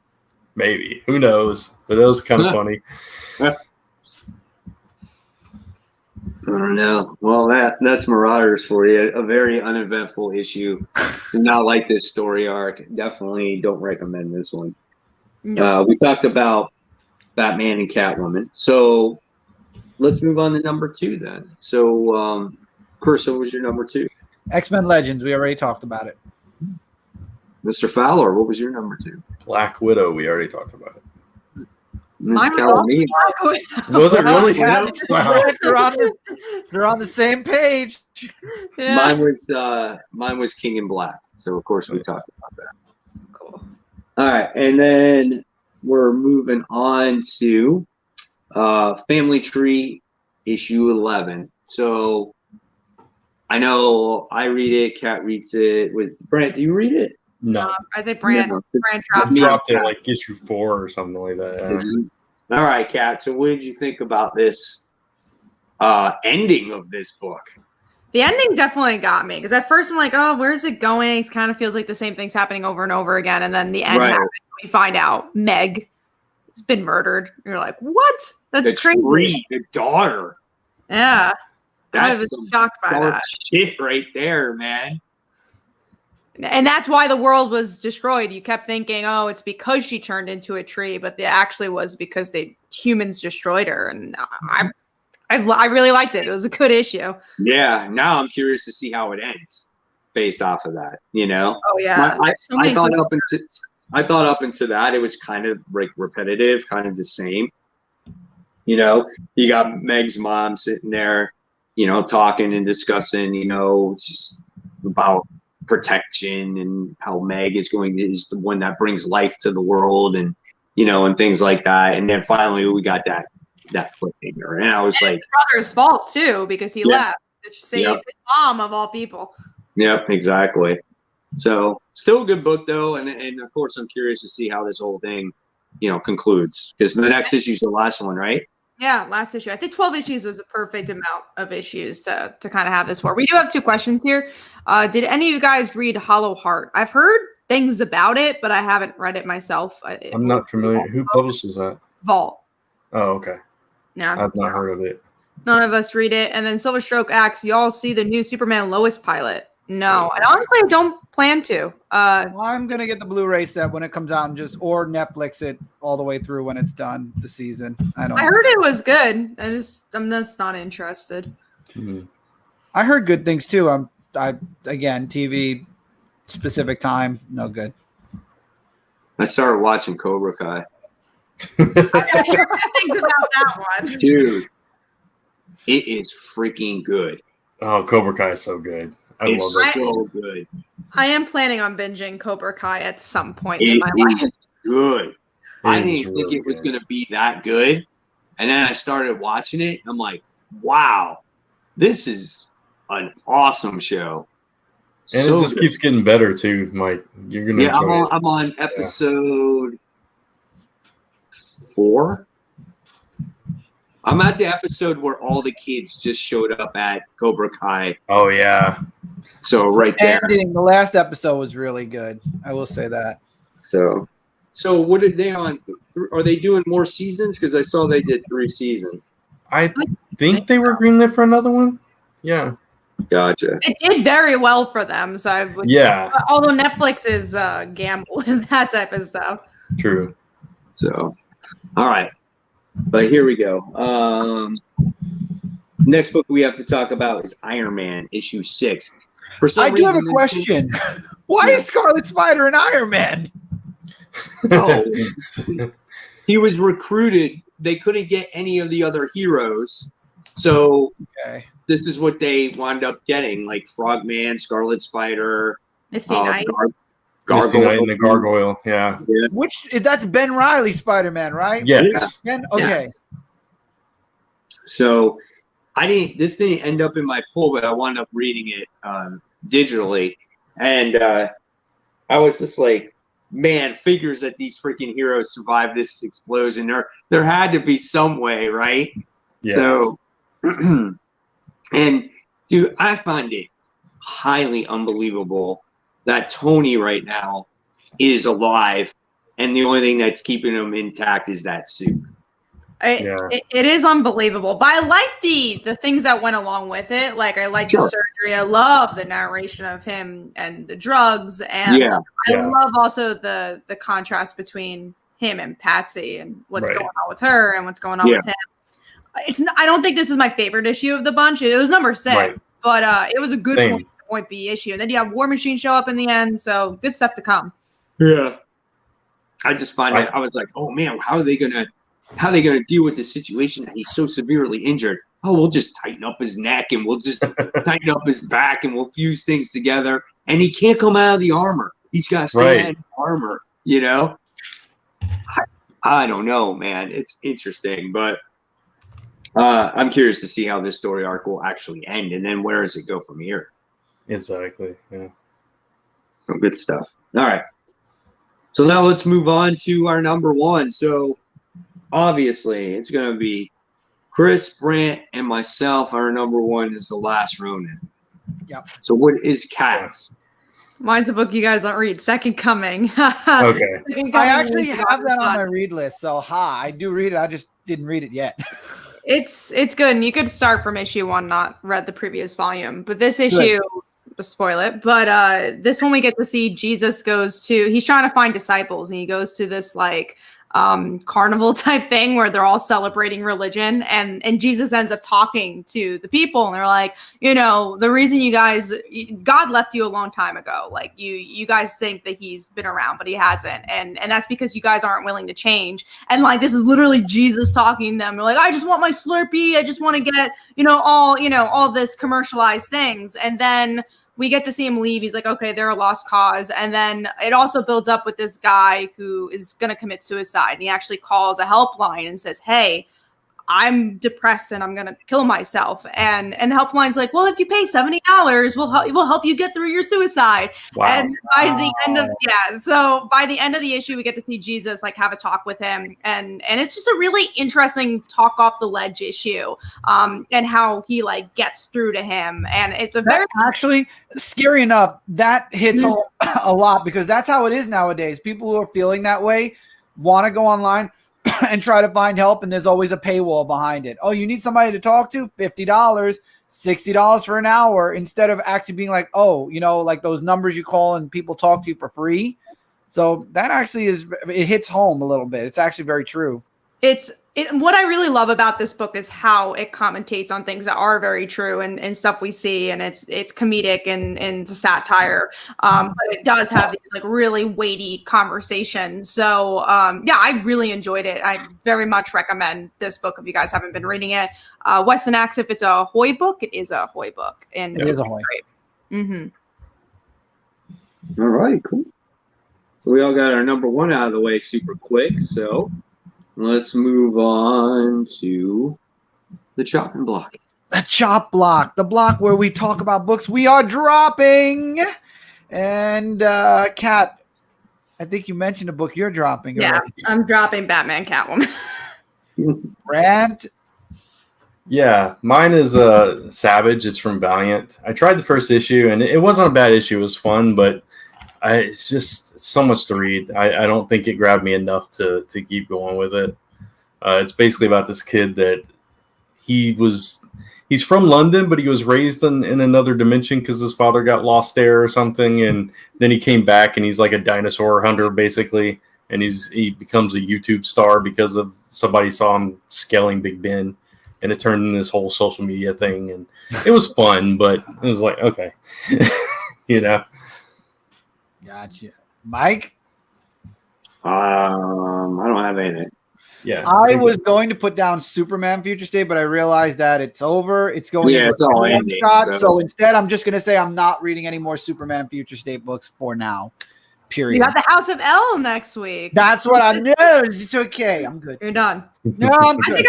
S3: Maybe. Who knows? But that was kind of funny.
S1: I don't know. Well, that's Marauders for you. A very uneventful issue. Did not like this story arc. Definitely don't recommend this one. No. We talked about Batman and Catwoman. So let's move on to number 2 then. So, Chris, what was your number 2?
S2: X-Men Legends. We already talked about it.
S1: Mr. Fowler, what was your number 2?
S3: Black Widow. We already talked about it.
S1: Was
S3: it really?
S2: Wow. They're on the same page.
S1: Yeah. Mine was King in Black. So of course we talked about that.
S4: Cool.
S1: All right, and then we're moving on to Family Tree issue 11. So I know I read it. Kat reads it. With Brent, do you read it?
S3: No.
S4: I think Brand
S3: dropped it like issue 4 or something like that.
S1: All right, Kat. So what did you think about this ending of this book?
S4: The ending definitely got me because at first I'm like, oh, where's it going? It kind of feels like the same thing's happening over and over again. And then the end happens. We find out Meg has been murdered. You're like, what? That's crazy.
S1: The daughter.
S4: Yeah.
S1: That's
S4: I was shocked by that.
S1: Shit right there, man.
S4: And that's why the world was destroyed. You kept thinking, oh, it's because she turned into a tree, but it actually was because humans destroyed her. And I really liked it. It was a good issue.
S1: Yeah. Now I'm curious to see how it ends based off of that, you know?
S4: Oh, yeah.
S1: I thought up until that, it was kind of like repetitive, kind of the same. You know, you got Meg's mom sitting there, you know, talking and discussing, you know, just about protection and how Meg is the one that brings life to the world and, you know, and things like that. And then finally we got that cliffhanger. And I was like,
S4: it's his brother's fault too, because he left to save his mom of all people.
S1: Yep, exactly. So still a good book though. And of course I'm curious to see how this whole thing, you know, concludes because the next issue is the last one, right?
S4: Yeah, last issue. I think 12 issues was a perfect amount of issues to kind of have this for. We do have 2 questions here. Did any of you guys read Hollow Heart? I've heard things about it, but I haven't read it myself.
S3: I'm not familiar. Who publishes that?
S4: Vault.
S3: Oh, okay.
S4: Yeah.
S3: I've not heard of it.
S4: None of us read it. And then Silver Stroke asks, y'all see the new Superman Lois pilot? No. And honestly, I don't plan to.
S2: I'm going to get the Blu-ray set when it comes out or Netflix it all the way through when it's done the season. I
S4: heard it was good. I'm just not interested.
S3: Mm-hmm.
S2: I heard good things too. Again, TV specific time, no good.
S1: I started watching Cobra Kai.
S4: I heard good things about that one.
S1: Dude, it is freaking good.
S3: Oh, Cobra Kai is so good.
S1: It's so good.
S4: I am planning on binging Cobra Kai at some point in my life.
S1: It's good. I didn't think it was going to be that good. And then I started watching it. I'm like, wow, this is an awesome show.
S3: And it just keeps getting better too, Mike. You're going to enjoy it.
S1: I'm on episode 4. I'm at the episode where all the kids just showed up at Cobra Kai.
S3: Oh, yeah.
S1: So right there.
S2: The last episode was really good. I will say that.
S1: So what are they on? Are they doing more seasons? Because I saw they did 3 seasons.
S3: I think they were greenlit for another one. Yeah.
S1: Gotcha.
S4: It did very well for them. So I would.
S3: Yeah.
S4: Although Netflix is gamble and that type of stuff.
S3: True.
S1: So, all right. But here we go. Next book we have to talk about is Iron Man, issue 6.
S2: I do have a question. Why is Scarlet Spider an Iron Man?
S1: Oh, he was recruited. They couldn't get any of the other heroes. So this is what they wound up getting, like Frogman, Scarlet Spider,
S4: Misty Knight.
S3: Misty Knight and the Gargoyle, yeah.
S2: That's Ben Reilly Spider-Man, right?
S3: Yes.
S2: Ben? Okay.
S4: Yes.
S1: So this didn't end up in my poll, but I wound up reading it digitally. And I was just like, man, figures that these freaking heroes survived this explosion. There had to be some way, right?
S3: Yeah.
S1: So, and dude, I find it highly unbelievable that Tony right now is alive, and the only thing that's keeping him intact is that suit.
S4: It is unbelievable, but I like the things that went along with it. Like I like the surgery. I love the narration of him and the drugs, and I love also the contrast between him and Patsy and what's going on with her and what's going on with him. I don't think this was my favorite issue of the bunch. It was number 6, but it was a good point B issue. And then you have War Machine show up in the end, so good stuff to come.
S1: Yeah, I just find it. I was like, oh man, how are they gonna deal with the situation that he's so severely injured? Oh, we'll just tighten up his neck and we'll just tighten up his back and we'll fuse things together. And he can't come out of the armor. He's got to stay in armor. You know, I don't know, man. It's interesting, but I'm curious to see how this story arc will actually end, and then where does it go from here?
S3: Exactly. Yeah.
S1: Some good stuff. All right. So now let's move on to our number 1. So obviously it's going to be Chris, Brant, and myself. Our number 1 is The Last Ronin.
S2: Yep.
S1: So what is Cats?
S4: Mine's a book you guys don't read. Second Coming.
S3: Okay.
S4: Second Coming
S2: I actually
S4: is
S2: have that on
S4: fun.
S2: my read list. So I do read it. I just didn't read it yet.
S4: It's good, and you could start from issue 1, not read the previous volume. But this issue, to spoil it, but this one we get to see Jesus he's trying to find disciples, and he goes to this like carnival type thing where they're all celebrating religion, and Jesus ends up talking to the people, and they're like, the reason God left you a long time ago, like you guys think that he's been around, but he hasn't, and that's because you guys aren't willing to change. And like, this is literally Jesus talking to them. They're like, I just want my Slurpee, I just want to get all this commercialized things. And then we get to see him leave. He's like, okay, they're a lost cause. And then it also builds up with this guy who is going to commit suicide. And he actually calls a helpline and says, hey, I'm depressed and I'm going to kill myself. And helpline's like, well, if you pay $70, we'll help you get through your suicide.
S3: Wow.
S4: And by the end of, so by the end of the issue, we get to see Jesus like have a talk with him. And it's just a really interesting talk off the ledge issue, and how he like gets through to him. And it's a very
S2: actually scary enough. That hits a lot, because that's how it is nowadays. People who are feeling that way want to go online and try to find help, and there's always a paywall behind it. Oh, you need somebody to talk to? $50, $60 for an hour, instead of actually being like, like those numbers you call and people talk to you for free. So that actually it hits home a little bit. It's actually very true. What I really love about this book is how it commentates on things that are very true and stuff we see, and it's comedic and it's satire, but it does have these like really weighty conversations. So I really enjoyed it. I very much recommend this book if you guys haven't been reading it. Weston asks if it's a Hoy book. It is a Hoy book, and it is a Hoy.
S4: Mm-hmm.
S1: All right, cool. So we all got our number 1 out of the way super quick. So let's move on to the chopping block.
S2: The chop block, the block where we talk about books we are dropping. And Kat, I think you mentioned a book you're dropping.
S4: Yeah,
S2: already.
S4: I'm dropping Batman Catwoman.
S2: Brant?
S3: Yeah, mine is Savage. It's from Valiant. I tried the first issue, and it wasn't a bad issue. It was fun, but it's just so much to read. I don't think it grabbed me enough to keep going with it. It's basically about this kid that he's from London, but he was raised in another dimension because his father got lost there or something, and then he came back and he's like a dinosaur hunter basically, and he becomes a YouTube star because of somebody saw him scaling Big Ben, and it turned into this whole social media thing, and it was fun, but it was like, okay.
S2: Gotcha. Mike?
S1: I don't have anything.
S3: Yeah.
S2: I was going to put down Superman Future State, but I realized that it's over. It's going
S1: it's all
S2: one
S1: ending.
S2: shot. So instead, I'm just going to say I'm not reading any more Superman Future State books for now. Period.
S4: You got the House of L next week.
S2: That's what I knew. It's okay. I'm good.
S4: You're done.
S2: No, I'm good.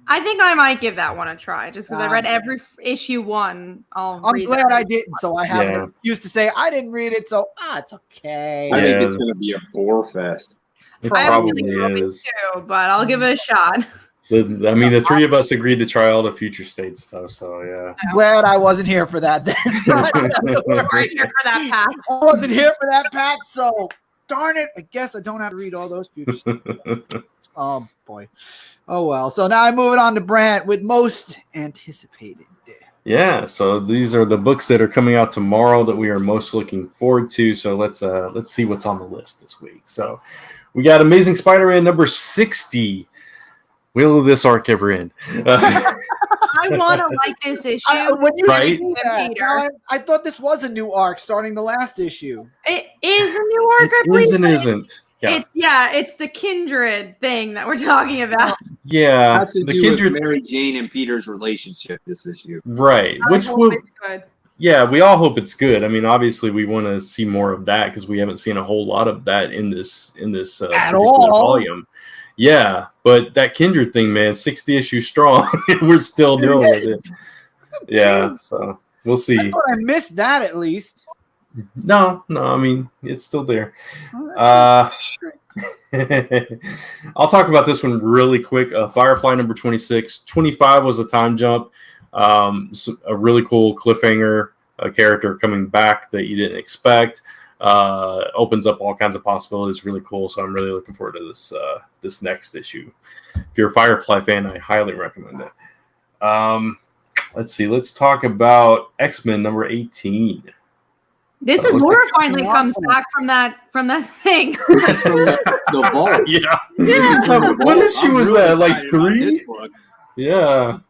S4: I think I might give that one a try, just because I read every issue 1. I'm
S2: glad I didn't, so I have an excuse to say I didn't read it. So it's okay.
S1: I think it's going to be a bore fest.
S3: It
S4: I
S3: probably
S4: really
S3: is.
S4: too, but I'll give it a shot.
S3: The 3 of us agreed to try all the Future State stuff, so yeah.
S2: I'm glad I wasn't here for that.
S4: Right here for that path.
S2: I wasn't here for that, Pat. So darn it. I guess I don't have to read all those Future State books. Oh boy. Oh well. So now I'm moving on to Brant with most anticipated.
S3: Yeah, so these are the books that are coming out tomorrow that we are most looking forward to. So let's see what's on the list this week. So we got Amazing Spider-Man number 60. Will this arc ever end?
S4: I want to like this issue.
S2: When you
S3: Right?
S2: Peter, I thought this was a new arc starting the last issue.
S4: It is a new arc, I
S3: It
S4: believe.
S3: is and isn't. Yeah.
S4: It's the kindred thing that we're talking about.
S3: Yeah.
S1: It has to
S3: The
S1: do
S3: kindred,
S1: with Mary Jane and Peter's relationship this issue.
S3: right.
S4: I
S3: Which
S4: hope
S3: will,
S4: it's good.
S3: yeah, we all hope it's good. I mean, obviously we want to see more of that because we haven't seen a whole lot of that in this
S2: At
S3: particular
S2: all.
S3: volume. Yeah, but that kindred thing, man, 60 issues strong. We're still dealing with it. Yeah, so we'll see.
S2: I thought I missed that at least.
S3: No, I mean, it's still there. I'll talk about this one really quick. Firefly number 26. 25 was a time jump. A really cool cliffhanger. a character coming back that you didn't expect. Opens up all kinds of possibilities. Really cool. So I'm really looking forward to this next issue. If you're a Firefly fan, I highly recommend it. Let's see. Let's talk about X-Men number 18.
S4: This is Laura finally comes back from that thing.
S1: This is from the vault.
S3: Yeah. What issue was that? Like 3? Yeah.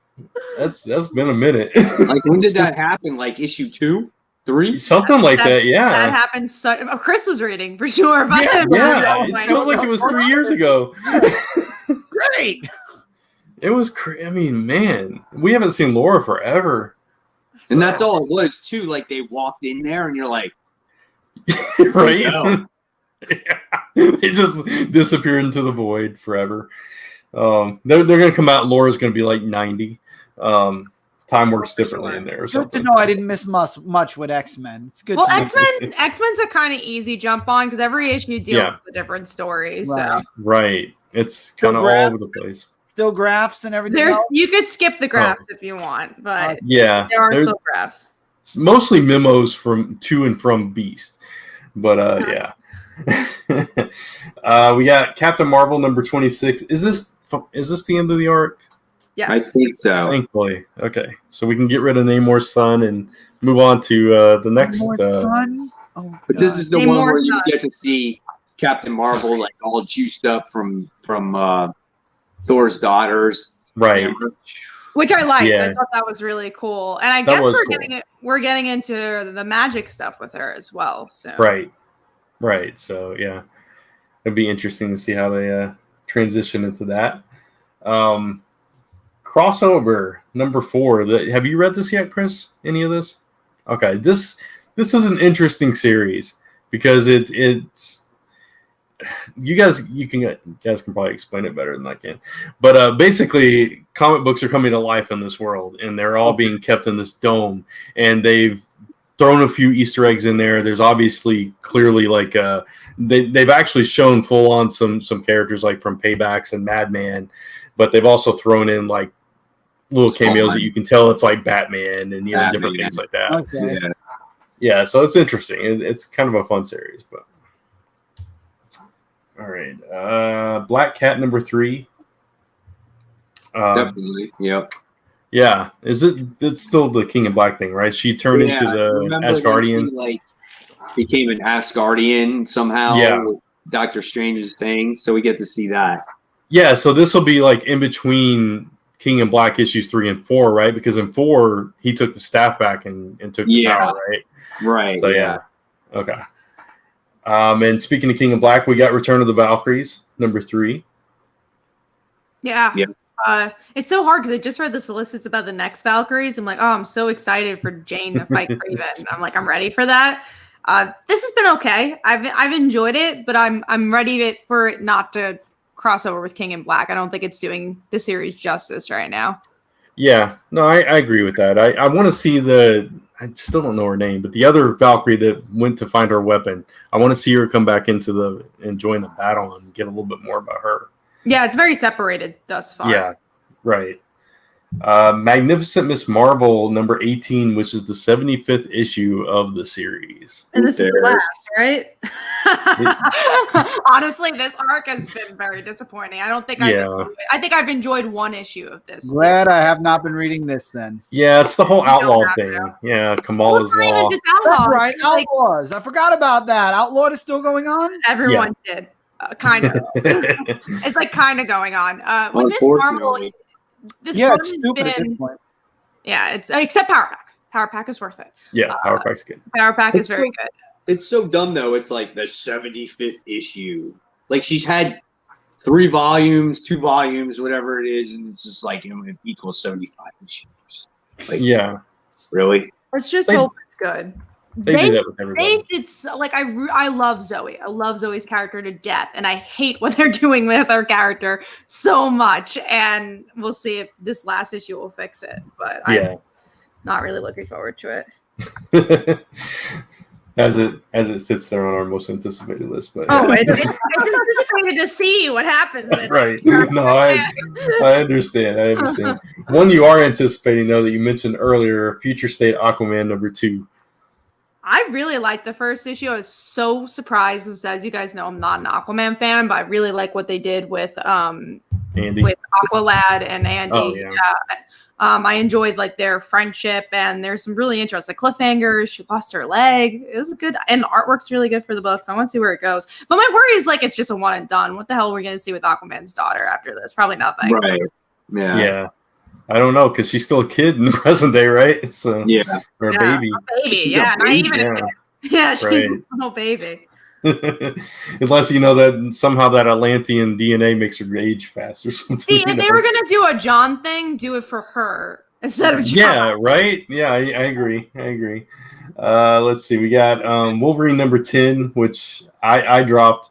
S3: That's been a minute.
S1: Like, when did that happen? Like issue 2, 3,
S3: something like that. Yeah,
S4: that happened. Chris was reading for sure. But
S3: yeah. It feels like it was 3 years ago.
S2: Great.
S3: It was. I mean, man, we haven't seen Laura forever.
S1: And that's all it was too. Like, they walked in there, and you're like,
S3: right? Yeah. It just disappeared into the void forever. They're gonna come out. Laura's gonna be like 90. Time works differently in there. Or something.
S2: Good to know I didn't miss much with X-Men. It's good.
S4: Well, X-Men's a kind of easy jump on because every issue deals with a different story.
S2: Right.
S4: So
S3: right, it's kind of all over the place.
S2: Still graphs and everything.
S4: You could skip the graphs if you want, but
S3: yeah,
S4: there are still graphs.
S3: Mostly memos to and from Beast, but yeah. We got Captain Marvel number 26. Is this the end of the arc?
S4: Yes,
S1: I think so.
S3: Thankfully, okay. So we can get rid of Namor's son and move on to the next.
S2: Son? Oh,
S1: but this is the one where you
S4: son.
S1: get to see Captain Marvel like all juiced up from Thor's daughters,
S3: right?
S4: Which I liked.
S3: Yeah.
S4: I thought that was really cool, and I guess we're getting into the magic stuff with her as well. So
S3: right. So yeah, it'd be interesting to see how they transition into that. Crossover number 4. Have you read this yet, Chris? Any of this? Okay, this is an interesting series because it's. You guys can probably explain it better than I can, but basically, comic books are coming to life in this world, and they're all being kept in this dome. And they've thrown a few Easter eggs in there. There's obviously clearly like they've actually shown full on some characters like from Paybacks and Madman, but they've also thrown in like little cameos that you can tell it's like Batman and different things like that.
S2: Okay.
S3: Yeah. So it's interesting. It's kind of a fun series, but. All right. Black Cat number 3.
S1: Definitely. Yep.
S3: Yeah. It's still the King in Black thing, right? She turned into the Asgardian.
S1: She, like, became an Asgardian somehow.
S3: Yeah.
S1: With Doctor Strange's thing. So we get to see that.
S3: Yeah. So this will be like in between King in Black issues 3 and 4, right? Because in 4 he took the staff back and took the power, right?
S1: Right.
S3: So yeah. Okay. And speaking of King in Black, we got Return of the Valkyries, number 3.
S4: Yeah. It's so hard because I just read the solicits about the next Valkyries. I'm like, oh, I'm so excited for Jane to fight Kraven. I'm like, I'm ready for that. This has been okay. I've enjoyed it, but I'm ready for it not to cross over with King in Black. I don't think it's doing the series justice right now. Yeah,
S3: no, I agree with that. I want to see I still don't know her name, but the other Valkyrie that went to find her weapon. I want to see her come back and join the battle and get a little bit more about her.
S4: Yeah, it's very separated thus far.
S3: Yeah, right. Magnificent Miss Marvel number 18, which is the 75th issue of the series.
S4: And this is the last, right? Honestly, this arc has been very disappointing. I think I've enjoyed one issue of this.
S2: Glad I have not been reading this then.
S3: Yeah, it's the whole outlaw thing. Yeah, Kamala's Law.
S2: That's right, Outlaws. I forgot about that. Outlawed is still going on?
S4: Everyone did. Kind of. It's like kind of going on. With Miss Marvel,
S2: it's stupid at this point.
S4: Yeah, it's except Power Pack. Power Pack is worth it.
S3: Yeah, Power Pack's good.
S4: Power Pack is very good.
S1: It's so dumb though. It's like the 75th issue. Like she's had 3 volumes, 2 volumes, whatever it is, and it's just like it equals 75 issues. Like, yeah, really?
S4: Let's just hope it's good.
S3: They do that with everybody.
S4: They did I love Zoe. I love Zoe's character to death, and I hate what they're doing with her character so much. And we'll see if this last issue will fix it. But I'm not really looking forward to it.
S3: As it sits there on our most anticipated list, but
S4: it's anticipated to see what happens.
S3: Right? No, I understand. One you are anticipating though that you mentioned earlier, Future State Aquaman number 2.
S4: I really liked the first issue. I was so surprised because, as you guys know, I'm not an Aquaman fan, but I really like what they did with
S3: Andy,
S4: with Aqualad and Andy.
S3: Oh, yeah.
S4: I enjoyed like their friendship, and there's some really interesting cliffhangers. She lost her leg. It was good, and the artwork's really good for the book. So I want to see where it goes. But my worry is like it's just a one and done. What the hell are we going to see with Aquaman's daughter after this? Probably nothing.
S1: Right.
S3: Yeah. I don't know because she's still a kid in the present day, right? So or a baby.
S4: A baby. Yeah, not even a kid. Yeah, she's
S3: Right.
S4: a little baby.
S3: Unless you know that somehow that Atlantean DNA makes her age fast or something.
S4: See, if they were gonna do a John thing, do it for her instead of John.
S3: Yeah, right. Yeah, I agree. Let's see. We got Wolverine number 10, which I dropped.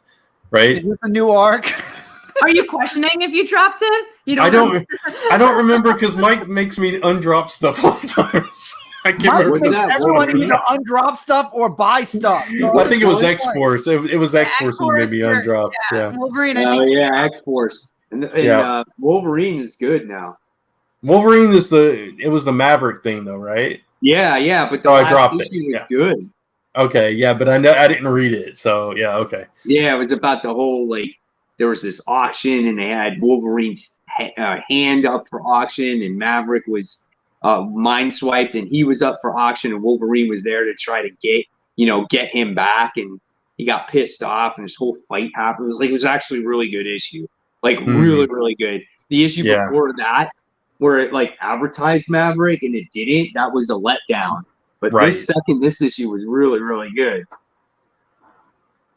S3: Right.
S2: Is this a new arc?
S4: Are you questioning if you dropped it? You don't.
S3: I don't remember because Mike makes me undrop stuff all the time. So I can't remember.
S2: Mike makes everyone either undrop stuff or buy stuff. So
S3: I think it was X Force. It was X Force that made me undrop. Yeah.
S4: Wolverine.
S1: X Force. And Wolverine is good now.
S3: Wolverine is it was the Maverick thing though, right?
S1: Yeah. But
S3: I dropped it.
S1: Was good.
S3: Okay, yeah, but I didn't read it, so yeah, okay.
S1: Yeah, it was about the whole there was this auction and they had Wolverine's hand up for auction, and Maverick was mind swiped and he was up for auction, and Wolverine was there to try to get him back, and he got pissed off and this whole fight happened. It was actually a really good issue, really, really good. The issue before that, where it advertised Maverick and it didn't, that was a letdown. But this issue was really, really good.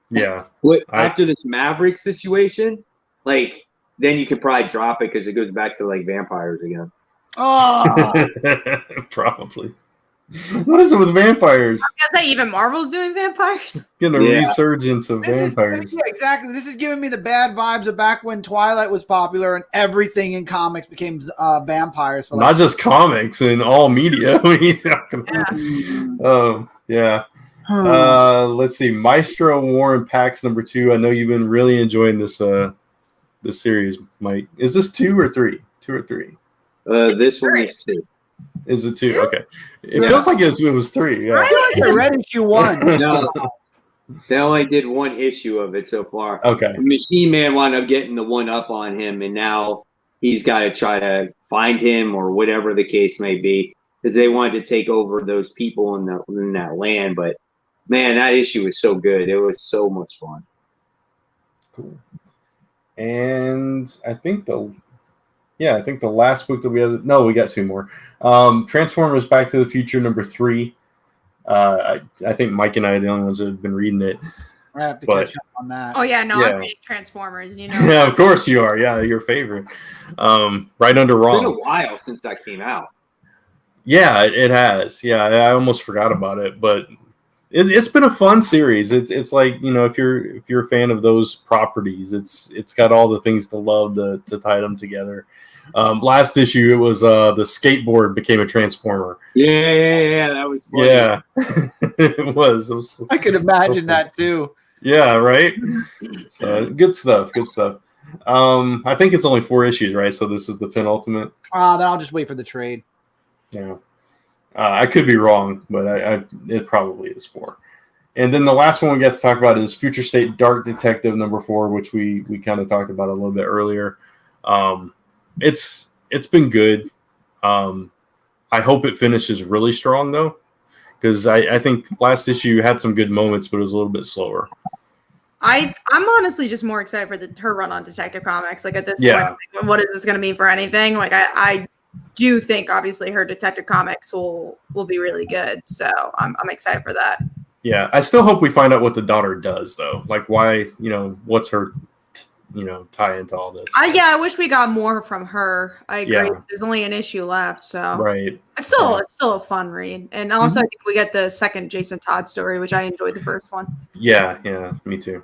S3: Yeah.
S1: After this Maverick situation, then you could probably drop it because it goes back to vampires again.
S2: Oh,
S3: probably. What is it with vampires?
S4: Is that even Marvel's doing vampires?
S3: Getting a resurgence of vampires.
S2: Exactly. This is giving me the bad vibes of back when Twilight was popular and everything in comics became vampires. For
S3: not just comics, in all media. What are you talking about? Let's see. Maestro Warren Pax number 2. I know you've been really enjoying this series, Mike. Is this 2 or 3? 2 or 3?
S1: This one is 2.
S3: Is it 2? Okay. It feels like it was 3. Yeah.
S2: I feel like I read issue 1.
S1: No, they only did 1 issue of it so far.
S3: Okay.
S1: Machine Man wound up getting the 1 up on him, and now he's got to try to find him or whatever the case may be, because they wanted to take over those people in that land. But man, that issue was so good. It was so much fun.
S3: Cool. And I think the last book that we had. No, we got 2 more. Transformers Back to the Future number 3. I think Mike and I are the only ones that have been reading it.
S2: I have to catch up on that.
S4: Oh yeah, no, I'm reading Transformers.
S3: Yeah, of course you are. Yeah, your favorite. Right under Wrong.
S1: It's been a while since that came out.
S3: Yeah, it has. Yeah, I almost forgot about it, but it's been a fun series. It's like, if you're a fan of those properties, it's got all the things to love to tie them together. Last issue, it was the skateboard became a transformer.
S1: Yeah, that was funny.
S3: Yeah, it was.
S2: I could imagine that too.
S3: Yeah, right. So good stuff. I think it's only 4 issues, right? So this is the penultimate.
S2: Then I'll just wait for the trade.
S3: Yeah. I could be wrong, but it probably is 4. And then the last one we got to talk about is Future State Dark Detective number 4, which we kind of talked about a little bit earlier. It's been good. I hope it finishes really strong though, because I think last issue had some good moments, but it was a little bit slower.
S4: I'm honestly just more excited for her run on Detective Comics. At this point, what is this going to mean for anything? I do think obviously her Detective Comics will be really good. So I'm excited for that. Yeah,
S3: I still hope we find out what the daughter does though. Why, what's her, tie into all this.
S4: I wish we got more from her. I agree. Yeah. There's only an issue left, so
S3: right.
S4: It's still a fun read. And also I think we get the second Jason Todd story, which I enjoyed the first one. Yeah, me too.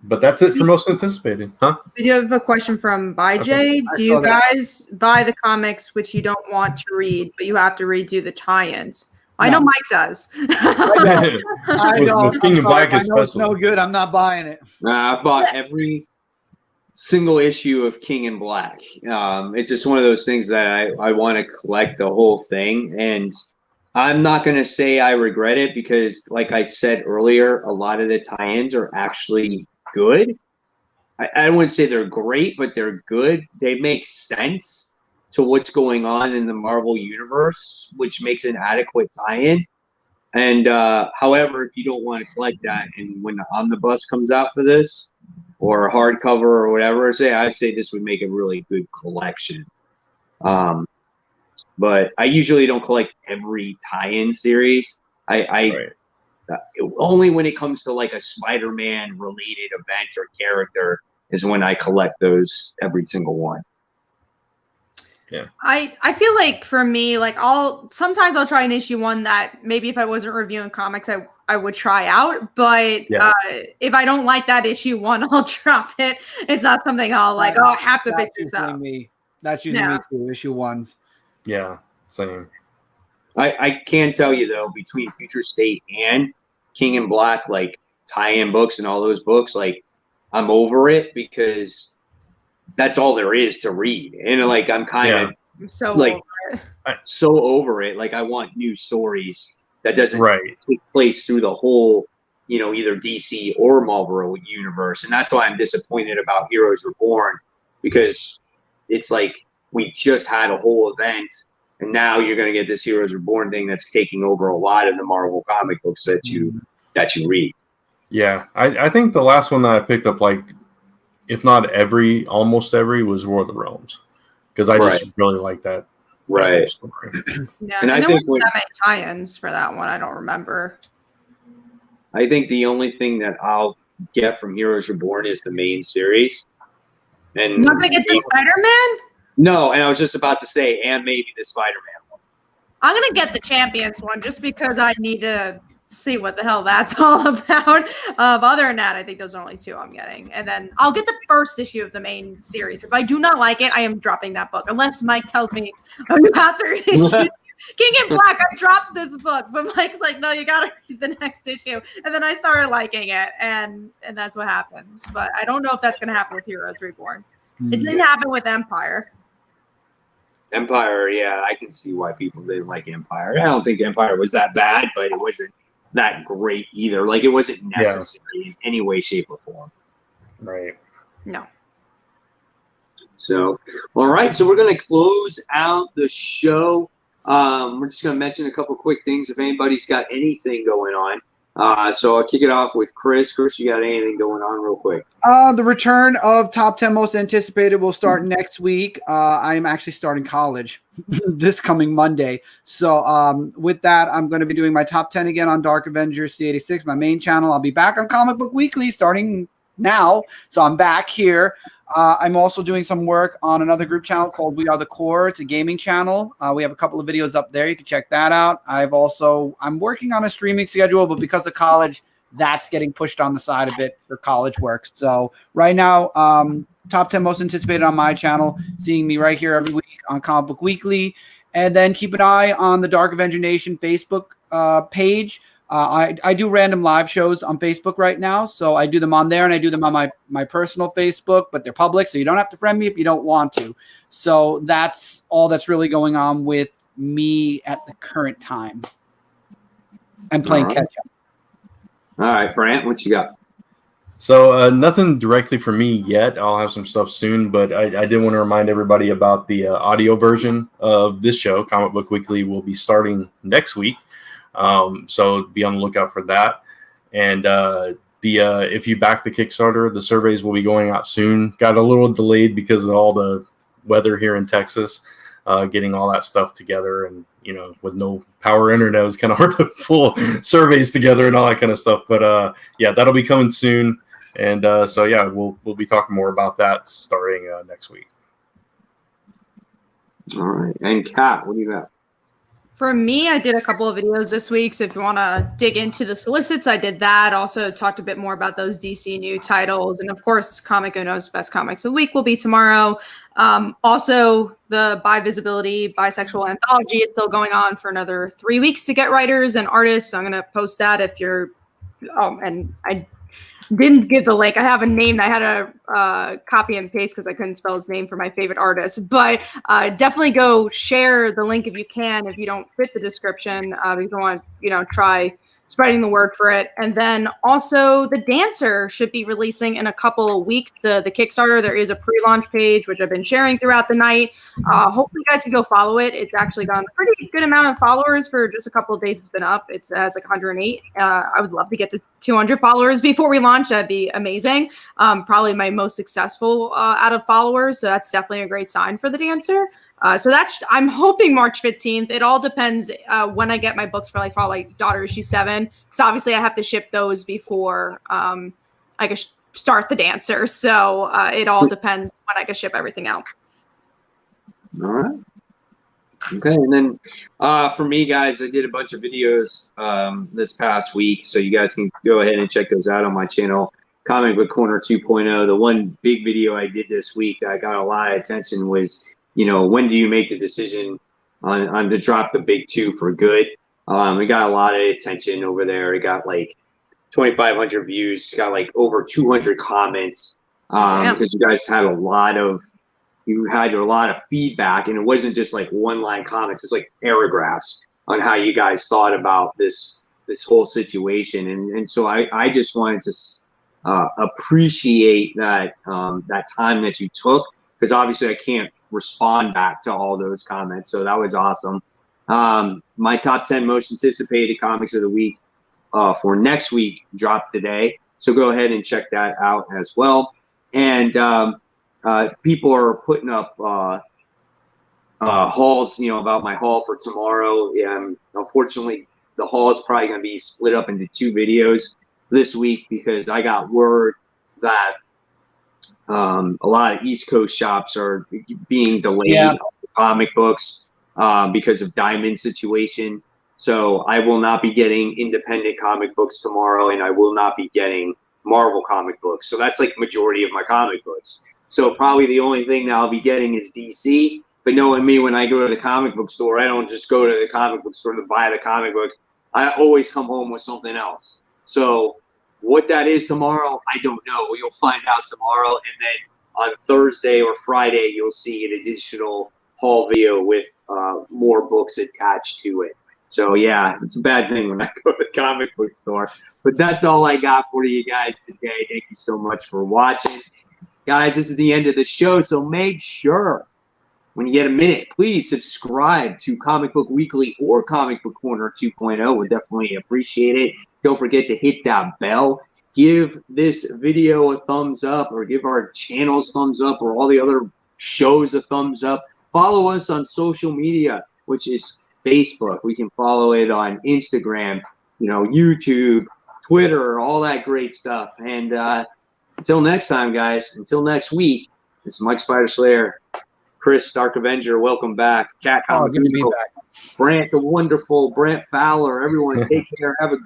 S4: But that's it for most anticipated, huh? We do have a question from Jay. Okay. Do you guys buy the comics which you don't want to read, but you have to redo the tie-ins? No. I know Mike does.
S2: I know. King of Black is special. It's no good. I'm not buying it.
S1: I bought every single issue of King in Black. It's just one of those things that I want to collect the whole thing. And I'm not going to say I regret it because, like I said earlier, a lot of the tie-ins are actually good. I wouldn't say they're great, but they're good. They make sense to what's going on in the Marvel universe, which makes an adequate tie-in. And however, if you don't want to collect that, and when the omnibus comes out for this, or a hardcover or whatever, I'd say this would make a really good collection. But I usually don't collect every tie-in series. I only when it comes to like a Spider-Man related event or character is when I collect those, every single one.
S3: Yeah.
S4: I feel like for me, like sometimes I'll try an issue one that maybe if I wasn't reviewing comics, I would try out. But if I don't like that issue one, I'll drop it. It's not something I'll like, I have to pick this up.
S2: That's usually me too, issue ones.
S3: Yeah, same.
S1: I can tell you though, between Future State and King in Black, like tie-in books and all those books, like I'm over it because that's all there is to read. And like I'm kind of
S4: so
S1: like
S4: over it.
S1: So over it. Like I want new stories that doesn't take place through the whole, either DC or Marvel universe. And that's why I'm disappointed about Heroes Reborn, because it's like we just had a whole event and now you're going to get this Heroes Reborn thing that's taking over a lot of the Marvel comic books that you read.
S3: Yeah, I think the last one that I picked up, like, if not almost every, was War of the Realms, because I just really like that.
S1: Right.
S4: Yeah, and I think there wasn't that many tie-ins for that one. I don't remember.
S1: I think the only thing that I'll get from Heroes Reborn is the main series. And
S4: you're not gonna get the Spider-Man?
S1: No, and I was just about to say, and maybe the Spider-Man one.
S4: I'm gonna get the Champions one just because I need to see what the hell that's all about. Other than that, I think those are only two I'm getting. And then I'll get the first issue of the main series. If I do not like it, I am dropping that book. Unless Mike tells me, you have to read issue. King in Black, I dropped this book. But Mike's like, no, you gotta read the next issue. And then I started liking it, and that's what happens. But I don't know if that's gonna happen with Heroes Reborn. It didn't happen with Empire.
S1: Empire, yeah, I can see why people didn't like Empire. I don't think Empire was that bad, but it wasn't that great either. Like, it wasn't necessary in any way, shape, or form.
S3: Right.
S4: No.
S1: So, all right. So we're going to close out the show. We're just going to mention a couple quick things if anybody's got anything going on. So I'll kick it off with Chris. Chris, you got anything going on real quick?
S2: The return of Top 10 Most Anticipated will start next week. I am actually starting college this coming Monday. So with that, I'm going to be doing my top 10 again on Dark Avengers C86, my main channel. I'll be back on Comic Book Weekly starting now. So I'm back here. I'm also doing some work on another group channel called We Are the Core. It's a gaming channel. We have a couple of videos up there. You can check that out. I'm working on a streaming schedule, but because of college, that's getting pushed on the side a bit for college work. So right now, top 10 most anticipated on my channel, seeing me right here every week on Comic Book Weekly. And then keep an eye on the Dark Avenger Nation Facebook page. I do random live shows on Facebook right now, so I do them on there, and I do them on my personal Facebook, but they're public, so you don't have to friend me if you don't want to. So that's all that's really going on with me at the current time. I'm playing catch-up.
S1: All right, Brant, what you got?
S3: So nothing directly for me yet. I'll have some stuff soon, but I did want to remind everybody about the audio version of this show. Comic Book Weekly will be starting next week. So be on the lookout for that. And if you back the Kickstarter, the surveys will be going out soon. Got a little delayed because of all the weather here in Texas, getting all that stuff together, and with no power internet, it was kind of hard to pull surveys together and all that kind of stuff. But yeah, that'll be coming soon. And so yeah, we'll be talking more about that starting next week.
S1: All right, and Kat, what do you got?
S4: For me, I did a couple of videos this week, so if you want to dig into the solicits, I did that. Also talked a bit more about those DC new titles. And of course, Comic Uno's Best Comics of the Week will be tomorrow. Also, the Bi Visibility Bisexual Anthology is still going on for another 3 weeks to get writers and artists. So I'm going to post that if you're – and I didn't give the link. I have a name. I had to copy and paste because I couldn't spell his name for my favorite artist. But definitely go share the link if you can. If you don't fit the description, if you don't want to, try spreading the word for it. And then also the Dancer should be releasing in a couple of weeks. The Kickstarter, there is a pre-launch page, which I've been sharing throughout the night. Hopefully you guys can go follow it. It's actually gotten a pretty good amount of followers for just a couple of days it's been up. It has like 108. I would love to get to 200 followers before we launch. That'd be amazing. Probably my most successful out of followers. So that's definitely a great sign for the Dancer. So I'm hoping March 15th. It all depends when I get my books for like Daughter issue 7, because obviously I have to ship those before I can start the Dancer. So it all depends when I can ship everything out.
S1: All right. Okay, and then for me, guys, I did a bunch of videos this past week, so you guys can go ahead and check those out on my channel, Comic Book Corner 2.0. The one big video I did this week that got a lot of attention was, when do you make the decision on to drop the big 2 for good? It got a lot of attention over there. It got like 2,500 views. It got like over 200 comments because you guys had a lot of feedback, and it wasn't just like one-line comments. It's like paragraphs on how you guys thought about this whole situation, and so I just wanted to appreciate that that time that you took, because obviously I can't respond back to all those comments. So that was awesome. My top 10 most anticipated comics of the week for next week dropped today. So go ahead and check that out as well. And people are putting up hauls, about my haul for tomorrow. Unfortunately, the haul is probably going to be split up into 2 videos this week, because I got word that a lot of East Coast shops are being delayed on comic books because of Diamond situation. So I will not be getting independent comic books tomorrow, and I will not be getting Marvel comic books. So that's like the majority of my comic books. So probably the only thing that I'll be getting is DC. But knowing me, when I go to the comic book store, I don't just go to the comic book store to buy the comic books. I always come home with something else. So what that is tomorrow, I don't know. You'll find out tomorrow. And then on Thursday or Friday, you'll see an additional haul video with more books attached to it. So, yeah, it's a bad thing when I go to the comic book store. But that's all I got for you guys today. Thank you so much for watching. Guys, this is the end of the show, so make sure when you get a minute, please subscribe to Comic Book Weekly or Comic Book Corner 2.0. We'd definitely appreciate it. Don't forget to hit that bell. Give this video a thumbs up, or give our channels thumbs up, or all the other shows a thumbs up. Follow us on social media, which is Facebook. We can follow it on Instagram, YouTube, Twitter, all that great stuff. And until next time, guys, until next week, this is Mike Spider Slayer, Chris Dark Avenger, welcome back. Cat
S2: good to be back.
S1: Brant the Wonderful, Brant Fowler, everyone take care. Have a great